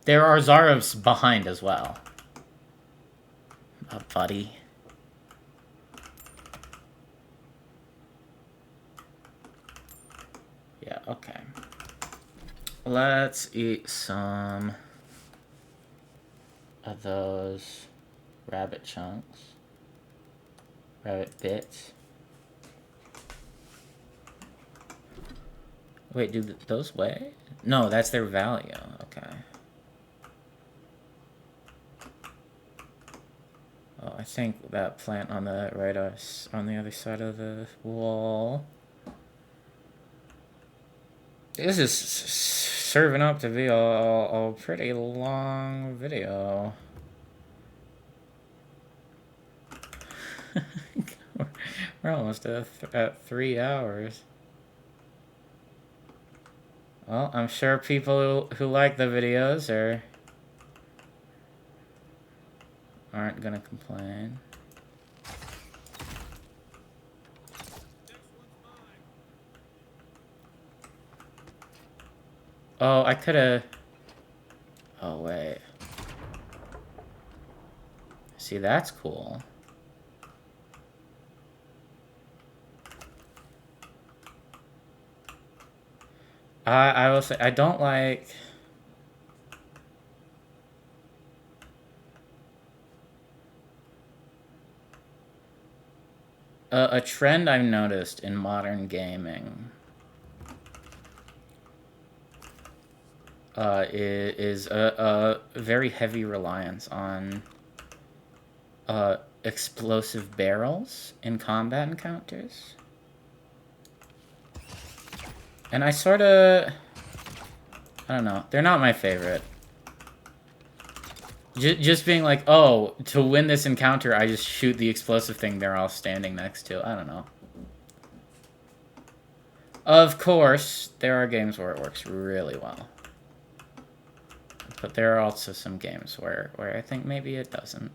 There are Zarovs behind as well. Buddy. Yeah, okay. Let's eat some of those rabbit chunks. Rabbit bits. Wait, do those weigh? No, that's their value. Okay. Oh, I think that plant on the right on the other side of the wall. This is serving up to be a pretty long video. We're almost at 3 hours. Well, I'm sure people who like the videos aren't gonna complain. Oh, I could've... Oh, wait. See, that's cool. I will say, I don't like... a trend I've noticed in modern gaming is a very heavy reliance on explosive barrels in combat encounters. And I sorta... I don't know. They're not my favorite. Just being like, oh, to win this encounter, I just shoot the explosive thing they're all standing next to. I don't know. Of course, there are games where it works really well. But there are also some games where I think maybe it doesn't.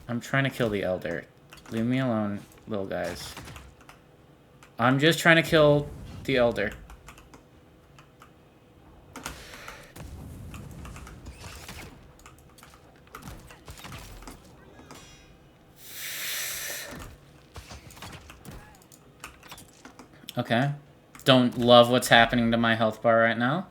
I'm trying to kill the Elder. Leave me alone, little guys. I'm just trying to kill the Elder. Okay. Don't love what's happening to my health bar right now.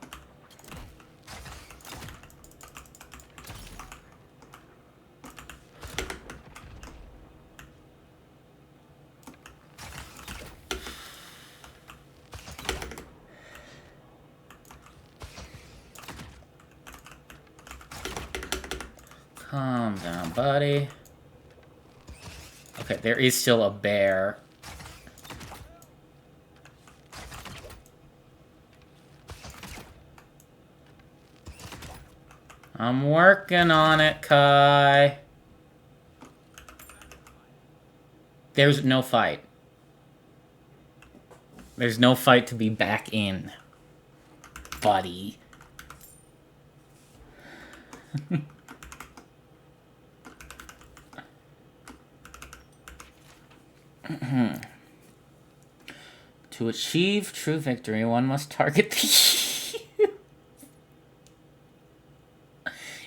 Calm down, buddy. Okay, there is still a bear. I'm working on it, Kai. There's no fight. There's no fight to be back in, buddy. To achieve true victory, one must target the...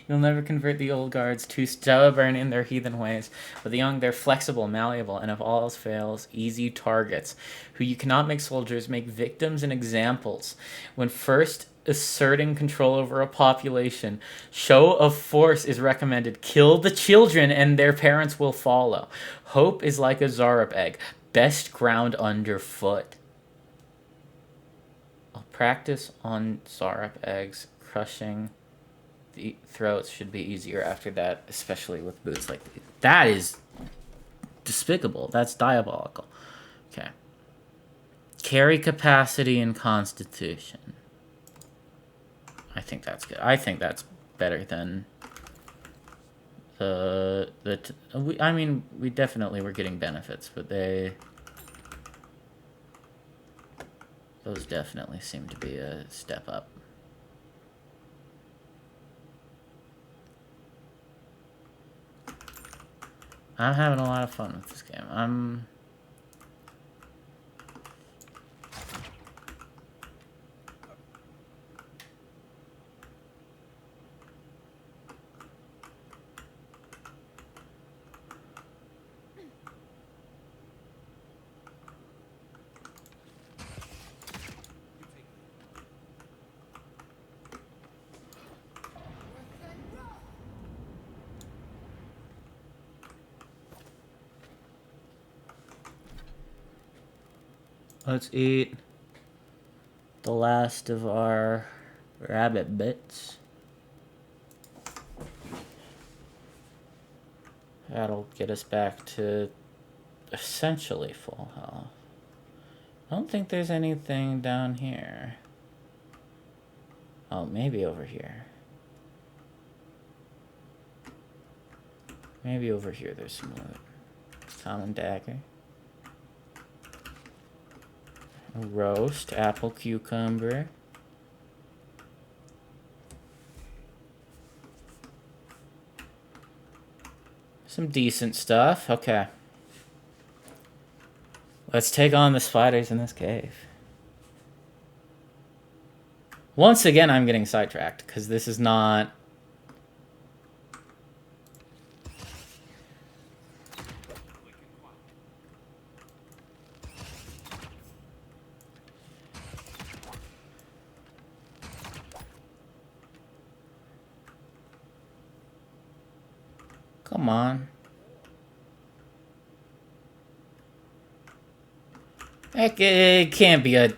You'll never convert the old guards, too stubborn in their heathen ways. But the young, they're flexible, malleable, and if all else fails, easy targets. Who you cannot make soldiers, make victims and examples. When first asserting control over a population. Show of force is recommended. Kill the children and their parents will follow. Hope is like a Zarup egg. Best ground underfoot. I'll practice on Zarup eggs. Crushing the throats should be easier after that, especially with boots like these. That is despicable. That's diabolical. Okay. Carry capacity and constitution. I think that's good. I think that's better than I mean, we definitely were getting benefits, but those definitely seem to be a step up. I'm having a lot of fun with this game. Let's eat the last of our rabbit bits. That'll get us back to essentially full health. I don't think there's anything down here. Oh, maybe over here. Maybe over here there's some loot. Common dagger. A roast, apple, cucumber. Some decent stuff. Okay. Let's take on the spiders in this cave. Once again, I'm getting sidetracked because this is not... Come on. Heck, it can't be a...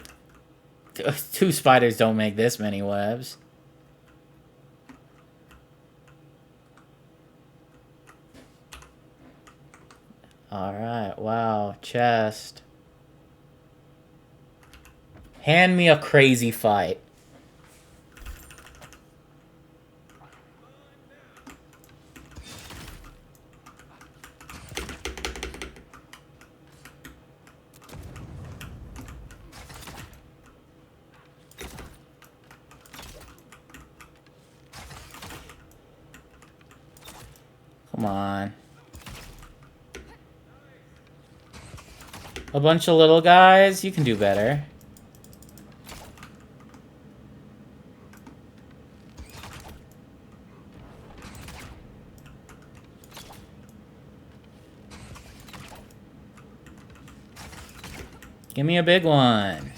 2 spiders don't make this many webs. Alright, wow, chest. Hand me a crazy fight. Come on. A bunch of little guys? You can do better. Give me a big one.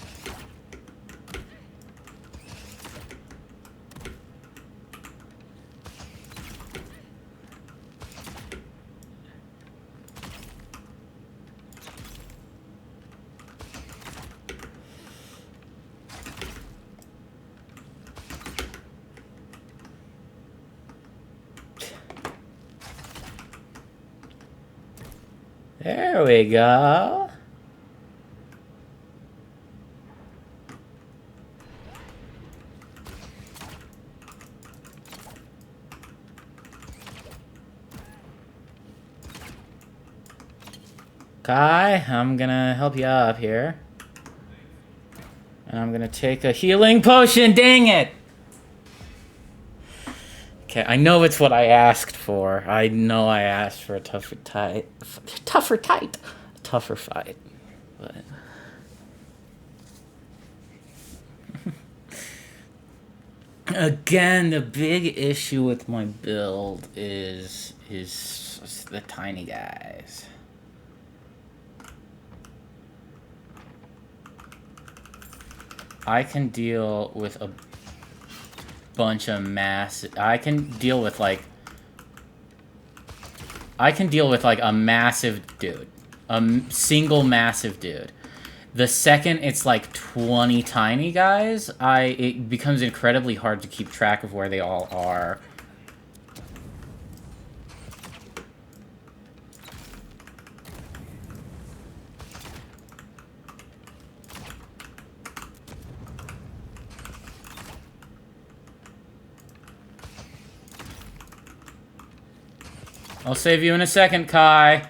There we go. Kai, I'm gonna help you up here. And I'm gonna take a healing potion, dang it! Okay, I know it's what I asked for. I know I asked for a tougher fight. But... Again, the big issue with my build is the tiny guys. I can deal with a bunch of massive... I can deal with, like... a massive dude. Single massive dude. The second it's like 20 tiny guys, it becomes incredibly hard to keep track of where they all are. I'll save you in a second, Kai.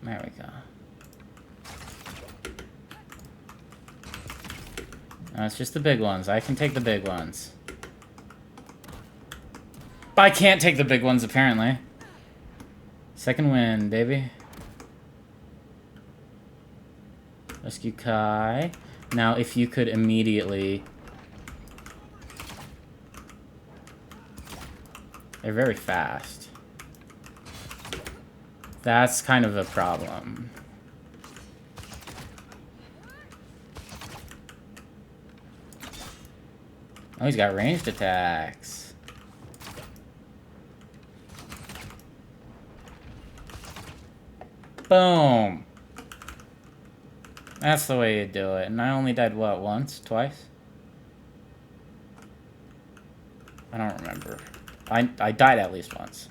There we go. No, it's just the big ones. I can take the big ones. But I can't take the big ones, apparently. Second win, baby. Rescue Kai. Now, if you could immediately... They're very fast. That's kind of a problem. Oh, he's got ranged attacks. Boom. That's the way you do it. And I only died, what, once? Twice? I don't remember. I died at least once.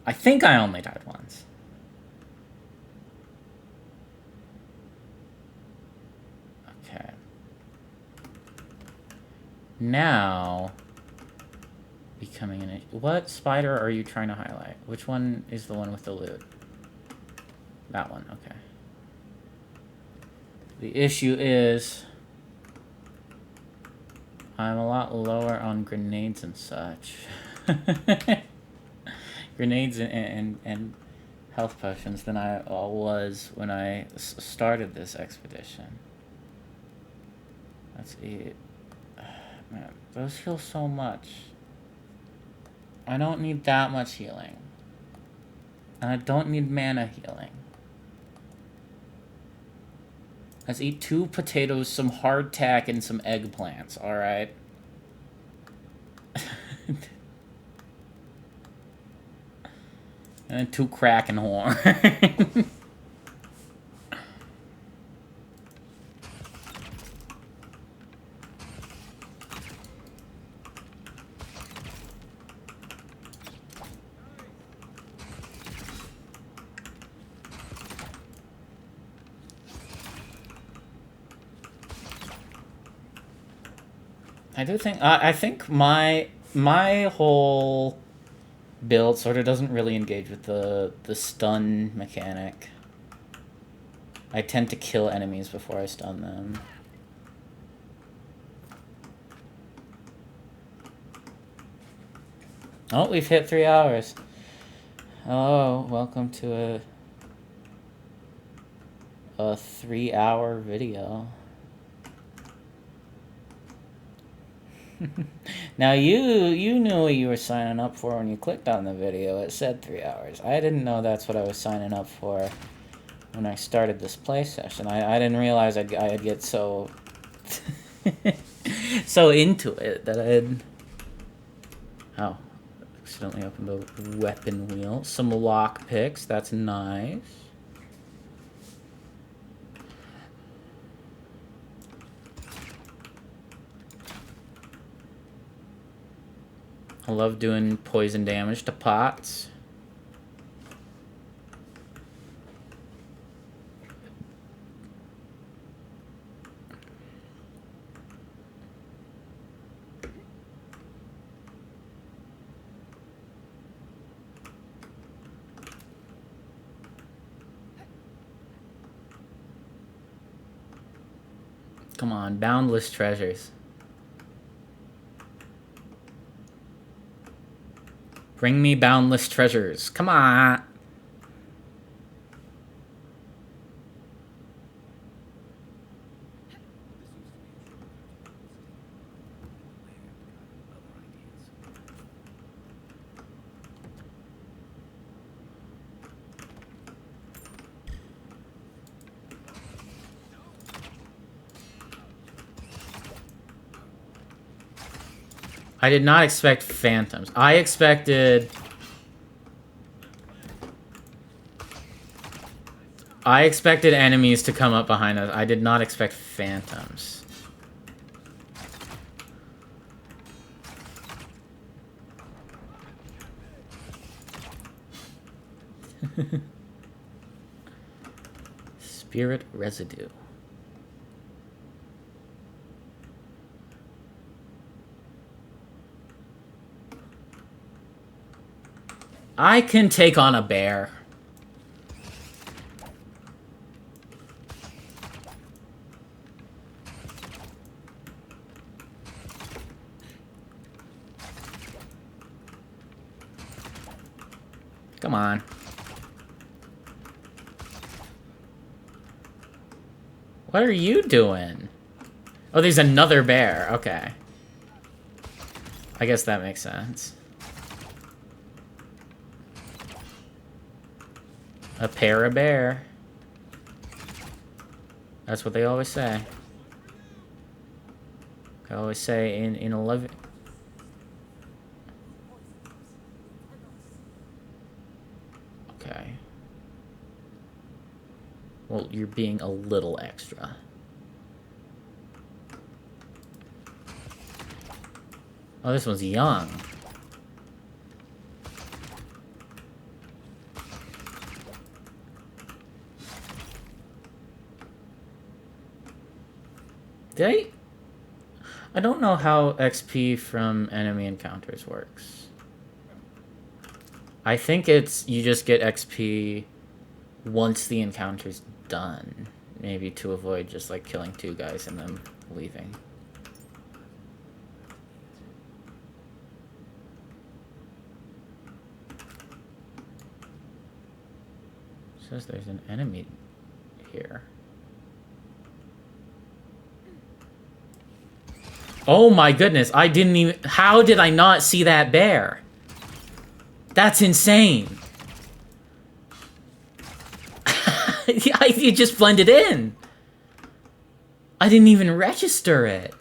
I think I only died once. Okay. Now, becoming an... What spider are you trying to highlight? Which one is the one with the loot? That one, okay. The issue is... I'm a lot lower on grenades and such. Grenades and health potions than I was when I started this expedition. Let's eat. Man, those heal so much. I don't need that much healing. And I don't need mana healing. Let's eat 2 potatoes, some hardtack, and some eggplants, alright? And then 2 Kraken horn. I think my whole build sort of doesn't really engage with the stun mechanic. I tend to kill enemies before I stun them. Oh, we've hit 3 hours. Hello, welcome to a 3-hour video. Now you knew what you were signing up for when you clicked on the video. It said 3 hours. I didn't know that's what I was signing up for when I started this play session. I didn't realize I'd get so so into it that I'd... Oh, accidentally opened the weapon wheel. Some lock picks. That's nice. I love doing poison damage to pots. Come on, boundless treasures. Bring me boundless treasures. Come on. I did not expect phantoms. I expected enemies to come up behind us. I did not expect phantoms. Spirit residue. I can take on a bear. Come on. What are you doing? Oh, there's another bear. Okay. I guess that makes sense. A pair of bear. That's what they always say. They always say in a living. Okay. Well, you're being a little extra. Oh, this one's young. I don't know how XP from enemy encounters works. I think it's you just get XP once the encounter's done. Maybe to avoid just like killing two guys and then leaving. It says there's an enemy here. Oh my goodness, I didn't even... How did I not see that bear? That's insane. It just blended in. I didn't even register it.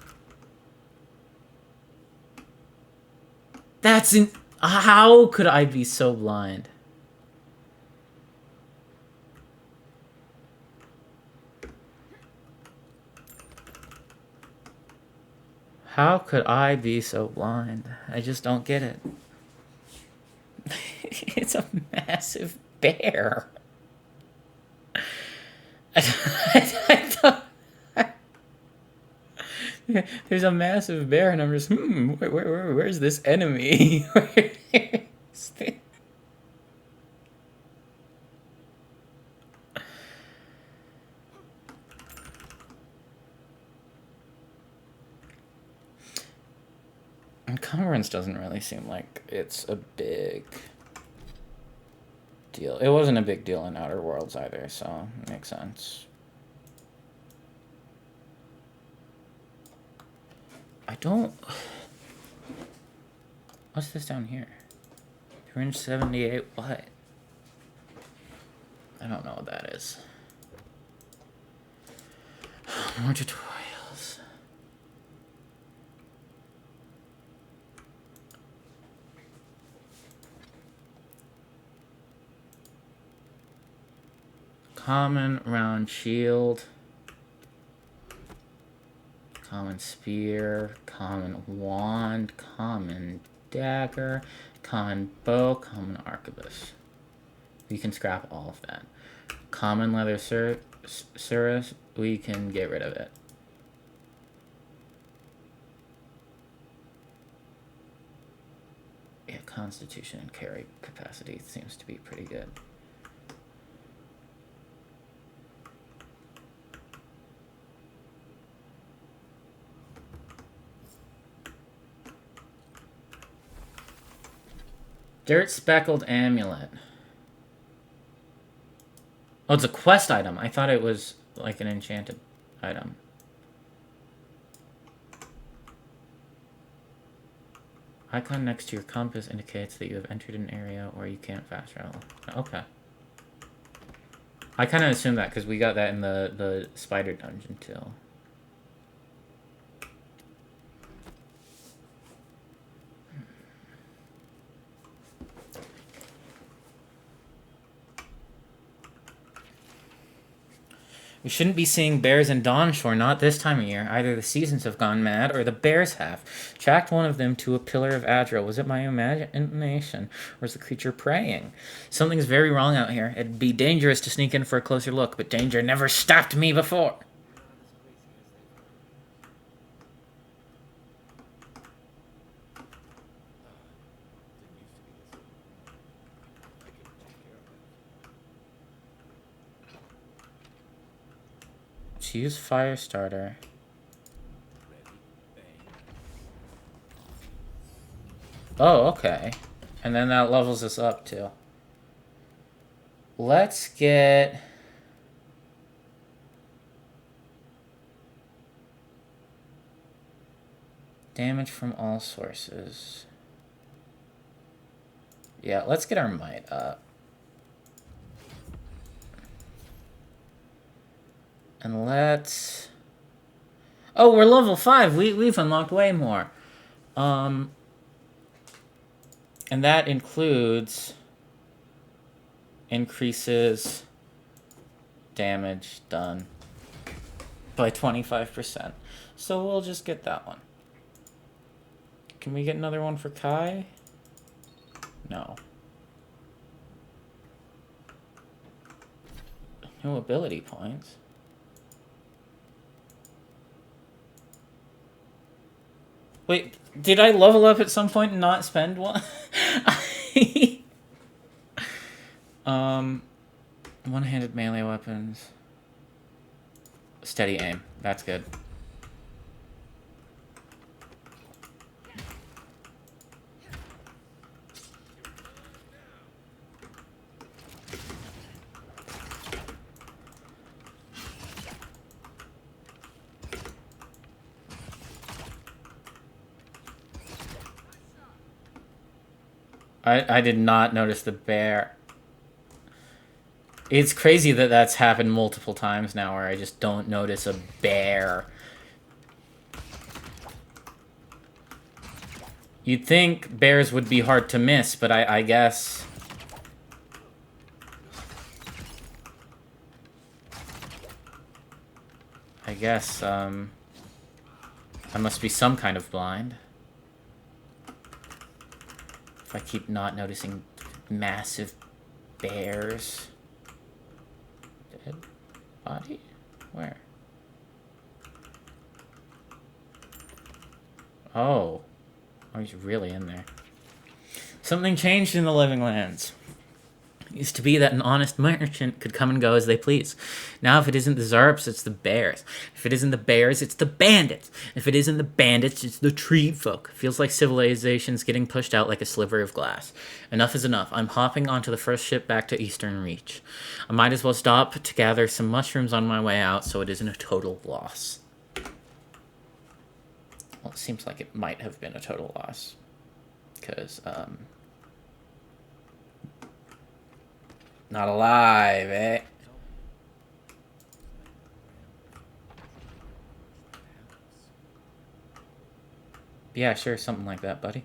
That's in... How could I be so blind? How could I be so blind? I just don't get it. It's a massive bear. There's a massive bear, and I'm just, where's this enemy? Encumbrance doesn't really seem like it's a big deal. It wasn't a big deal in Outer Worlds either, so it makes sense. I don't... What's this down here? 378 what? I don't know what that is. More tutorials. Common round shield. Common spear. Common wand. Common dagger. Common bow. Common arquebus. We can scrap all of that. Common leather surus. We can get rid of it. Yeah, constitution and carry capacity seems to be pretty good. Dirt speckled amulet. Oh, it's a quest item. I thought it was like an enchanted item. Icon next to your compass indicates that you have entered an area where you can't fast travel. Okay. I kind of assumed that because we got that in the spider dungeon too. We shouldn't be seeing bears in Dawnshore, not this time of year. Either the seasons have gone mad, or the bears have. Tracked one of them to a pillar of Adra. Was it my imagination, or is the creature preying? Something's very wrong out here. It'd be dangerous to sneak in for a closer look, but danger never stopped me before. Use fire starter. Oh, okay. And then that levels us up too. Let's get... damage from all sources. Yeah, let's get our might up. And let's... oh, we're level 5. We've unlocked way more. And that includes... increases damage done by 25%. So we'll just get that one. Can we get another one for Kai? No. No ability points. Wait, did I level up at some point and not spend one? One-handed melee weapons. Steady aim. That's good. I did not notice the bear. It's crazy that that's happened multiple times now where I just don't notice a bear. You'd think bears would be hard to miss, but I guess... I must be some kind of blind. If I keep not noticing massive bears. Dead body? Where? Oh. Oh, he's really in there. Something changed in the Living Lands. It used to be that an honest merchant could come and go as they please. Now, if it isn't the Zarps, it's the bears. If it isn't the bears, it's the bandits. If it isn't the bandits, it's the tree folk. Feels like civilization's getting pushed out like a sliver of glass. Enough is enough. I'm hopping onto the first ship back to Eastern Reach. I might as well stop to gather some mushrooms on my way out so it isn't a total loss. Well, it seems like it might have been a total loss. Because, not alive, eh? Yeah, sure, something like that, buddy.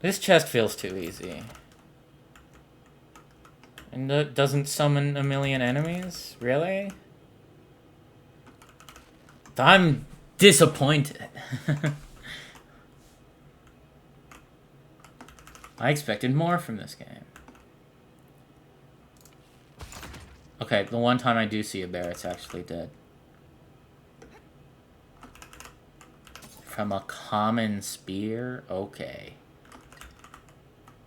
This chest feels too easy. And it doesn't summon a million enemies? Really? I'm disappointed. I expected more from this game. Okay, the one time I do see a bear, it's actually dead. From a common spear? Okay.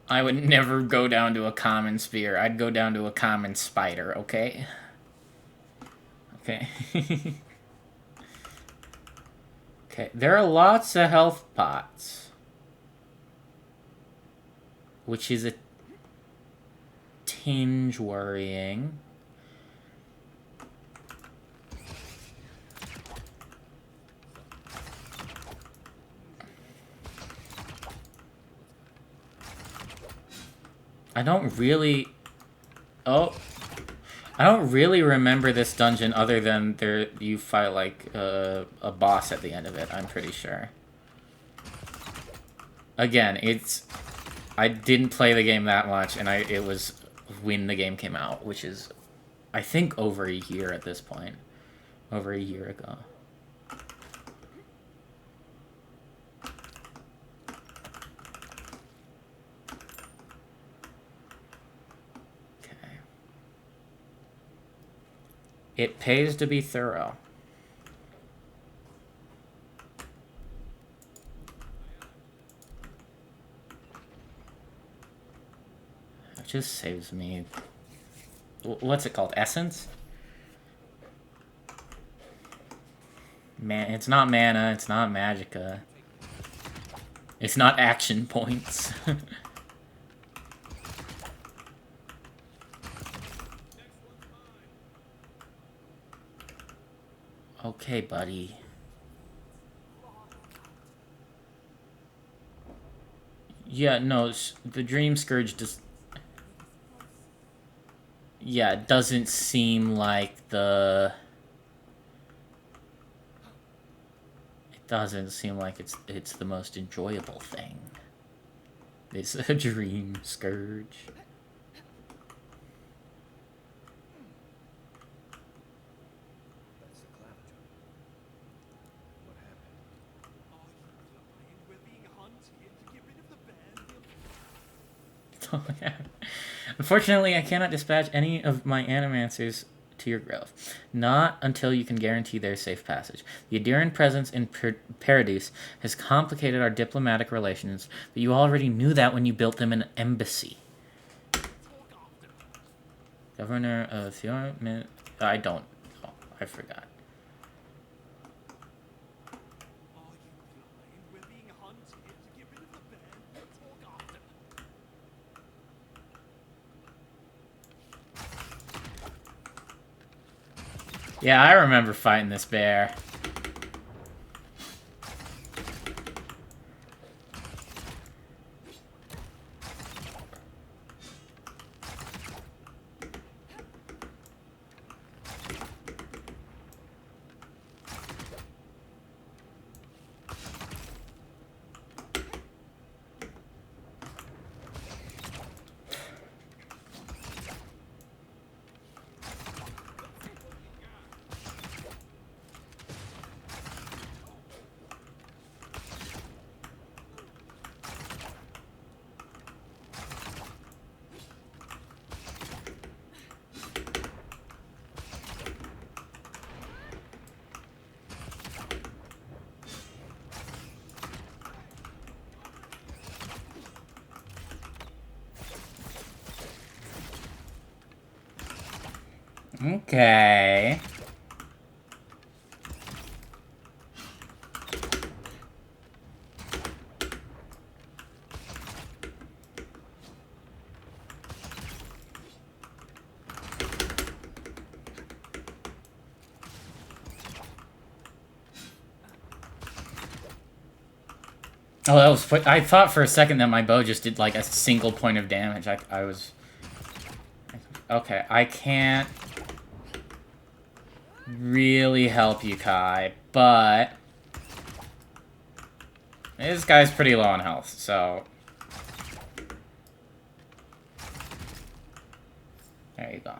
I would never go down to a common spear. I'd go down to a common spider, okay? Okay. Okay, there are lots of health pots. Which is a tinge worrying. I don't really remember this dungeon other than you fight like a boss at the end of it, I'm pretty sure. Again, I didn't play the game that much, and it was when the game came out, which is, I think, over a year at this point. Over a year ago. It pays to be thorough. It just saves me... What's it called? Essence? Man, it's not mana, it's not magicka. It's not action points. Okay, buddy. Yeah, no, the Dream Scourge just... Yeah, it doesn't seem like the... It doesn't seem like it's the most enjoyable thing. It's a Dream Scourge. Oh, yeah. Unfortunately, I cannot dispatch any of my animancers to your grove. Not until you can guarantee their safe passage. The Adiran presence in Paradise has complicated our diplomatic relations, but you already knew that when you built them an embassy. Governor of Fiormin... I don't... Oh, I forgot. Yeah, I remember fighting this bear. Okay. Oh, that was... I thought for a second that my bow just did, like, a single point of damage. I was... Okay, I can't really help you, Kai, but... This guy's pretty low on health, so... There you go.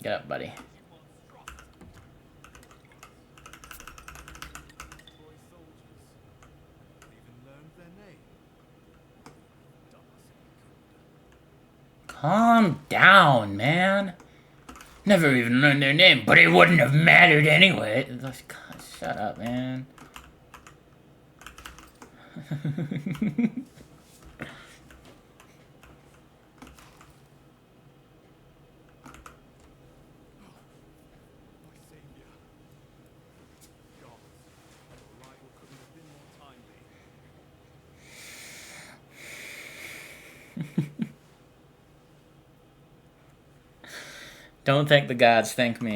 Get up, buddy. Calm down, man. Never even learned their name, but it wouldn't have mattered anyway. God, shut up, man. My savior. Gods, your arrival couldn't have been more timely. Don't thank the gods, thank me. I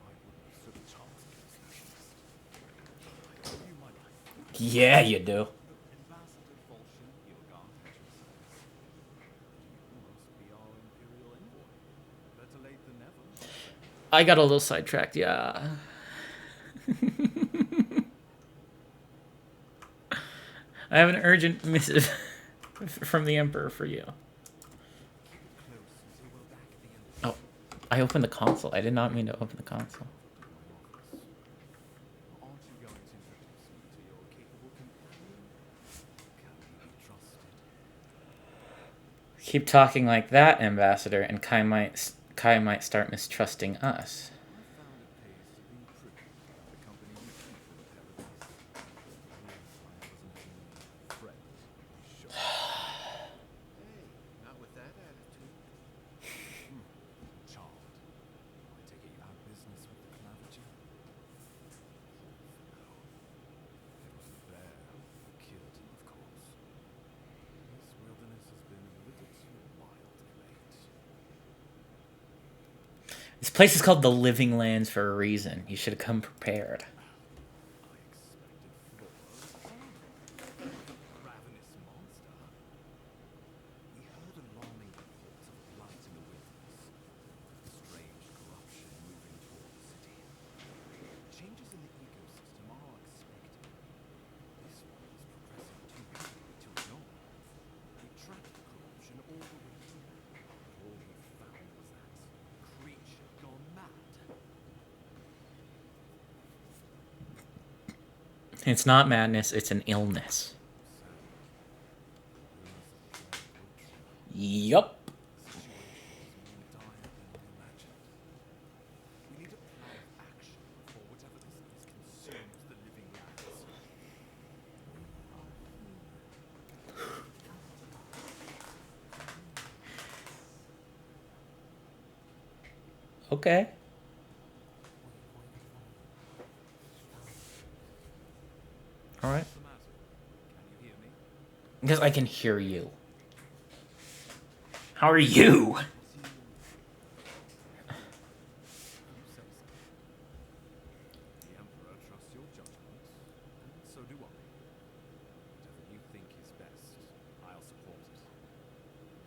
wouldn't have stood a chance against that beast. I owe you my life. Yeah, you do. Ambassador Volshin, Yogar Petrus. You must be our Imperial envoy. Better late than never. I got a little sidetracked, yeah. I have an urgent missive from the Emperor for you. Oh, I opened the console. I did not mean to open the console. Aren't you going to introduce me to your capable companion? Can he be trusted? Keep talking like that, Ambassador, and Kai might start mistrusting us. I found it pays to be prudent about the company you keep in paradise. I wasn't being friend, sure. Hey, not with that attitude. Charmed. I take it you have business with the Clavager? No. It was the bear who killed him, of course. This wilderness has been a little too wild of late. This place is called the Living Lands for a reason. You should have come prepared. I expected Flora. Ravenous monster. We heard alarming reports of blight in the wilderness. Strange corruption moving toward the city. Changes in the ecosystem are expected. This one is progressing too rapidly to ignore. We tracked the corruption all the way here. All we found was that creature gone mad. It's not madness, it's an illness. Yup. The situation is more dire than we imagined. We need a plan of action before whatever this is consumes the living lands. Okay. Alright. What's the matter? Can you hear me? Because I can hear you. How are you? You say so. The Emperor trusts your judgment, and so do I. Whatever you think is best, I'll support it.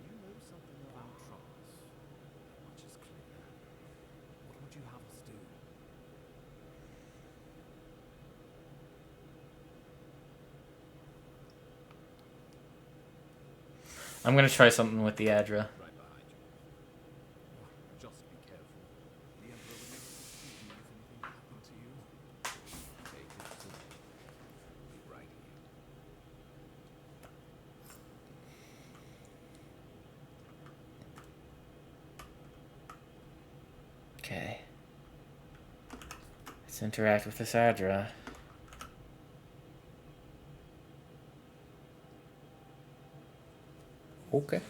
You know something about trust. That much is clear. What would you have us do? I'm gonna try something with the Adra. Right behind you. Just be careful. The Emperor would never forgive you if anything happened to you. Take it to me. Be right here. Okay. Let's interact with this Adra. Okay.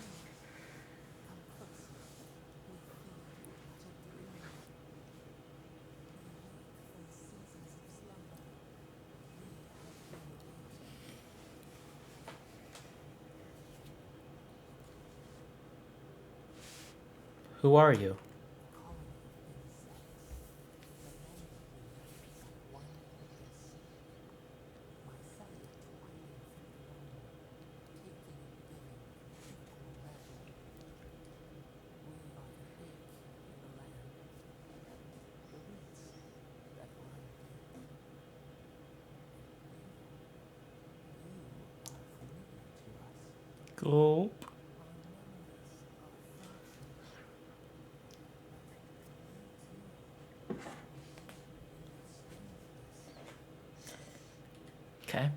Who are you? Gulp. Okay.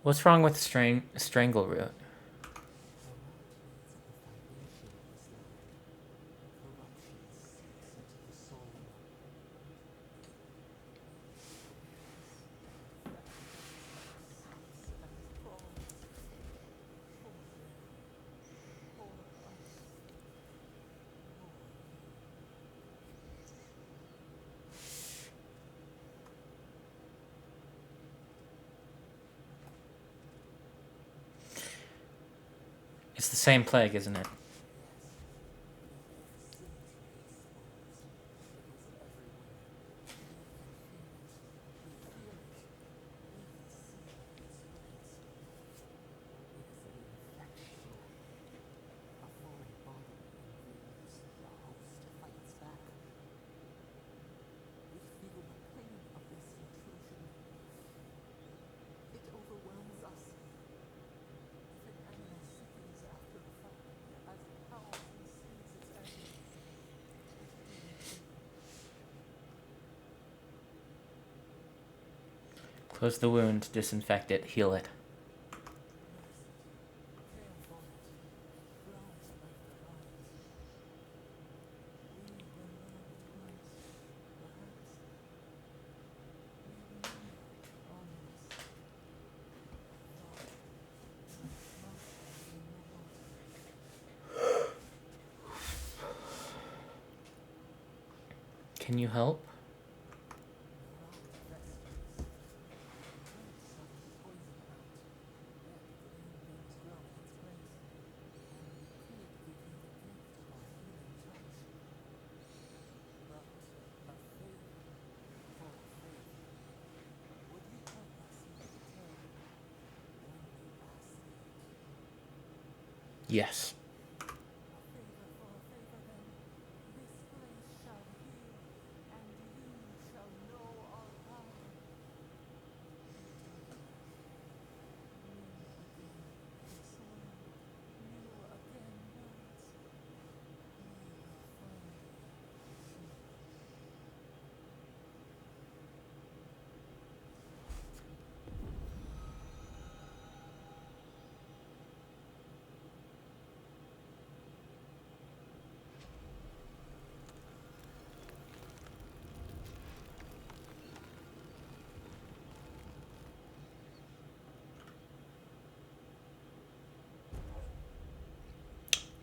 What's wrong with strangle root? It's the same plague, isn't it? Close the wound, disinfect it, heal it. Can you help? Yes.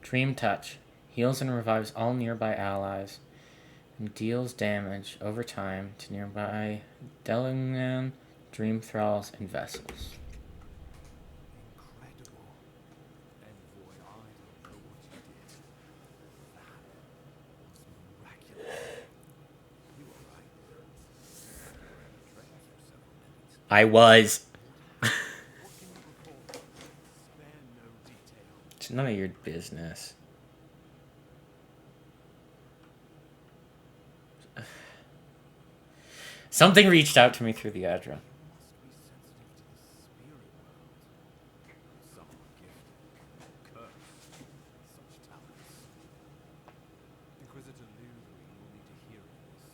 Dream Touch. Heals and revives all nearby allies and deals damage over time to nearby Delingan, Dream Thralls, and Vessels. Incredible. Envoy, I don't know what you did. That was miraculous. You were right. You were in a trance for several minutes. I was. What can you recall? Spare no detail. It's none of your business. Something reached out to me through the Adra. Must be sensitive to the spirit world. Some are gifted, cursed, such talents. Inquisitor Luthery will need to hear of this.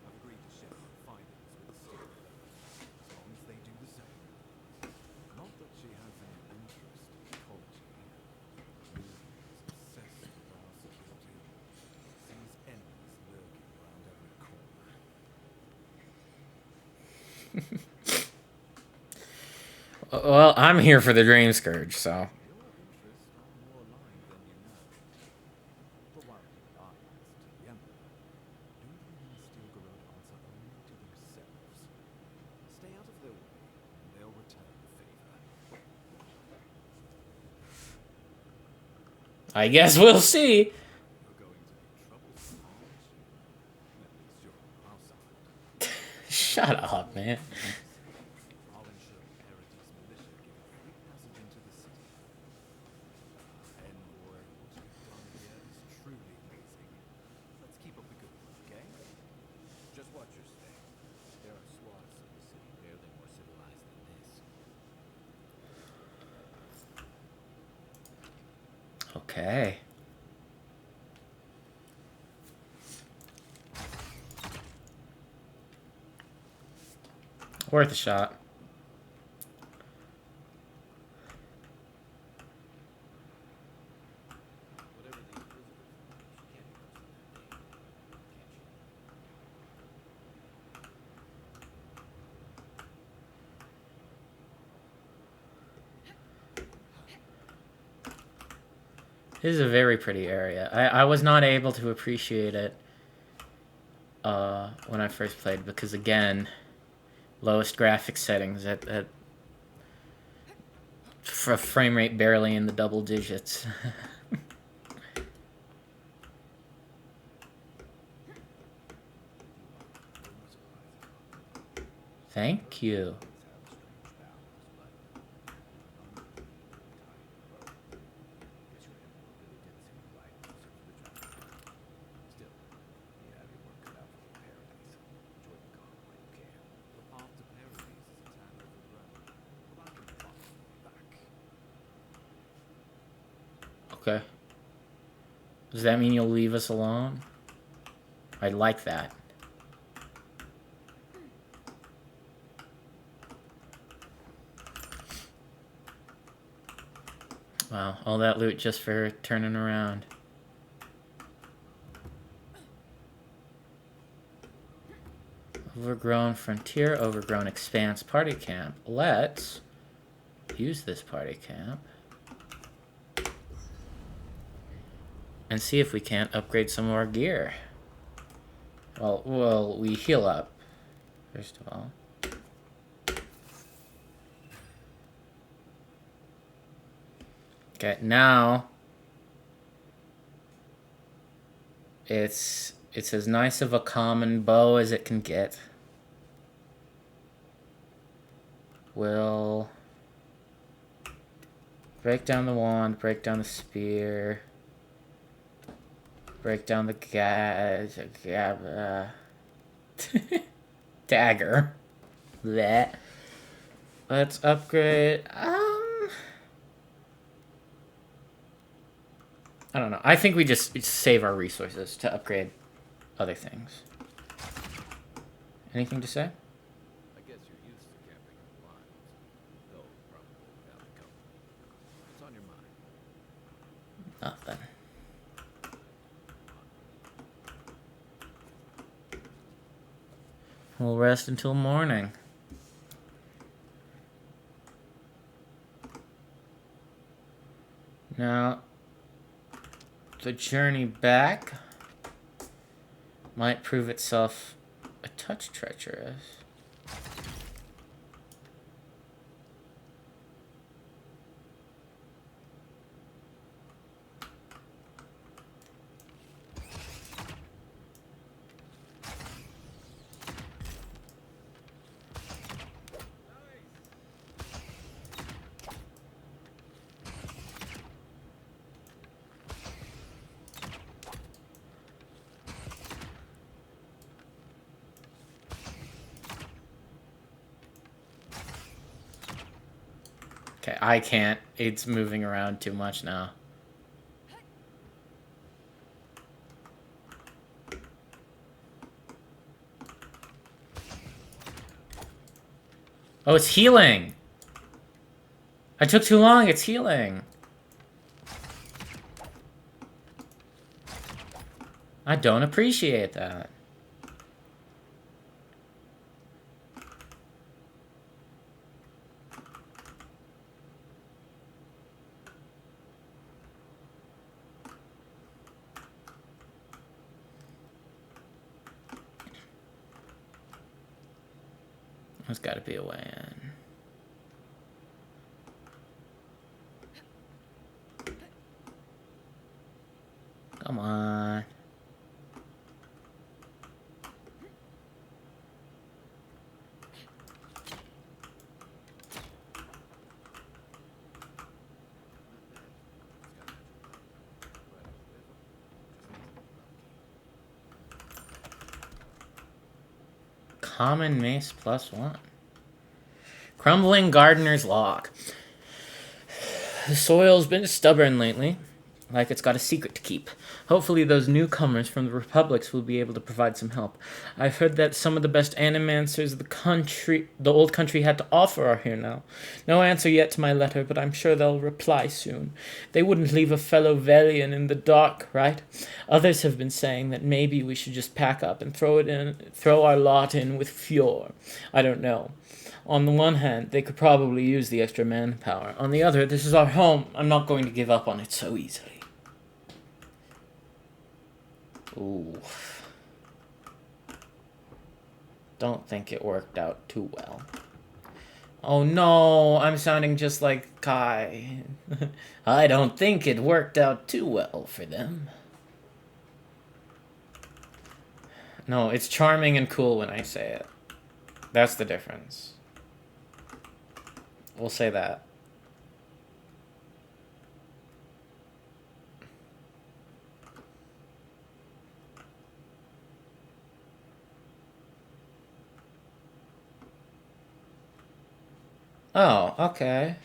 I've agreed to share my findings with the Steel Brothers, as long as they do the same. Not that she has any interest in ecology. Luthery is obsessed with our security. Sees enemies lurking around every corner. Well, I'm here for the Dream Scourge, so. Your interests are more aligned than you know. But while you are nice to the Emperor, do the Steel Garota answer only to themselves. Stay out of their way, and they'll return the favor. I guess we'll see. You're going to be troublesome, aren't you? At least you're on our side. Shut up, man. I'll ensure Heredy's militia give free passage into the city. Envoy, what you've done here is truly amazing. Let's keep up the good work, okay? Just watch your step. There are swaths of the city barely more civilized than this. Okay. Worth a shot. Whatever the Inquisitor finds, she can't be trusted that name, can she? This is a very pretty area. I was not able to appreciate it when I first played because, again, lowest graphics settings at For a frame rate barely in the double digits. Thank you. Okay. Does that mean you'll leave us alone? I like that. Wow, all that loot just for turning around. Overgrown Frontier, Overgrown Expanse Party Camp. Let's use this party camp and see if we can't upgrade some of our gear. Well, we heal up, first of all. Okay, now it's as nice of a common bow as it can get. We'll break down the wand, break down the spear, break down the dagger. Blech. Let's upgrade. I don't know. I think we just save our resources to upgrade other things. Anything to say? I guess you're used to camping in the wilds, though probably without the company. What's on your mind? Nothing. We'll rest until morning. Now, the journey back might prove itself a touch treacherous. Okay, I can't. It's moving around too much now. Oh, it's healing! I took too long, it's healing! I don't appreciate that. There's got to be a way in. Come on. Common mace +1. Crumbling gardener's log. The soil's been stubborn lately, like it's got a secret to keep. Hopefully those newcomers from the republics will be able to provide some help. I've heard that some of the best animancers the old country had to offer are here now. No answer yet to my letter, but I'm sure they'll reply soon. They wouldn't leave a fellow Velian in the dark, right? Others have been saying that maybe we should just pack up and throw our lot in with Fjord. I don't know. On the one hand, they could probably use the extra manpower. On the other, this is our home. I'm not going to give up on it so easily. Ooh. Don't think it worked out too well. Oh no, I'm sounding just like Kai. I don't think it worked out too well for them. No, it's charming and cool when I say it. That's the difference. We'll say that. Oh, okay.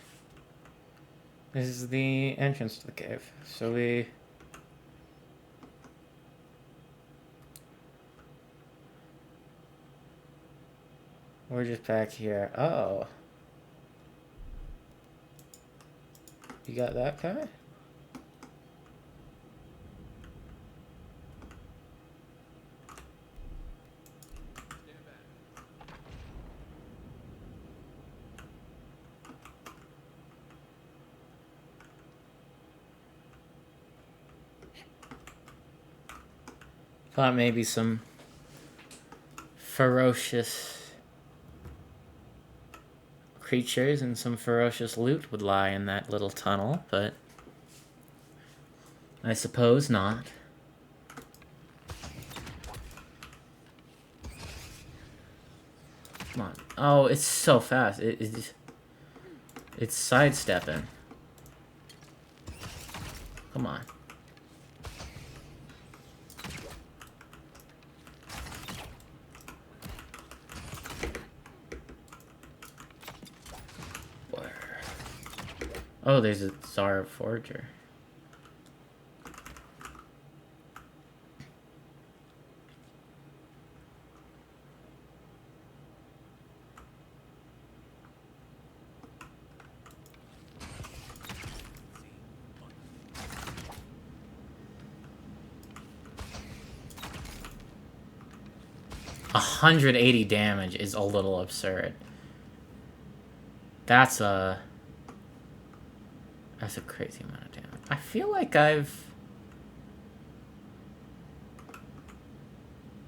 This is the entrance to the cave. So we're just back here. Oh. You got that guy? Thought maybe some ferocious creatures and some ferocious loot would lie in that little tunnel, but I suppose not. Come on. Oh, it's so fast. It's sidestepping. Come on. Oh, there's a Zara Forger. $180 damage is a little absurd. That's a crazy amount of damage. I feel like I've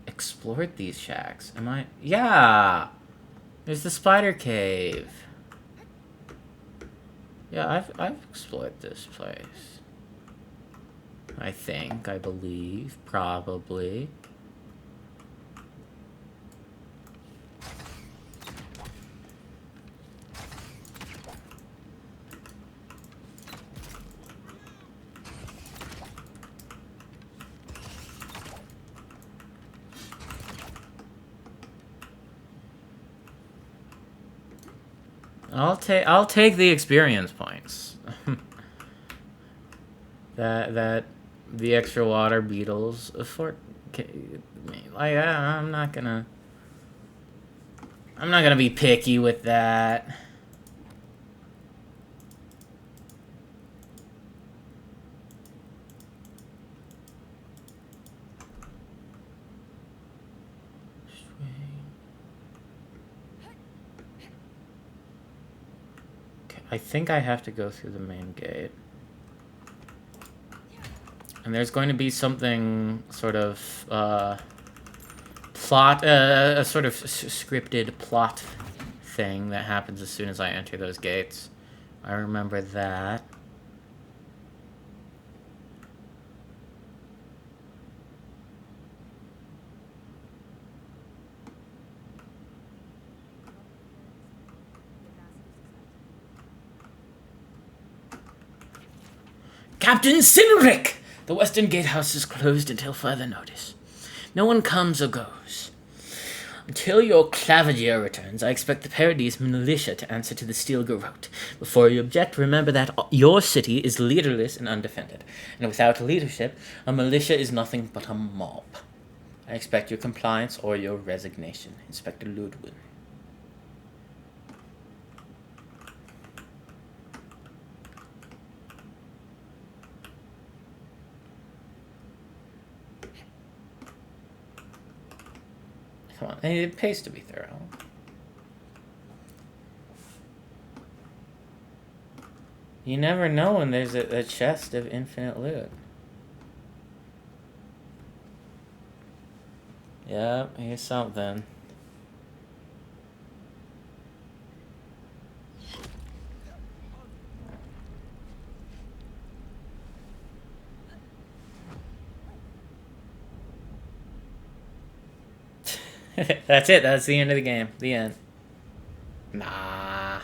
explored these shacks. Am I? Yeah! There's the spider cave. Yeah, I've explored this place. I think, I believe, probably. I'll take the experience points. that the extra water beetles afford me. Like I'm not gonna be picky with that. I think I have to go through the main gate. And there's going to be something sort of, plot, a sort of scripted plot thing that happens as soon as I enter those gates. I remember that. Captain Cynric! The Western Gatehouse is closed until further notice. No one comes or goes. Until your clavier returns, I expect the Paradise militia to answer to the Steel Garrote. Before you object, remember that your city is leaderless and undefended. And without leadership, a militia is nothing but a mob. I expect your compliance or your resignation, Inspector Ludwig. Come on, it pays to be thorough. You never know when there's a chest of infinite loot. Yep, here's something. That's it. That's the end of the game. The end. Nah.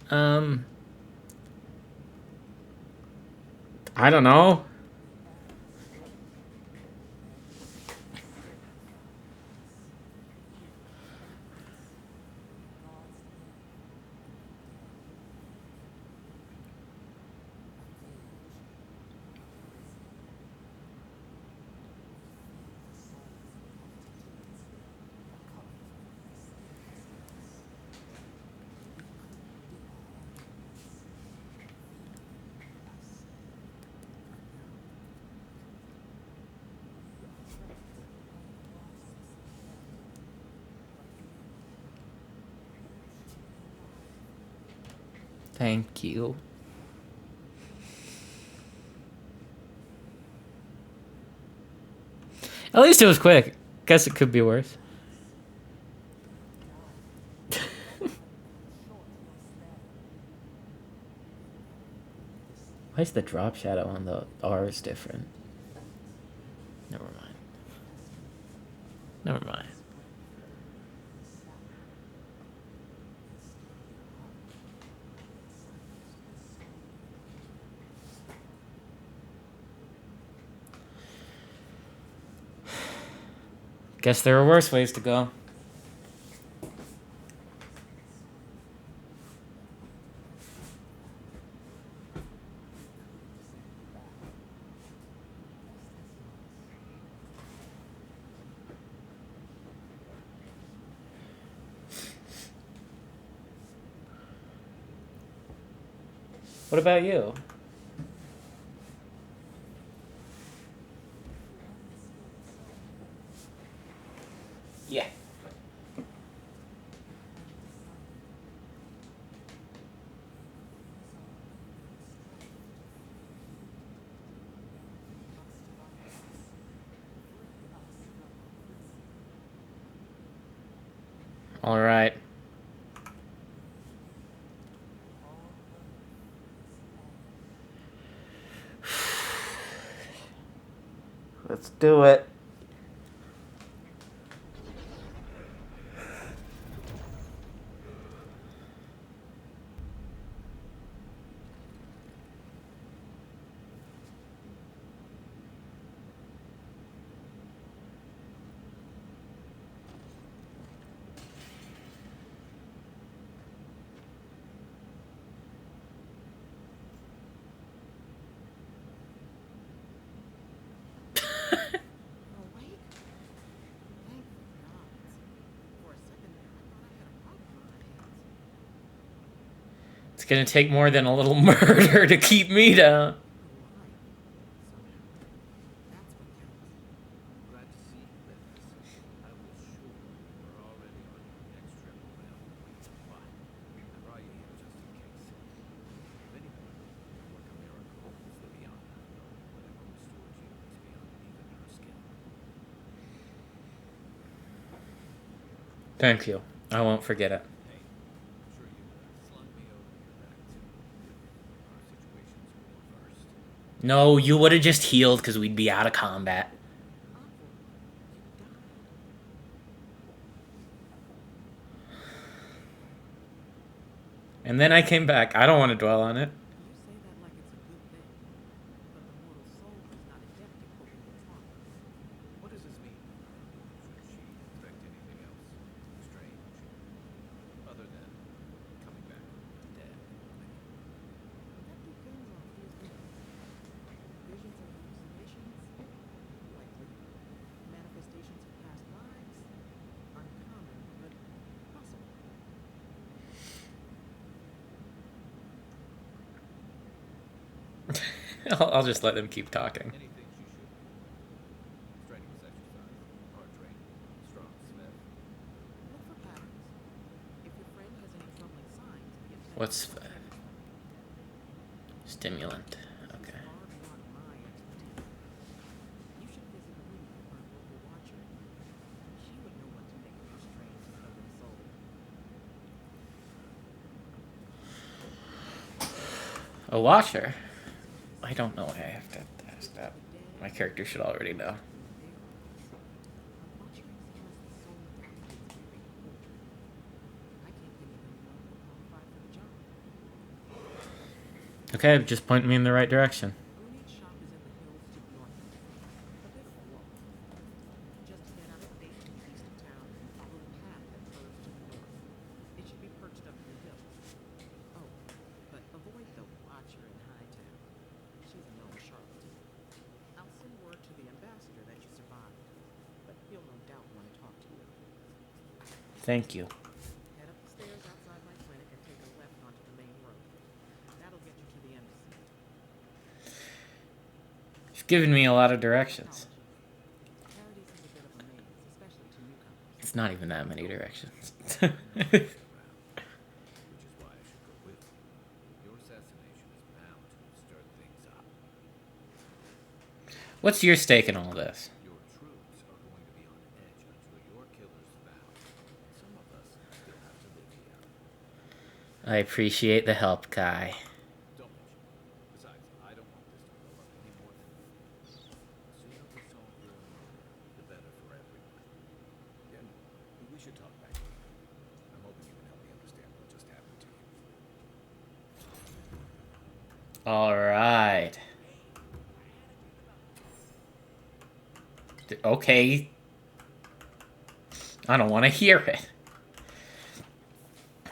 Um, I don't know. Thank you. At least it was quick. Guess it could be worse. Why is the drop shadow on the R's different? Never mind. Never mind. Guess there are worse ways to go. What about you? Yeah. All right. Let's do it. Awake? Thank the gods. For a second there, I thought I had a problem on my hands. It's gonna take more than a little murder to keep me down. Alive. Somehow. That's what counts. Glad to see you with us. I was sure you were already on your next trip around. But I brought you here just in case. If anyone can work a miracle, it's the beyond unknown. Whatever restored you is beyond even her skill. Thank you. I won't forget it. Hey, I'm sure you slung me over your back too. If our situations were reversed. No, you would have just healed because we'd be out of combat. Awful. You died. And then I came back. I don't want to dwell on it. You say that like it's a good thing. But the mortal soul is not adept at coping with trauma. What does this mean? Should she expect anything else? I'll just let them keep talking. Anything she should do. Strenuous exercise, hard training, strong smith. Look for patterns. If your friend has any troubling signs, the attention What's will be stimulant? Okay. far beyond my expertise. You should visit a room for a local watcher. She would know what to make of your strange stubborn soul. A watcher? I don't know why I have to ask that. My character should already know. Okay, just point me in the right direction. Rooney's shop is in the hills to the north. A bit of a walk. Just head up the station east of town and follow the path that curves to the north. It should be perched up in the hills. Oh, but avoid the watcher in Hightown. She's a known charlatan. I'll send word to the ambassador that you survived, but he'll no doubt want to talk to you. Thank you. Head up the stairs outside my clinic and take a left onto the main road. That'll get you to the embassy. You've given me a lot of directions. Paradise is a bit of a maze, especially to newcomers. It's not even that many directions. Which is why I should go with you. Your assassination is bound to stir things up. What's your stake in all this? Your troops are going to be on edge until your killer's found. Some of us still have to live here. I appreciate the help, Kai. Don't mention it. Besides, I don't want this to blow up any more than the sooner we solve your murder, the better for everyone. Yeah, we should talk back. I'm hoping you can help me understand what just happened to you. Alright. Okay. I don't want to hear it.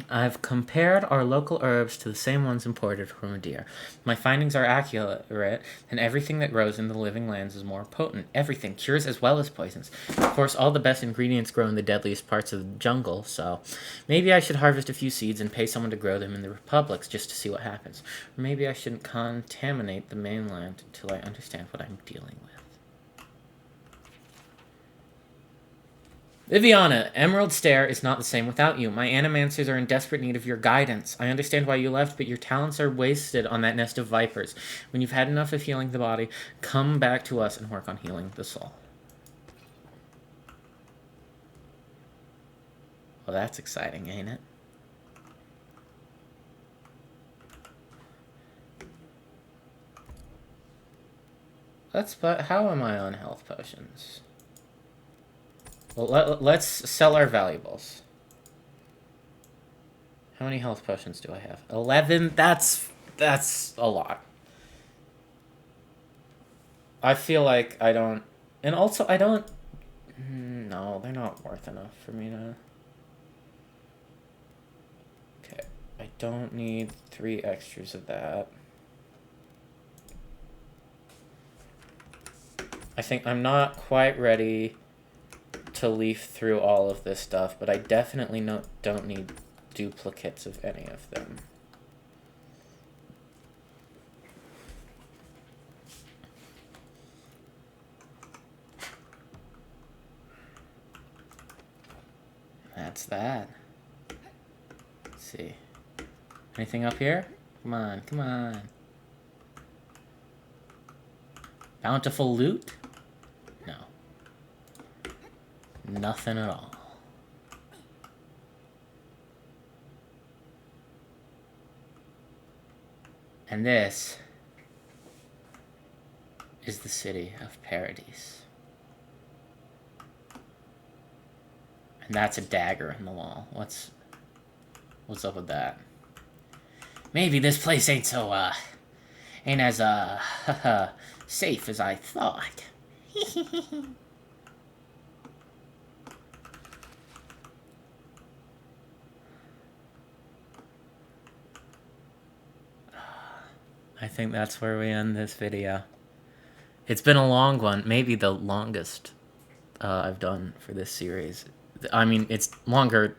I've compared our local herbs to the same ones imported from a deer. My findings are accurate, and everything that grows in the living lands is more potent. Everything, cures as well as poisons. Of course, all the best ingredients grow in the deadliest parts of the jungle, so maybe I should harvest a few seeds and pay someone to grow them in the republics just to see what happens. Or maybe I shouldn't contaminate the mainland until I understand what I'm dealing with. Viviana, Emerald Stair is not the same without you. My animancers are in desperate need of your guidance. I understand why you left, but your talents are wasted on that nest of vipers. When you've had enough of healing the body, come back to us and work on healing the soul. Well, that's exciting, ain't it? But how am I on health potions? Well, let's sell our valuables. How many health potions do I have? 11? That's a lot. I feel like I don't... And also, I don't... No, they're not worth enough for me to... Okay, I don't need 3 extras of that. I think I'm not quite ready to leaf through all of this stuff, but I definitely don't need duplicates of any of them. That's that. Let's see. Anything up here? Come on, come on. Bountiful loot? No. Nothing at all. And this is the city of Paradise. And that's a dagger in the wall. What's up with that? Maybe this place ain't so, ain't as, safe as I thought. I think that's where we end this video. It's been a long one, maybe the longest I've done for this series. I mean, it's longer,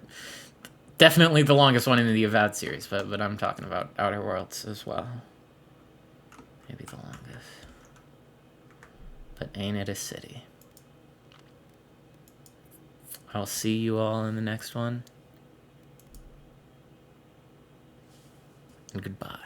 definitely the longest one in the Avowed series, but I'm talking about Outer Worlds as well. Maybe the longest. But ain't it a city? I'll see you all in the next one. And goodbye.